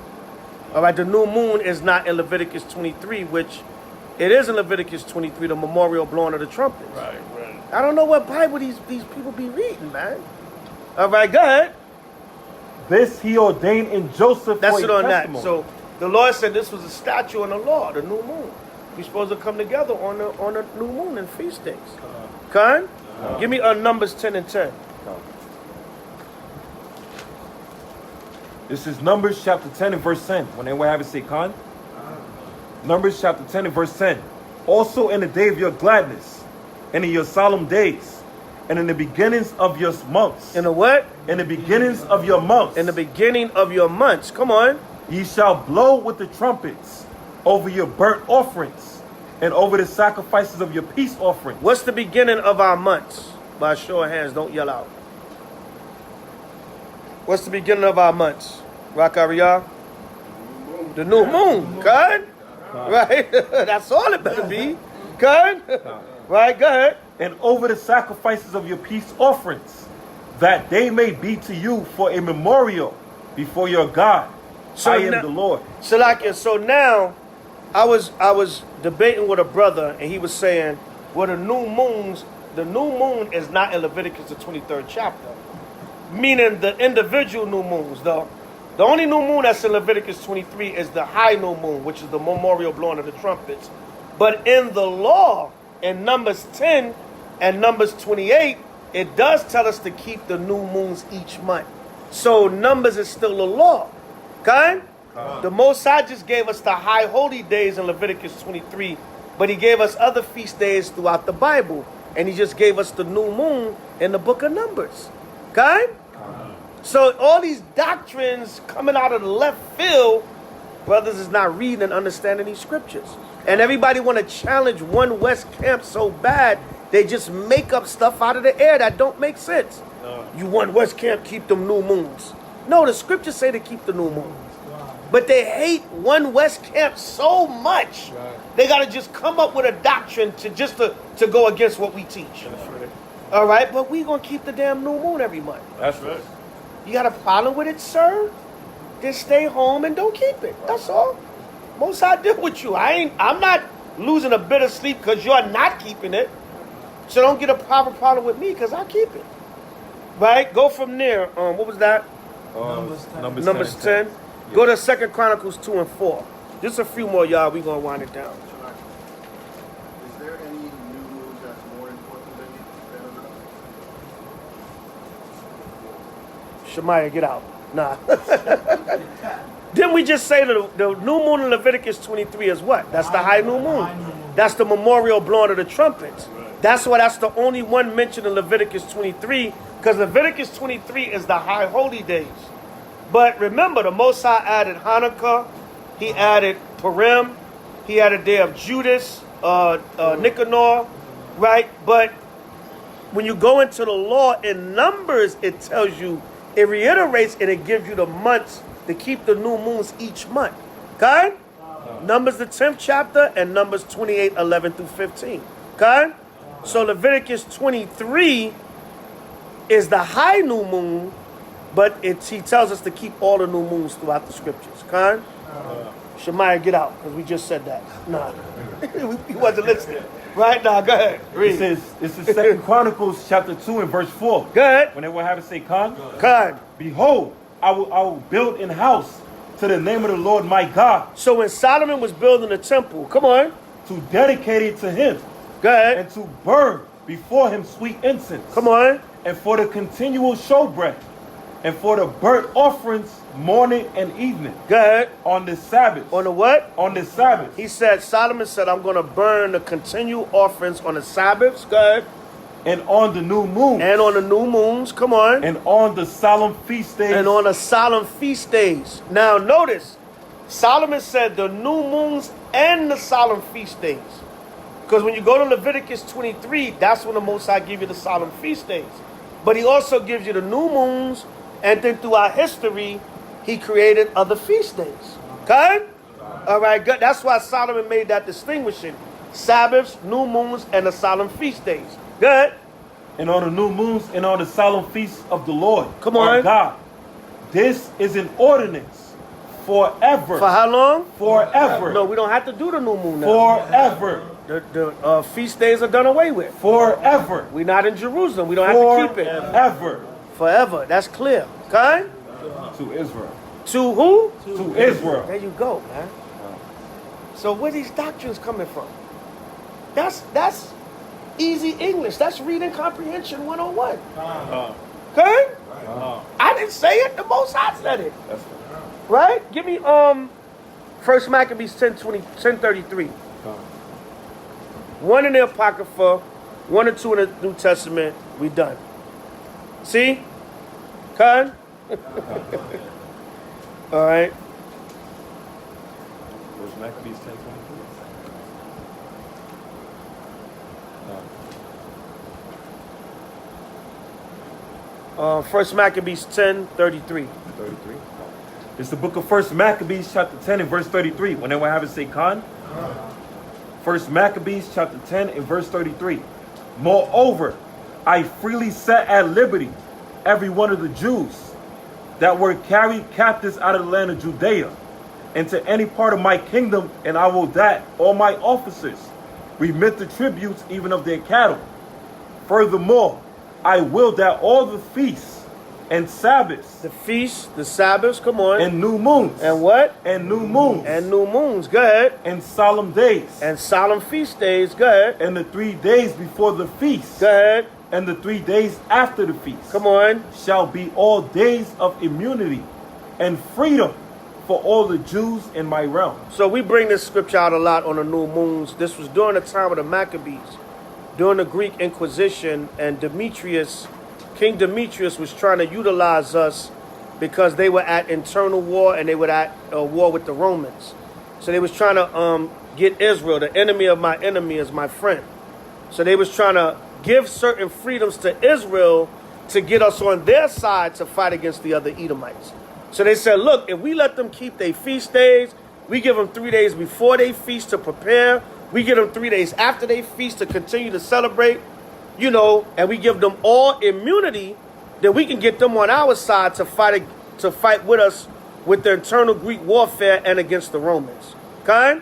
All right, the new moon is not in Leviticus 23, which it is in Leviticus 23, the memorial blowing of the trumpets. Right. I don't know what Bible these people be reading, man. All right, go ahead. This he ordained in Joseph That's for it a on testimony. that. So the Lord said this was a statute and a law, the new moon. We're supposed to come together on the new moon and feast days. Kind? Give me Numbers 10 and 10. This is Numbers chapter 10 and verse 10. When anyone have it, say Khan. Numbers chapter 10 and verse 10. Also in the day of your gladness, and in your solemn days, and in the beginnings of your months. In the what? In the beginnings of your months. In the beginning of your months. Come on. Ye shall blow with the trumpets over your burnt offerings, and over the sacrifices of your peace offerings. What's the beginning of our months? By a show of hands, don't yell out. What's the beginning of our months? Rakaria? The new moon. Good? Right? That's all it better be. Good? Right? Go ahead. And over the sacrifices of your peace offerings, that they may be to you for a memorial before your God. So I am now, the Lord. So now, I was debating with a brother, and he was saying, well, the new moon is not in Leviticus the 23rd chapter. Meaning the individual new moons, though. The only new moon that's in Leviticus 23 is the high new moon, which is the memorial blowing of the trumpets. But in the law, in Numbers 10 and Numbers 28, it does tell us to keep the new moons each month. So Numbers is still a law. Okay? The Most High just gave us the high holy days in Leviticus 23, but he gave us other feast days throughout the Bible. And he just gave us the new moon in the book of Numbers. Okay? So all these doctrines coming out of the left field, brothers is not reading and understanding these scriptures. And everybody want to challenge one West camp so bad, they just make up stuff out of the air that don't make sense. You one West camp, keep them new moons. No, the scriptures say to keep the new moon. But they hate one West camp so much, they got to just come up with a doctrine to go against what we teach. All right, but we going to keep the damn new moon every month. That's right. You got a problem with it, sir? Then stay home and don't keep it. That's all. Most I deal with you. I'm not losing a bit of sleep because you're not keeping it. So don't get a proper problem with me because I keep it. Right? Go from there. What was that? Numbers 10. Go to 2 Chronicles 2 and 4. Just a few more, y'all. We're going to wind it down. Is there any new moves that's more important than another? Shemaiah, get out. Nah. Didn't we just say that the new moon in Leviticus 23 is what? That's the high new moon. That's the memorial blowing of the trumpets. That's why that's the only one mentioned in Leviticus 23, because Leviticus 23 is the high holy days. But remember, the Most High added Hanukkah, he added Purim, he added Day of Judas, Nicanor, right? But when you go into the law in Numbers, it tells you, it reiterates and it gives you the months to keep the new moons each month. Okay? Numbers the 10th chapter and Numbers 28, 11 through 15. Okay? So Leviticus 23 is the high new moon, but he tells us to keep all the new moons throughout the scriptures. Okay? Shemaiah, get out, because we just said that. Nah. He wasn't listening. Right now, go ahead. Read. This is 2 Chronicles chapter 2 and verse 4. Go ahead. When everyone have it, say Khan. Khan. Behold, I will build an house to the name of the Lord my God. So when Solomon was building the temple, come on. To dedicate it to him. Go ahead. And to burn before him sweet incense. Come on. And for the continual showbread. And for the burnt offerings morning and evening. Go ahead. On the Sabbath. On the what? On the Sabbath. Solomon said, I'm going to burn the continual offerings on the Sabbaths. Go ahead. And on the new moons. And on the new moons, come on. And on the solemn feast days. And on the solemn feast days. Now notice, Solomon said the new moons and the solemn feast days. Because when you go to Leviticus 23, that's when the Most High give you the solemn feast days. But he also gives you the new moons, and then throughout history, he created other feast days. Okay? All right, good. That's why Solomon made that distinguishing. Sabbaths, new moons, and the solemn feast days. Good. And on the new moons and on the solemn feasts of the Lord. Come on. Our God. This is an ordinance forever. For how long? Forever. No, we don't have to do the new moon now. Forever. The feast days are done away with. Forever. We're not in Jerusalem. We don't have to keep it. Forever. Forever. That's clear. Okay? To Israel. To who? To Israel. There you go, man. So where these doctrines coming from? That's easy English. That's reading comprehension 101. Okay? I didn't say it. The Most High said it. That's right. Give me 1 Maccabees 10:33. One in the Apocrypha, 1 or 2 in the New Testament. We done. See? Okay? All right. First Maccabees 10:23. No. 1 Maccabees 10:33. 33. It's the book of 1 Maccabees chapter 10 and verse 33. When they will have it say Khan. 1 Maccabees chapter 10 and verse 33. Moreover, I freely set at liberty every one of the Jews that were carried captives out of the land of Judea into any part of my kingdom, and I will that all my officers remit the tributes even of their cattle. Furthermore, I will that all the feasts and Sabbaths. The feasts, the Sabbaths, come on. And new moons. And what? And new moons. And new moons, go ahead. And solemn days. And solemn feast days, go ahead. And the 3 days before the feast. Go ahead. And the 3 days after the feast. Come on. Shall be all days of immunity and freedom for all the Jews in my realm. So we bring this scripture out a lot on the new moons. This was during the time of the Maccabees, during the Greek Inquisition, and King Demetrius was trying to utilize us because they were at internal war and they were at war with the Romans. So they was trying to get Israel, the enemy of my enemy is my friend. So they was trying to give certain freedoms to Israel to get us on their side to fight against the other Edomites. So they said, look, if we let them keep their feast days, we give them 3 days before they feast to prepare. We give them 3 days after they feast to continue to celebrate. You know, and we give them all immunity, then we can get them on our side to fight with us with the internal Greek warfare and against the Romans. Okay?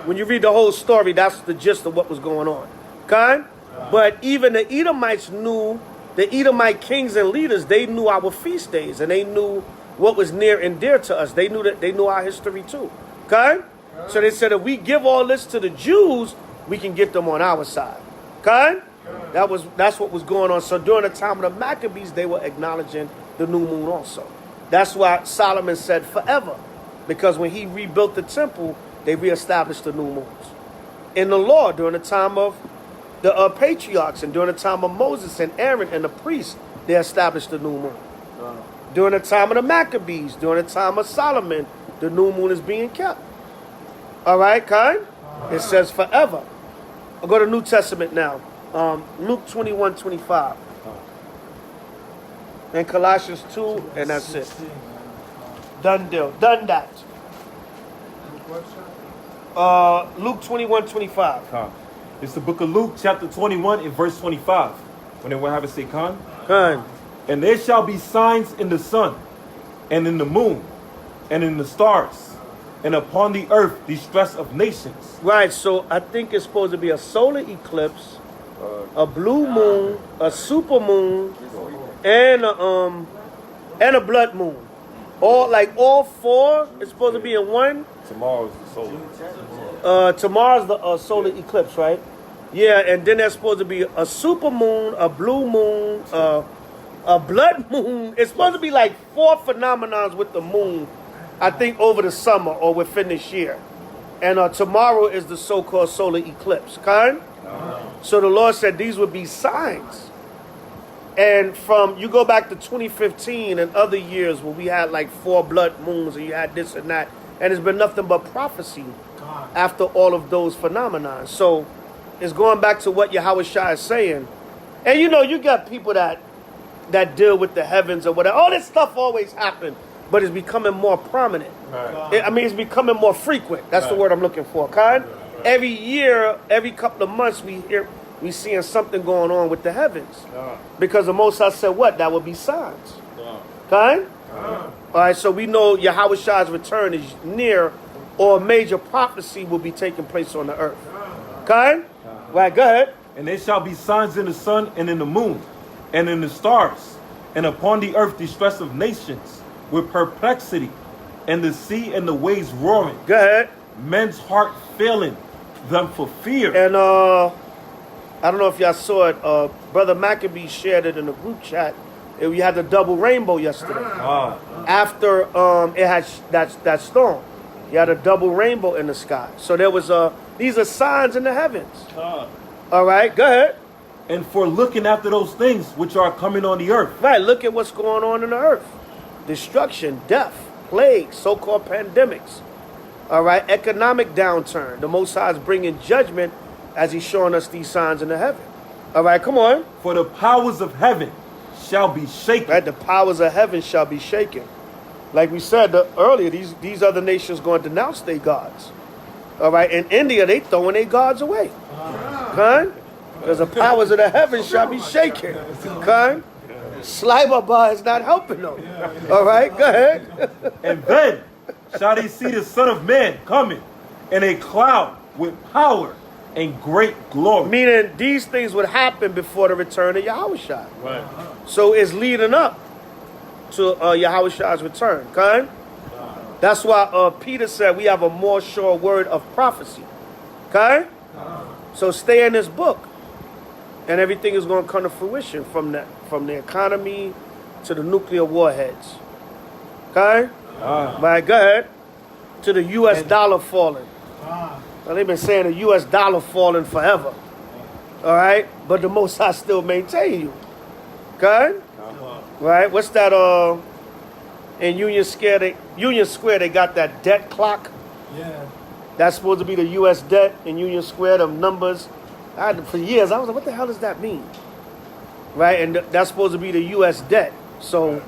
When you read the whole story, that's the gist of what was going on. Okay? But even the Edomites knew, the Edomite kings and leaders, they knew our feast days and they knew what was near and dear to us. They knew our history too. Okay? So they said if we give all this to the Jews, we can get them on our side. Okay? That's what was going on. So during the time of the Maccabees, they were acknowledging the new moon also. That's why Solomon said forever, because when he rebuilt the temple, they reestablished the new moons. In the law, during the time of the patriarchs and during the time of Moses and Aaron and the priests, they established the new moon. During the time of the Maccabees, during the time of Solomon, the new moon is being kept. All right, Kai? It says forever. I'll go to New Testament now. Luke 21:25. And Colossians 2, and that's it. Done deal. Done that. Luke 21:25. It's the book of Luke, chapter 21, and verse 25. When they will have it say, Khan. And there shall be signs in the sun, and in the moon, and in the stars, and upon the earth distress of nations. Right, so I think it's supposed to be a solar eclipse, a blue moon, a super moon, and a blood moon. All four is supposed to be in one. Tomorrow's the solar. Tomorrow's the solar eclipse, right? Yeah, and then there's supposed to be a super moon, a blue moon, a blood moon. It's supposed to be like 4 phenomenons with the moon, I think, over the summer or within this year. And tomorrow is the so-called solar eclipse. Karen? So the Lord said these would be signs. And from, you go back to 2015 and other years where we had like 4 blood moons and you had this and that, and it's been nothing but prophecy after all of those phenomena. So it's going back to what Yahushua is saying. And you know, you got people that deal with the heavens or whatever. All this stuff always happened, but it's becoming more prominent. Right. I mean, it's becoming more frequent. That's the word I'm looking for. Kind. Every year, every couple of months, we seeing something going on with the heavens. Because the Most High said what? That would be signs. Kind. All right. So we know Yahushua's return is near, or a major prophecy will be taking place on the earth. Kind. Right. Go ahead. And there shall be signs in the sun and in the moon, and in the stars, and upon the earth distress of nations, with perplexity, and the sea and the waves roaring. Go ahead. Men's heart failing them for fear. And I don't know if y'all saw it. Brother Maccabee shared it in the group chat. We had the double rainbow yesterday. After it had that storm, you had a double rainbow in the sky. So there was these are signs in the heavens. All right, go ahead. And for looking after those things which are coming on the earth. Right, look at what's going on in the earth. Destruction, death, plagues, so-called pandemics. All right, economic downturn. The Most High is bringing judgment as he's showing us these signs in the heaven. All right, come on. For the powers of heaven shall be shaken. Right, the powers of heaven shall be shaken. Like we said earlier, these other nations going to denounce their gods. All right, in India, they throwing their gods away. Kind? Because the powers of the heavens shall be shaken. Kind? Sliber is not helping them. All right, go ahead. And then shall they see the Son of Man coming in a cloud with power and great glory. Meaning these things would happen before the return of Yahushua. Right. So it's leading up to Yahushua's return. Kind? That's why Peter said we have a more sure word of prophecy. Okay? So stay in this book. And everything is going to come to fruition from the economy to the nuclear warheads. Okay? Right, go ahead. To the U.S. dollar falling. Now, they've been saying the U.S. dollar falling forever. All right? But the Most High still maintain you. Okay? Right? What's that? In Union Square, they got that debt clock. Yeah. That's supposed to be the U.S. debt in Union Square, them numbers. For years, I was like, what the hell does that mean? Right? And that's supposed to be the U.S. debt. So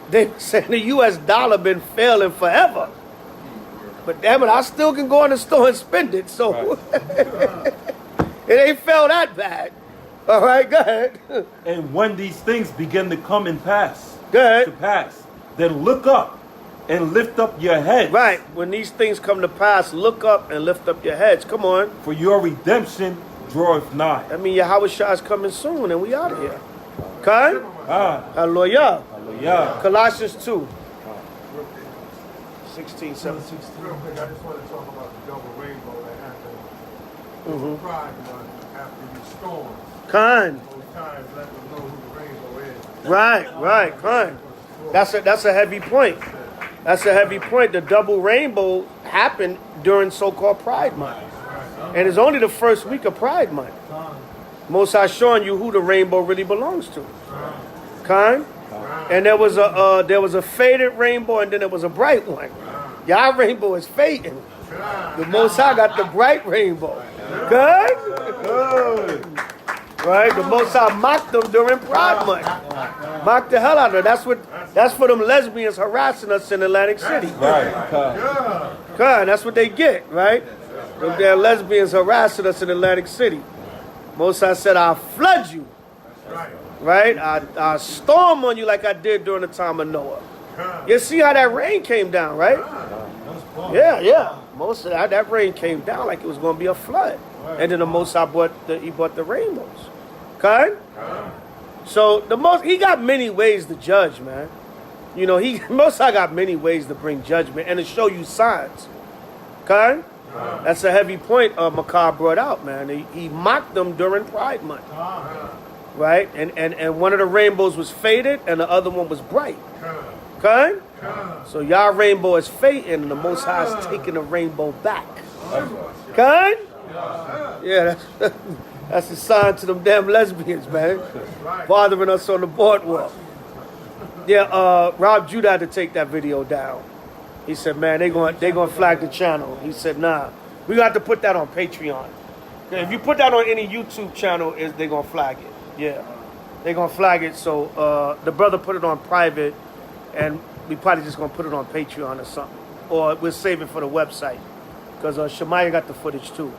they saying the U.S. dollar been failing forever. But damn it, I still can go in the store and spend it. So it ain't fell that bad. All right, go ahead. And when these things begin to come and pass, Good. to pass, then look up and lift up your heads. Right. When these things come to pass, look up and lift up your heads. Come on. For your redemption draweth nigh. I mean, Yahushua is coming soon, and we out of here. Okay? Hallelujah. Hallelujah. Colossians 2. 16, 17. Real quick, I just want to talk about the double rainbow that happened Pride Month after these storms. Kind. Those times let them know who the rainbow is. Right. Kind. That's a heavy point. That's a heavy point. The double rainbow happened during so-called Pride Month. And it's only the first week of Pride Month. Most High showing you who the rainbow really belongs to. Kind? And there was a faded rainbow, and then there was a bright one. Y'all rainbow is fading. The Most High got the bright rainbow. Good? Right? The Most High mocked them during Pride Month. Mocked the hell out of them. That's for them lesbians harassing us in Atlantic City. Right. God, that's what they get, right? Them damn lesbians harassing us in Atlantic City. Most High said, I'll flood you. Right? I'll storm on you like I did during the time of Noah. You see how that rain came down, right? Yeah. Most of that rain came down like it was going to be a flood. And then the Most High brought the rainbows. Okay? So he got many ways to judge, man. You know, Most High got many ways to bring judgment and to show you signs. Okay? That's a heavy point Macabre brought out, man. He mocked them during Pride Month. Right? And one of the rainbows was faded and the other one was bright. Okay? So y'all rainbow is fading and the Most High is taking the rainbow back. Okay? Yeah, That's a sign to them damn lesbians, man. Bothering us on the boardwalk. Yeah, Rob Judah had to take that video down. He said, man, they gonna flag the channel. He said, nah, we got to put that on Patreon. If you put that on any YouTube channel, they gonna flag it. Yeah, they gonna flag it. So the brother put it on private, and we probably just gonna put it on Patreon or something, or we'll save it for the website because Shemaiah got the footage too.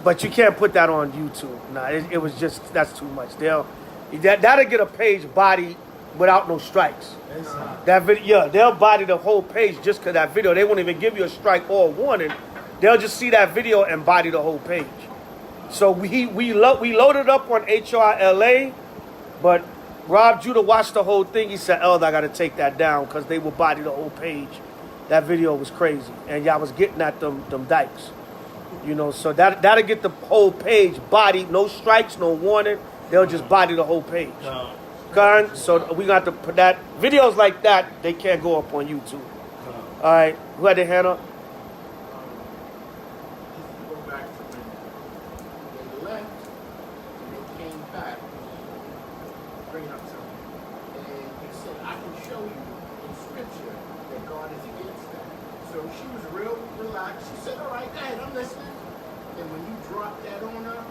But you can't put that on YouTube. Nah, it was just, that's too much. That'll get a page body without no strikes. That video, yeah, they'll body the whole page just because that video. They won't even give you a strike or a warning. They'll just see that video and body the whole page. So we loaded up on HOI LA, but Rob Judah watched the whole thing. He said, Elder, I got to take that down because they will body the whole page. That video was crazy. And y'all was getting at them dykes. You know, so that'll get the whole page bodied. No strikes, no warning. They'll just body the whole page. Okay? So we got to put that. Videos like that, they can't go up on YouTube. All right. Who had their hand up? Go back to when they left and they came back, bring up something. And he said, I can show you in scripture that God is against that. So she was real relaxed. She said, all right, go ahead, I'm listening. And when you dropped that on her,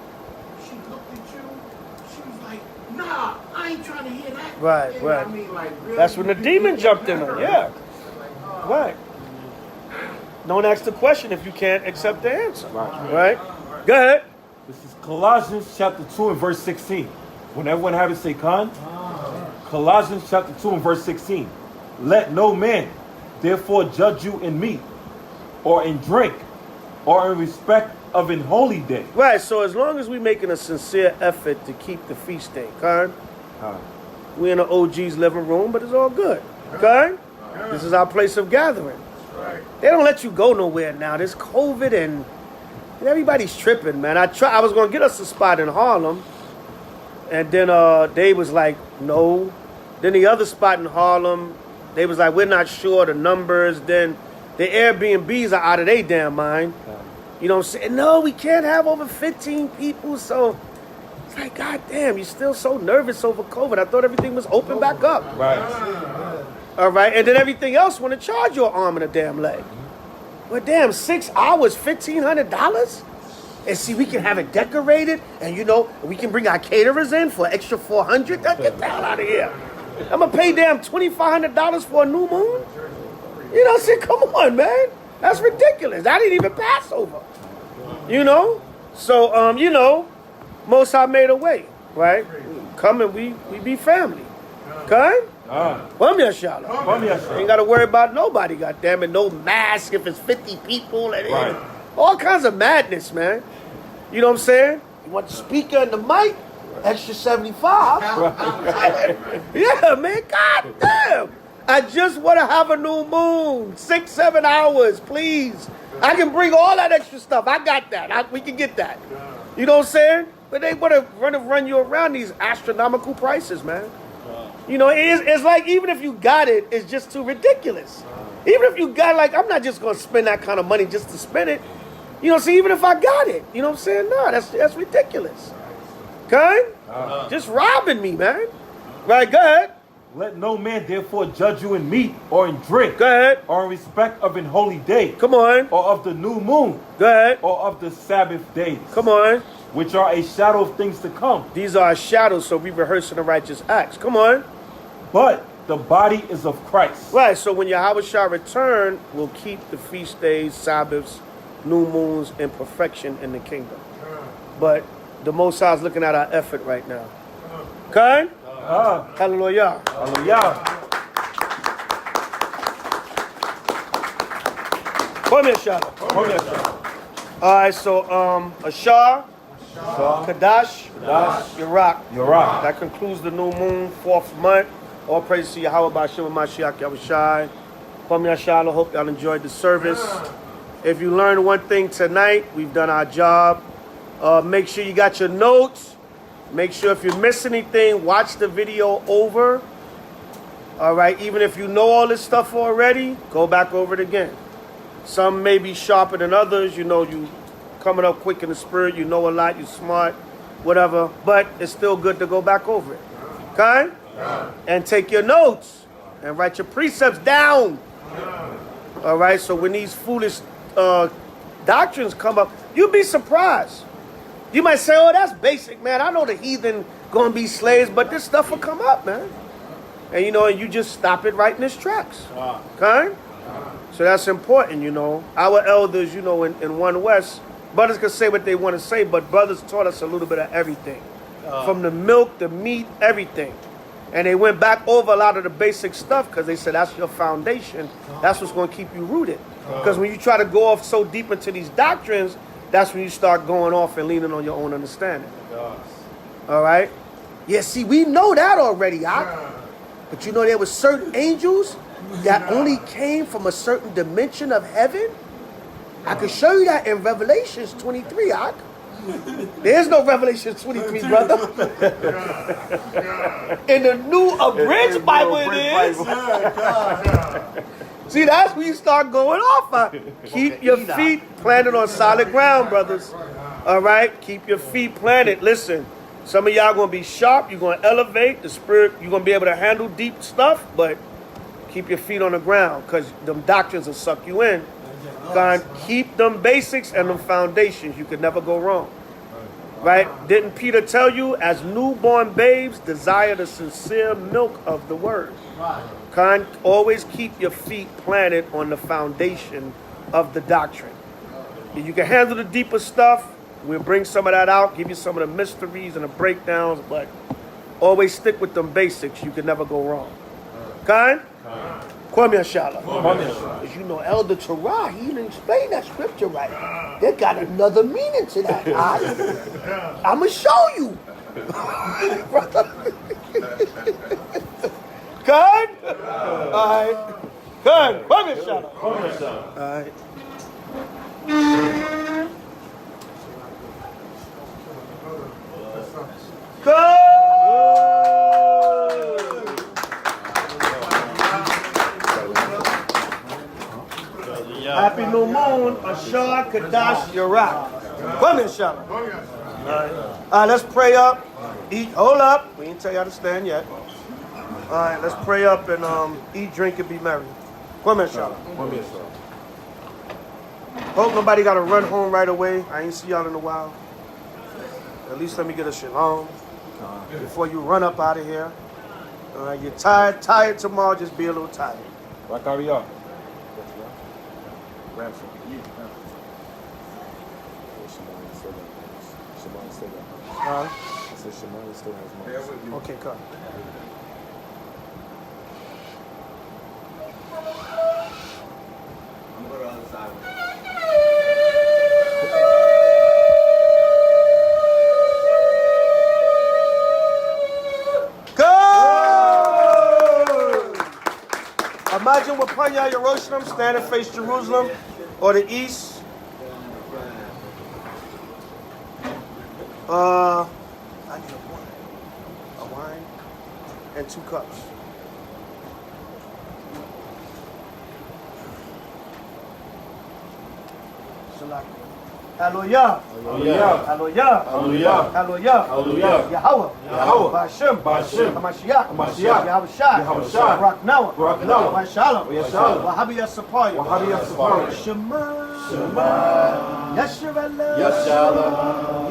she looked at you. She was like, nah, I ain't trying to hear that. Right, you know right. what I mean? Like, really, that's when the demon jumped in her. Yeah. Right. Don't ask the question if you can't accept the answer. Right? Go ahead. This is Colossians chapter 2 and verse 16. When everyone have it, say con. Colossians chapter 2 and verse 16. Let no man therefore judge you in meat, or in drink, or in respect of an holy day. Right, so as long as we're making a sincere effort to keep the feast day, okay? We're in the OG's living room, but it's all good, okay? This is our place of gathering. They don't let you go nowhere now. There's COVID and everybody's tripping, man. I was going to get us a spot in Harlem, and then they was like, no. Then the other spot in Harlem, they was like, we're not sure the numbers. Then the Airbnbs are out of their damn mind. You know what I'm saying? No, we can't have over 15 people. So it's like, God damn, you're still so nervous over COVID. I thought everything was open back up. Right. All right. And then everything else want to charge you an arm and a damn leg. Well, damn, 6 hours, $1,500? And see, we can have it decorated. And, you know, we can bring our caterers in for extra $400. Get the hell out of here. I'm going to pay damn $2,500 for a new moon? You know what I'm saying? Come on, man. That's ridiculous. I didn't even pass over. You know? So, you know, Most High made a way, right? Come and we be family. Okay? Ain't got to worry about nobody, goddammit. No mask if it's 50 people. And all kinds of madness, man. You know what I'm saying? You want the speaker and the mic? Extra 75. Yeah, man. God damn. I just want to have a new moon. 6-7 hours, please. I can bring all that extra stuff. I got that. We can get that. You know what I'm saying? But they want to run you around these astronomical prices, man. You know, it's like even if you got it, it's just too ridiculous. Even if you got, like, I'm not just going to spend that kind of money just to spend it. You know, see, even if I got it, you know what I'm saying? No, that's ridiculous. Okay? Just robbing me, man. Right, go ahead. Let no man therefore judge you in meat, or in drink, go ahead, or in respect of an holy day. Come on. Or of the new moon. Go ahead. Or of the Sabbath days. Come on. Which are a shadow of things to come. These are shadows, so we rehearsing the righteous acts. Come on. But the body is of Christ. Right, so when Yahweh shall return, we'll keep the feast days, Sabbaths, new moons in perfection in the kingdom. But the Most High is looking at our effort right now. Okay? Hallelujah. Hallelujah. Come here, Shadow. All right, so Ashar, Kadash, Yarak. That concludes the new moon, 4th month. All praise to Yahweh B'Shem Mashiach Yahushai. Come here, Shadow. Hope y'all enjoyed the service. If you learned one thing tonight, we've done our job. Make sure you got your notes. Make sure if you miss anything, watch the video over. All right, even if you know all this stuff already, go back over it again. Some may be sharper than others. You know, you coming up quick in the spirit. You know a lot. You're smart, whatever. But it's still good to go back over it. Okay? And take your notes and write your precepts down. All right? So when these foolish doctrines come up, you'll be surprised. You might say, oh, that's basic, man. I know the heathen going to be slaves, but this stuff will come up, man. And, you know, and you just stop it right in its tracks. Okay? So that's important, you know. Our elders, you know, in One West, brothers can say what they want to say, but brothers taught us a little bit of everything. From the milk, the meat, everything. And they went back over a lot of the basic stuff because they said that's your foundation. That's what's going to keep you rooted. Because when you try to go off so deep into these doctrines, that's when you start going off and leaning on your own understanding. All right? Yeah, see, we know that already, but you know there were certain angels that only came from a certain dimension of heaven? I could show you that in Revelations 23, There's no Revelations 23, brother. In the New Abridged Bible it is. See, that's when you start going off. Keep your feet planted on solid ground, brothers. All right? Keep your feet planted. Listen, some of y'all going to be sharp. You're going to elevate the spirit. You're going to be able to handle deep stuff, but keep your feet on the ground because them doctrines will suck you in. God, keep them basics and them foundations. You could never go wrong. Right? Didn't Peter tell you, as newborn babes, desire the sincere milk of the word? Right. Always keep your feet planted on the foundation of the doctrine. If you can handle the deeper stuff, we'll bring some of that out, give you some of the mysteries and the breakdowns, but always stick with them basics. You can never go wrong. Okay? Kwame Ashala. As you know, Elder Tarah, he didn't explain that scripture right. They got another meaning to that. I'm going to show you. Good? All right. Good. Kwame Ashala. All right. Good. Happy new moon, Ashar Kadash Yarak. Come in, Shabbat. All right, let's pray up. Hold up. We ain't tell y'all to stand yet. All right, let's pray up and eat, drink, and be merry. Come in, Shabbat. Hope nobody got to run home right away. I ain't see y'all in a while. At least let me get a shalom before you run up out of here. All right, you're tired tomorrow. Just be a little tired. What are you? Ransom. Okay, come. I'm going to the other side. Imagine with Panya Yerushalayim, stand and face Jerusalem or the east. I need a wine and 2 cups. Hallelujah. Hallelujah. Hallelujah. Hallelujah. Hallelujah. Hallelujah. Yahweh. Yahweh. Ba'ashem. Ba'ashem. Hamashiach. Hamashiach. Yahushai. Yahushai. Raknawa. Raknawa. Washalom. Washalom. Wahabi Yasapaya. Wahabi Yasapaya. Shema. Shema. Yashavala. Yashala.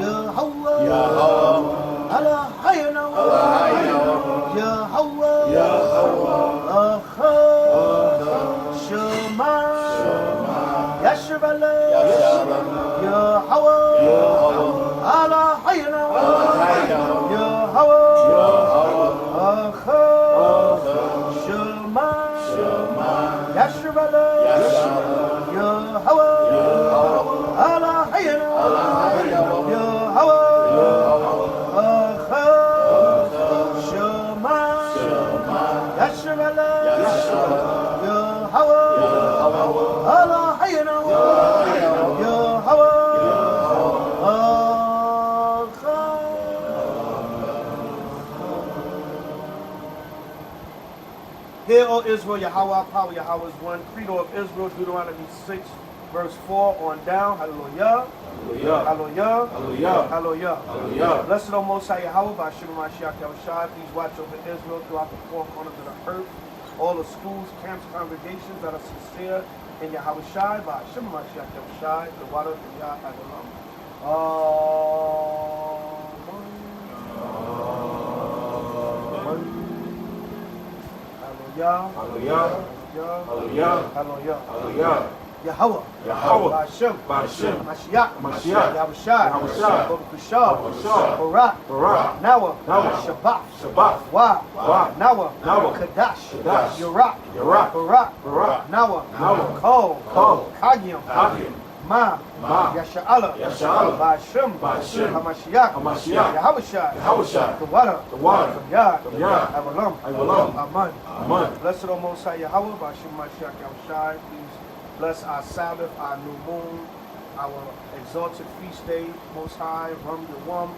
Yahweh. Yahweh. Allah Hayana. Allah Hayana. Yahweh. Yahweh. Shema. Shema. Yashavala. Yahweh, Allah Hayana, Yahweh, Shema, Yashavala, Yahweh, Allah Hayana, Yahweh, Shema, Yashavala, Yahweh, Allah Hayana. Hear, O Israel, Yahweh, power, Yahweh is one. Credo of Israel, Deuteronomy 6, verse 4 on down. Hallelujah. Hallelujah. Hallelujah. Hallelujah. Hallelujah. Hallelujah. Blessed O Most High Yahweh, by Hashem Mashiach Yahushua, please watch over Israel throughout the four corners of the earth. All the schools, camps, congregations that are sincere in Yahushua, by Hashem Mashiach Yahushua, the water of Yah Adonam. Hallelujah. Hallelujah. Hallelujah. Hallelujah. Hallelujah. Yahweh. Yahweh. Ba'ashem. Ba'ashem. Mashiach. Mashiach. Yahushua. Yahushua. Baruch Barak. Barak. Nawa. Shabbat. Shabbat. Wa. Nawa. Nawa. Kadash. Kadash. Yurak. Yurak. Barak. Barak. Nawa. Nawa. Kol. Kol. Kagim. Kagim. Ma. Ma. Yasha'ala. Yasha'ala. Ba'ashem. Ba'ashem. Hamashiach. Hamashiach. Yahushua. Yahushua. The water. The water. Yah. Yah. Avalam. Avalam. Amen. Amen. Blessed O Most High Yahweh, Ba'ashem Mashiach Yahushua. Please bless our Sabbath, our new moon, our exalted feast day, Most High, Rum Yawam.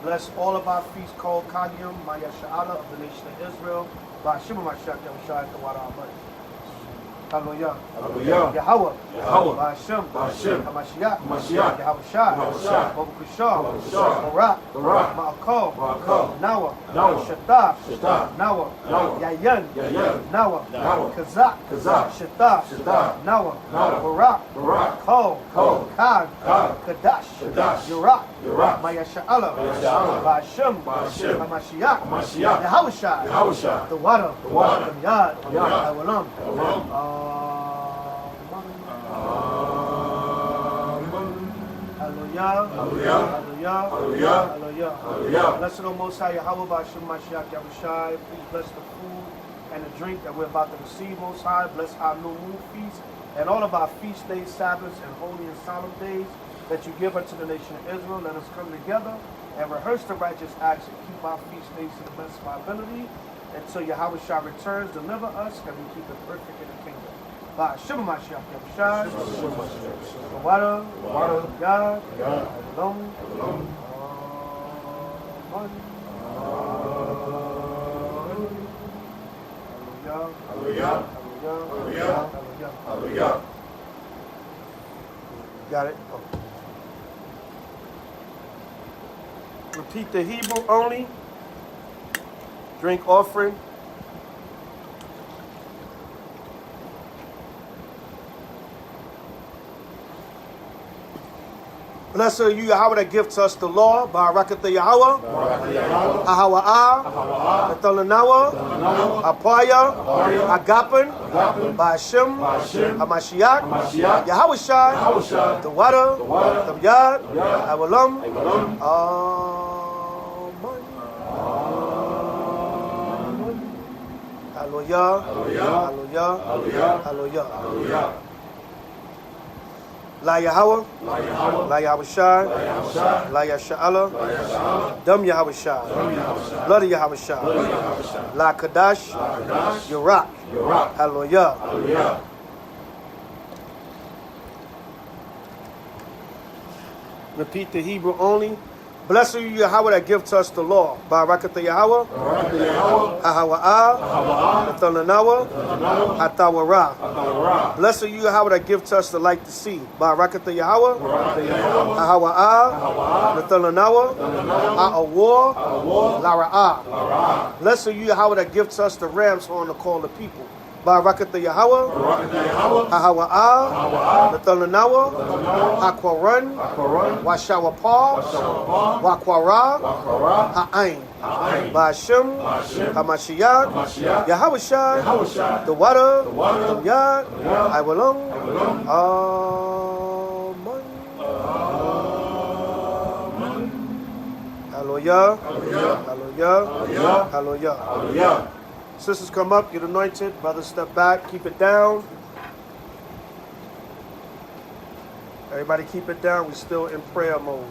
Bless all of our feasts called Kagim, Maya Sha'ala of the nation of Israel. Ba'ashem Mashiach Yahushua, the water Amen. Hallelujah. Hallelujah. Yahweh. Yahweh. Ba'ashem. Ba'ashem. Hamashiach. Hamashiach. Yahushua. Yahushua. Baruch Barak. Barak. Ma'akol. Ma'akol. Nawa. Nawa. Shatah. Shatah. Nawa. Nawa. Yayan. Yayan. Nawa. Nawa. Kazak. Kazak. Shatah. Shatah. Nawa. Nawa. Barak. Barak. Kol. Kol. Kag. Kag. Kadash. Kadash. Yurak. Yurak. Maya Sha'ala. Maya Sha'ala. Ba'ashem. Ba'ashem. Hamashiach. Hamashiach. Yahushua. Yahushua. The water. The water. Yad. Yad. Awalam. Awalam. Hallelujah. Hallelujah. Hallelujah. Hallelujah. Hallelujah. Hallelujah. Blessed O Most High Yahweh, Ba'ashem Mashiach Yahushua. Please bless the food and the drink that we're about to receive, Most High. Bless our new moon feast and all of our feast days, Sabbaths, and holy and solemn days that you give unto the nation of Israel. Let us come together and rehearse the righteous acts and keep our feast days to the best of our ability until Yahushua returns. Deliver us and we keep it perfect in the kingdom. Ba'ashem Mashiach Yahushua. The water. God. Alone. Hallelujah. Hallelujah. Hallelujah. Got it? Oh. Repeat the Hebrew only. Drink offering. Blessed are you, Yahweh, that gives us the law. Barakat Yahweh. Ahawa'ah. Nathalanawa. Apaya. Agapan. Ba'ashem. Hamashiach. Yahushua. The water. The Yad. Awalam. Amen. Hallelujah. Hallelujah. Hallelujah. La Yahweh, La Yahushua, La Yasha'ala, Dam Yahushua, Blood of Yahushua, La Kadash, Yurak, Hallelujah. Repeat the Hebrew only. Blessed are you, Yahweh, that gives us the law. Barakat Yahweh, Ahawa'ah, Nathalanawa, Thawadah. Blessed are you, Yahweh, that gives us the light to see. Barakat Yahweh, Ahawa'ah, Nathalanawa, A'awar, Lara'ah. Blessed are you, Yahweh, that gives us the ram's horn to call the people. Barakat Yahweh, Ahawa'ah, Nathalanawa, Akwaran, Washawapah, Wakwara, Ha'ain, Ba'ashem, Hamashiach, Yahushua, the water, the Yad, Awalam, Amen. Hallelujah. Hallelujah. Hallelujah. Sisters, come up, get anointed. Brothers, step back, keep it down. Everybody keep it down. We're still in prayer mode.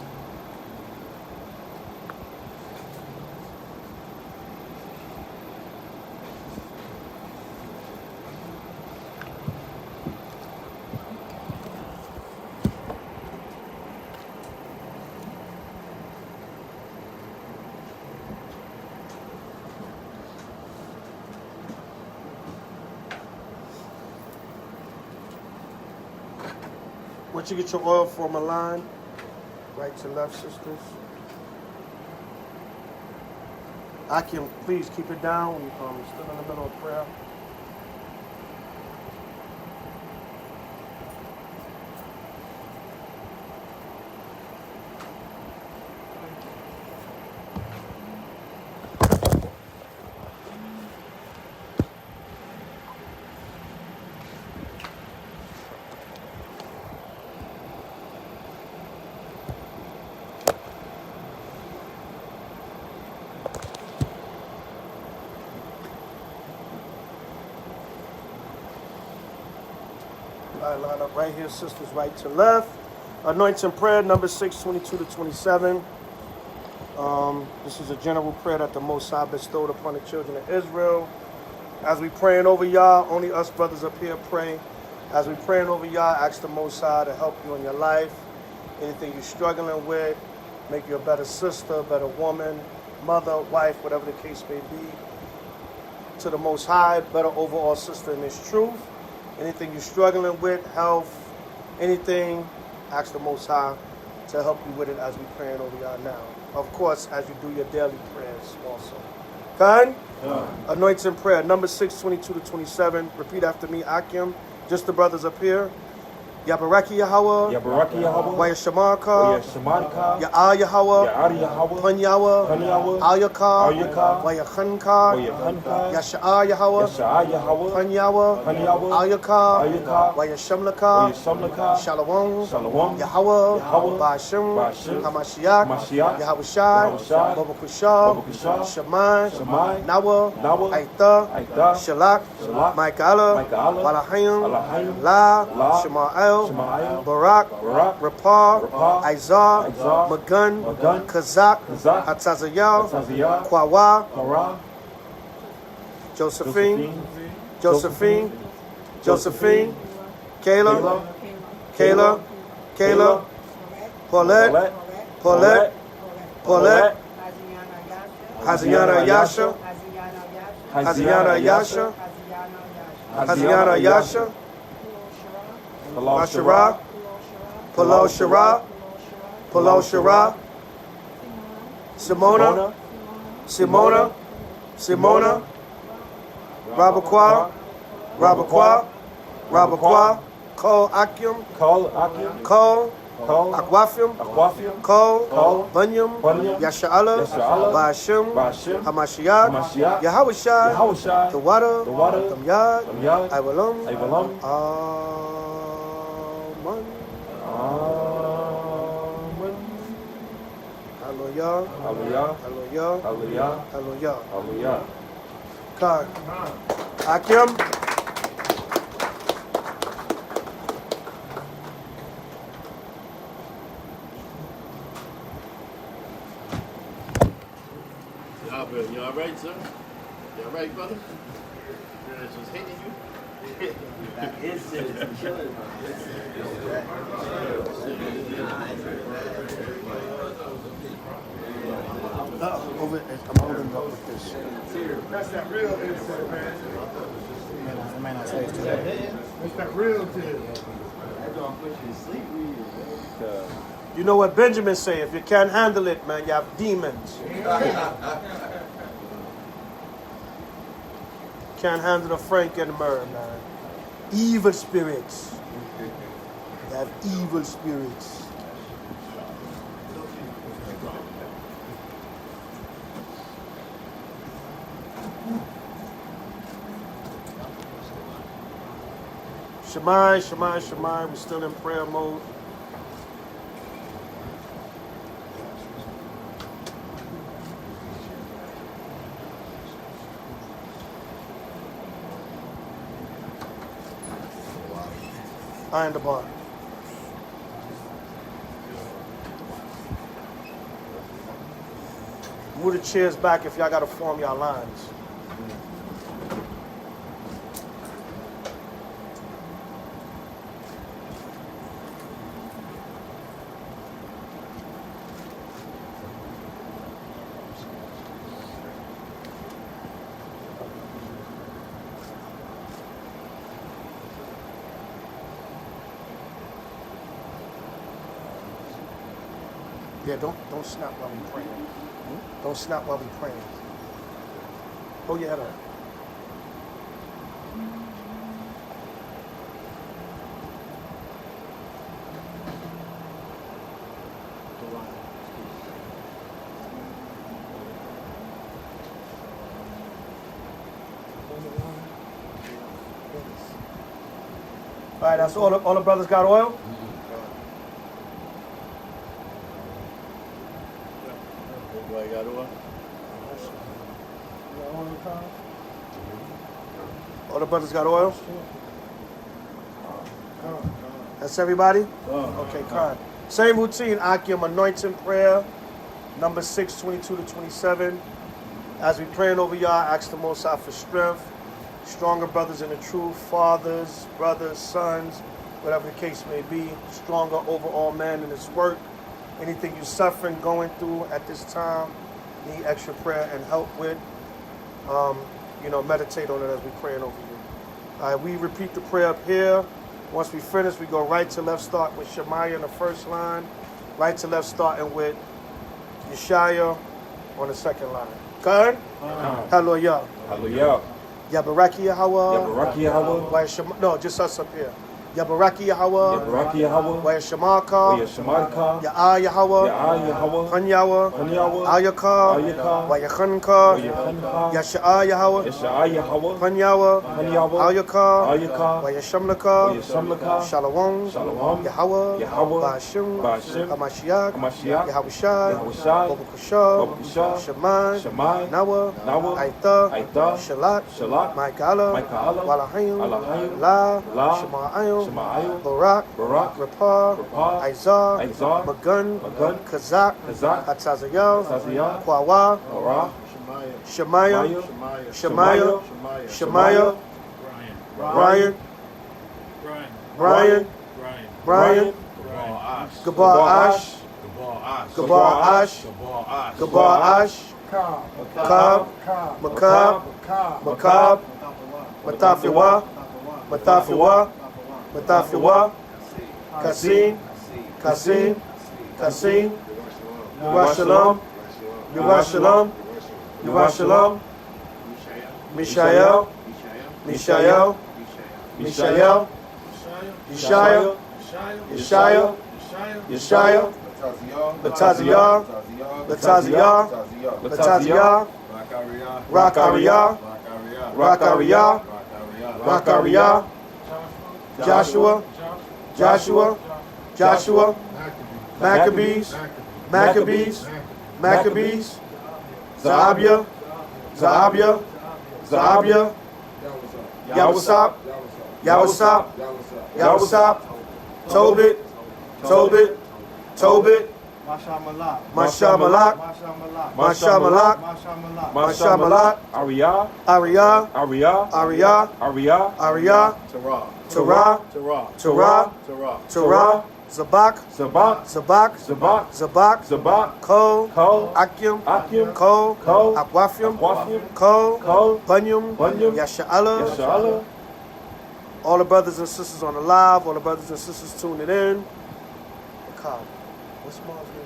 Where'd you get your oil from, Milan? Right to left, sisters. Akim, please keep it down. We're still in the middle of prayer. All right, line up right here, sisters, right to left. Anointing prayer, number 6, 22 to 27. This is a general prayer that the Most High bestowed upon the children of Israel. As we praying over y'all, only us brothers up here pray. As we praying over y'all, ask the Most High to help you in your life. Anything you're struggling with, make you a better sister, better woman, mother, wife, whatever the case may be. To the Most High, better overall sister in this truth. Anything you're struggling with, health, anything, ask the Most High to help you with it as we praying over y'all now. Of course, as you do your daily prayers also. Kind? Anointing prayer, number 6, 22 to 27. Repeat after me, Akim. Just the brothers up here. Yabaraki Yahweh, Yabaraki Yahweh, Wayashamarka, Wayashamarka, Ya'al Yahweh, Ya'al Yahweh, Panyawa, Panyawa, Ayaka, Ayaka, Wayachanka, Wayachanka, Yasha'al Yahweh, Yasha'al Yahweh, Panyawa, Panyawa, Ayaka, Ayaka, Wayashamlaka, Wayashamlaka, Shalom, Shalom, Yahweh, Yahweh, Ba'ashem, Ba'ashem, Hamashiach, Mashiach, Yahushai, Yahushai, Babakushah, Babakushah, Shemai, Shemai, Nawa, Nawa, Aitha, Aitha, Shalak, Shalak, Maikala, Maikala, Walahayim, Walahayim, La, La, Shema'el, Shema'el, Barak, Barak, Rapar, Rapar, Izar, Izar, Magun, Magun, Kazak, Kazak, Atazayah, Atazayah, Kwawa, Para, Josephine, Kayla, Paulette, Haziana Yasha, Ashara, Palo Shara, Simona, Rabakwa, Cole Akim, Cole, Akwafim, Cole, Bunyam, Yasha'ala, Ba'ashem, Hamashiach, Yahushai, Thawadah, Tamyad, Iwalam, Hallelujah. Khan. Akim. You all right, sir? You all right, brother? It's just hitting you? That incense is killing me. I'm holding up with this. That's that real incense, man. It may not taste too bad. That's that real deal. That's gonna put you to sleep, really. You know what Benjamin say? If you can't handle it, man, you have demons. Can't handle the Frank and Myrrh, man. Evil spirits. You have evil spirits. Shemai. We're still in prayer mode. Iron the bar. Move the chairs back if y'all got to form y'all lines. Yeah, don't snap while we praying. Don't snap while we praying. Hold your head up. All right, that's all the brothers got oil? Everybody got oil? All the brothers got oil? That's everybody? Okay, come. Same routine, Akim, anointing prayer, number 6, 22 to 27. As we praying over y'all, ask the Most High for strength. Stronger brothers in the truth, fathers, brothers, sons, whatever the case may be. Stronger over all men in this work. Anything you're suffering, going through at this time, need extra prayer and help with, meditate on it as we praying over you. All right, we repeat the prayer up here. Once we finish, we go right to left, start with Shemaiah in the first line. Right to left, starting with Yeshaya on the second line. Good? Hallelujah. Hallelujah. Yabaraki Yahweh. Yabaraki Yahweh. No, just us up here. Yabaraki Yahweh. Yabaraki Yahweh. Wayashamaka. Wayashamarka. Ya'a Yahweh. Ya'a Yahweh. Hanyawa. Hanyawa. Ayaka. Ayaka. Wayakhanka. Wayakhanka. Yasha'a Yahweh. Yasha'a Yahweh. Hanyawa. Hanyawa. Ayaka. Ayaka. Wayashamlaka. Wayashamlaka. Shalom. Shalom. Yahweh. Yahweh. Ba'ashim. Ba'ashim. Hamashiach. Hamashiach. Yahushai. Yahushai. Babukusha. Babukusha. Shemai. Shemai. Nawa. Nawa. Aita. Aita. Shalat. Shalat. Maikala. Maikala. Walahayim. Walahayim. La. La. Shema'ayim. Shema'ayim. Barak. Barak. Rapah. Rapah. Izar. Izar. Magun. Magun. Kazak. Kazak. Atazayah. Atazayah. Kwawa. Korah. Shemaiah. Shemaiah. Shemaiah. Brian. Brian. Brian. Gabar Ash. Gabar Ash. Gabar Ash. Kab. Makab. Makab. Matafiwa. Matafiwa. Matafiwa. Kasim. Kasim. Kasim. Yerushalayim. Yerushalayim. Yerushalayim. Mishael. Mishael. Mishael. Yeshaya. Yeshaya. Yeshaya. Lataziyah. Lataziyah. Lataziyah. Rakariah. Rakariah. Rakariah. Joshua. Joshua. Joshua. Maccabees. Maccabees. Maccabees. Zahabia. Zahabia. Zahabia. Yawasap. Yawasap. Yawasap. Tobit. Tobit. Tobit. Masha Malak. Masha Malak. Masha Malak. Masha Malak. Ariyah. Ariyah. Ariyah. Ariyah. Ariyah. Ariyah. Tarah. Torah. Tarah. Torah. Tarah. Torah. Zabach. Zabach. Zabach. Zabach. Zabach. Zabach. Ko. Ko. Akim. Akim. Ko. Ko. Akwafim. Akwafim. Ko. Ko. Bunyum. Bunyum. Yasha'ala. Yasha'ala. All the brothers and sisters on the live, all the brothers and sisters tuning in. What's Mom's name?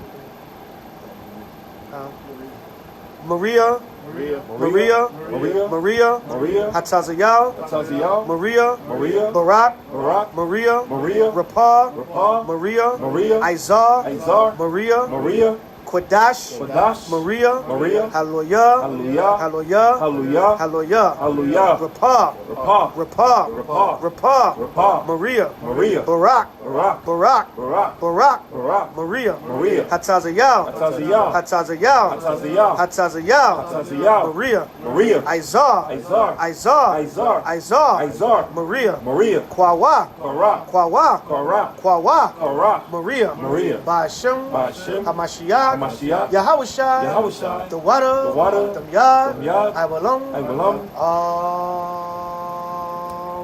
Maria. Maria. Maria. Maria. Maria. Maria. Hatazayah. Hataziyah. Maria. Maria. Barak. Barak. Maria. Maria. Rapah. Rapah. Maria. Maria. Izar. Izar. Maria. Maria. Quadash. Quadash. Maria. Maria. Hallelujah. Hallelujah. Hallelujah. Hallelujah. Hallelujah. Hallelujah. Rapah. Rapah. Rapah. Rapah. Rapah. Rapah. Maria. Maria. Barak. Barak. Barak. Barak. Barak. Barak. Maria. Maria. Hatazayah. Hataziyah. Hatazayah. Hataziyah. Hatazayah. Hataziyah. Maria. Maria. Izar. Izar. Izar. Izar. Izar. Izar. Maria. Maria. Kwawa. Korah. Kwawa. Korah. Kwawa. Korah. Maria. Maria. Ba'ashim. Ba'ashim. Hamashiach. Hamashiach. Yahushai. Yahushai. Thawadah. Thawadah. Damyad. Damyad. Avalon. Avalon.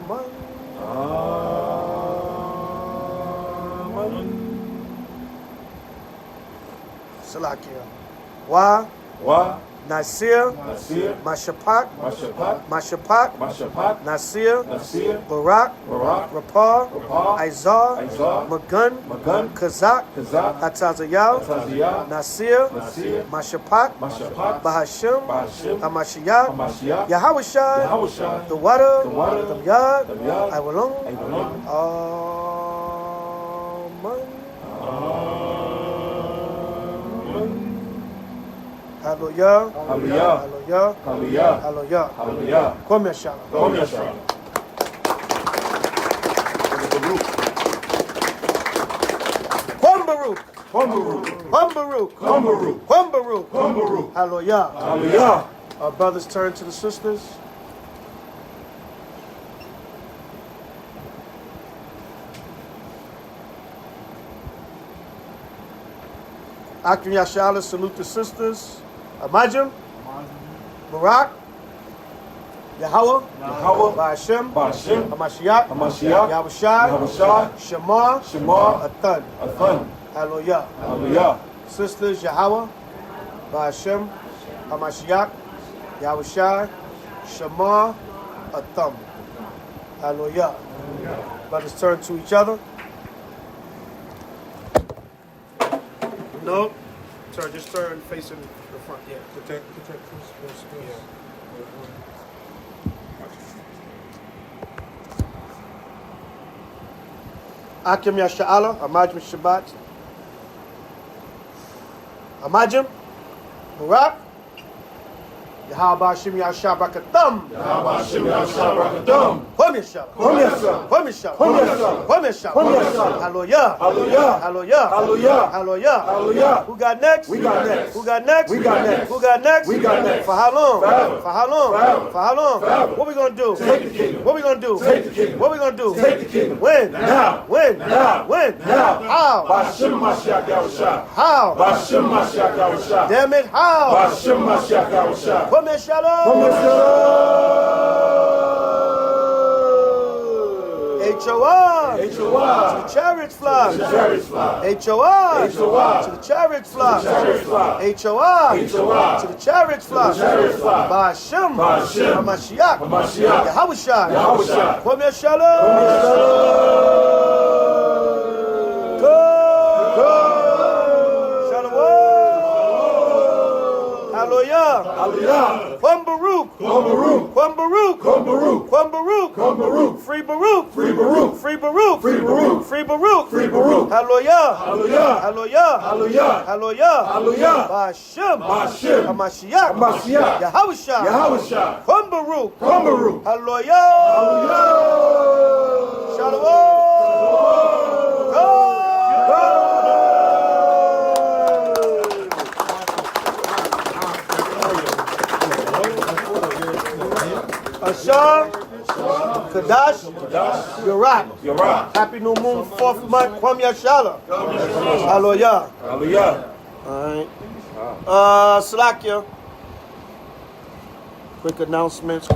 Amen. Salakia. Wa. Wa. Nasir, Nasir, Mashapat, Mashapat, Mashapat, Mashapat, Nasir, Nasir, Barak, Barak, Rapar, Rapar, Izar, Izar, Magun, Magun, Kazak, Kazak, Hatazayal, Hataziyah, Nasir, Nasir, Mashapat, Mashapat, Bahashim, Bahashim, Hamashiach, Hamashiach, Yahushai, Yahushai, Thawadah, Thawadah, Damyad, Damyad, Iwalum, Iwalum, Amen. Hallelujah. Hallelujah. Hallelujah. Hallelujah. Hallelujah. Hallelujah. Come here, Shalom. Come here, Shalom. Kwam Baruch. Kwam Baruch. Kwam Baruch. Kwam Baruch. Kwam Baruch. Kwam Baruch. Hallelujah. Hallelujah. Our brothers turn to the sisters. Akim Yashala, salute the sisters. Amajim, Barak, Yahweh, Yahweh, Ba'ashem, Ba'ashem, Hamashiach, Hamashiach, Yahushai, Yahushai, Shema, Shema, Athan. Athan. Hallelujah. Hallelujah. Sisters, Yahweh, Ba'ashem, Hamashiach, Yahushai, Shema, Athan. Hallelujah. Brothers turn to each other. No. Just turn facing the front. Yeah. Protect this. Yeah. Akim Yasha'ala, Amajim Shabbat. Amajim, Barak, Yahweh Hashem Yashah Brakatham. Yahweh Hashem Yashah Brakatham. Come here, Shalom. Come here, Shalom. Come here, Shalom. Come here, Shalom. Come here, Shalom. Come here, Shalom. Hallelujah. Hallelujah. Hallelujah. Hallelujah. Hallelujah. Hallelujah. Who got next? We got next. Who got next? We got next. Who got next? We got next. For how long? Forever. For how long? Forever. For how long? Forever. What we gonna do? Take the kingdom. What we gonna do? Take the kingdom. What we gonna do? Take the kingdom. When? Now. When? Now. When? Now. How? Ba'ashem Mashiach Yahushai. How? Ba'ashem Mashiach Yahushai. Damn it, how? Ba'ashem Mashiach Yahushai. Come here, Shalom. Come here, Shalom. H.O.I. H.O.I. To the chariots fly. To the chariots fly. H.O.I. H.O.I. To the chariots fly. To the chariots fly. H.O.I. H.O.I. To the chariots fly. To the chariots fly. Ba'ashem. Ba'ashem. Hamashiach. Hamashiach. Yahushai. Yahushai. Come here, Shalom. Come here, Shalom. Hallelujah. Hallelujah. Kwam Baruch. Kwam Baruch. Kwam Baruch. Kwam Baruch. Kwam Baruch. Kwam Baruch. Free Baruch. Free Baruch. Free Baruch. Free Baruch. Free Baruch. Free Baruch. Hallelujah. Hallelujah. Hallelujah. Hallelujah. Hallelujah. Hallelujah. Ba'ashem. Ba'ashem. Hamashiach. Hamashiach. Yahushai. Yahushai. Kwam Baruch. Kwam Baruch. Hallelujah. Hallelujah. Shalom. Ashar, Kadash, Yarak. Happy new moon, 4th month, Kwam Yashala. Hallelujah. Hallelujah. All right. Salakia. Quick announcements.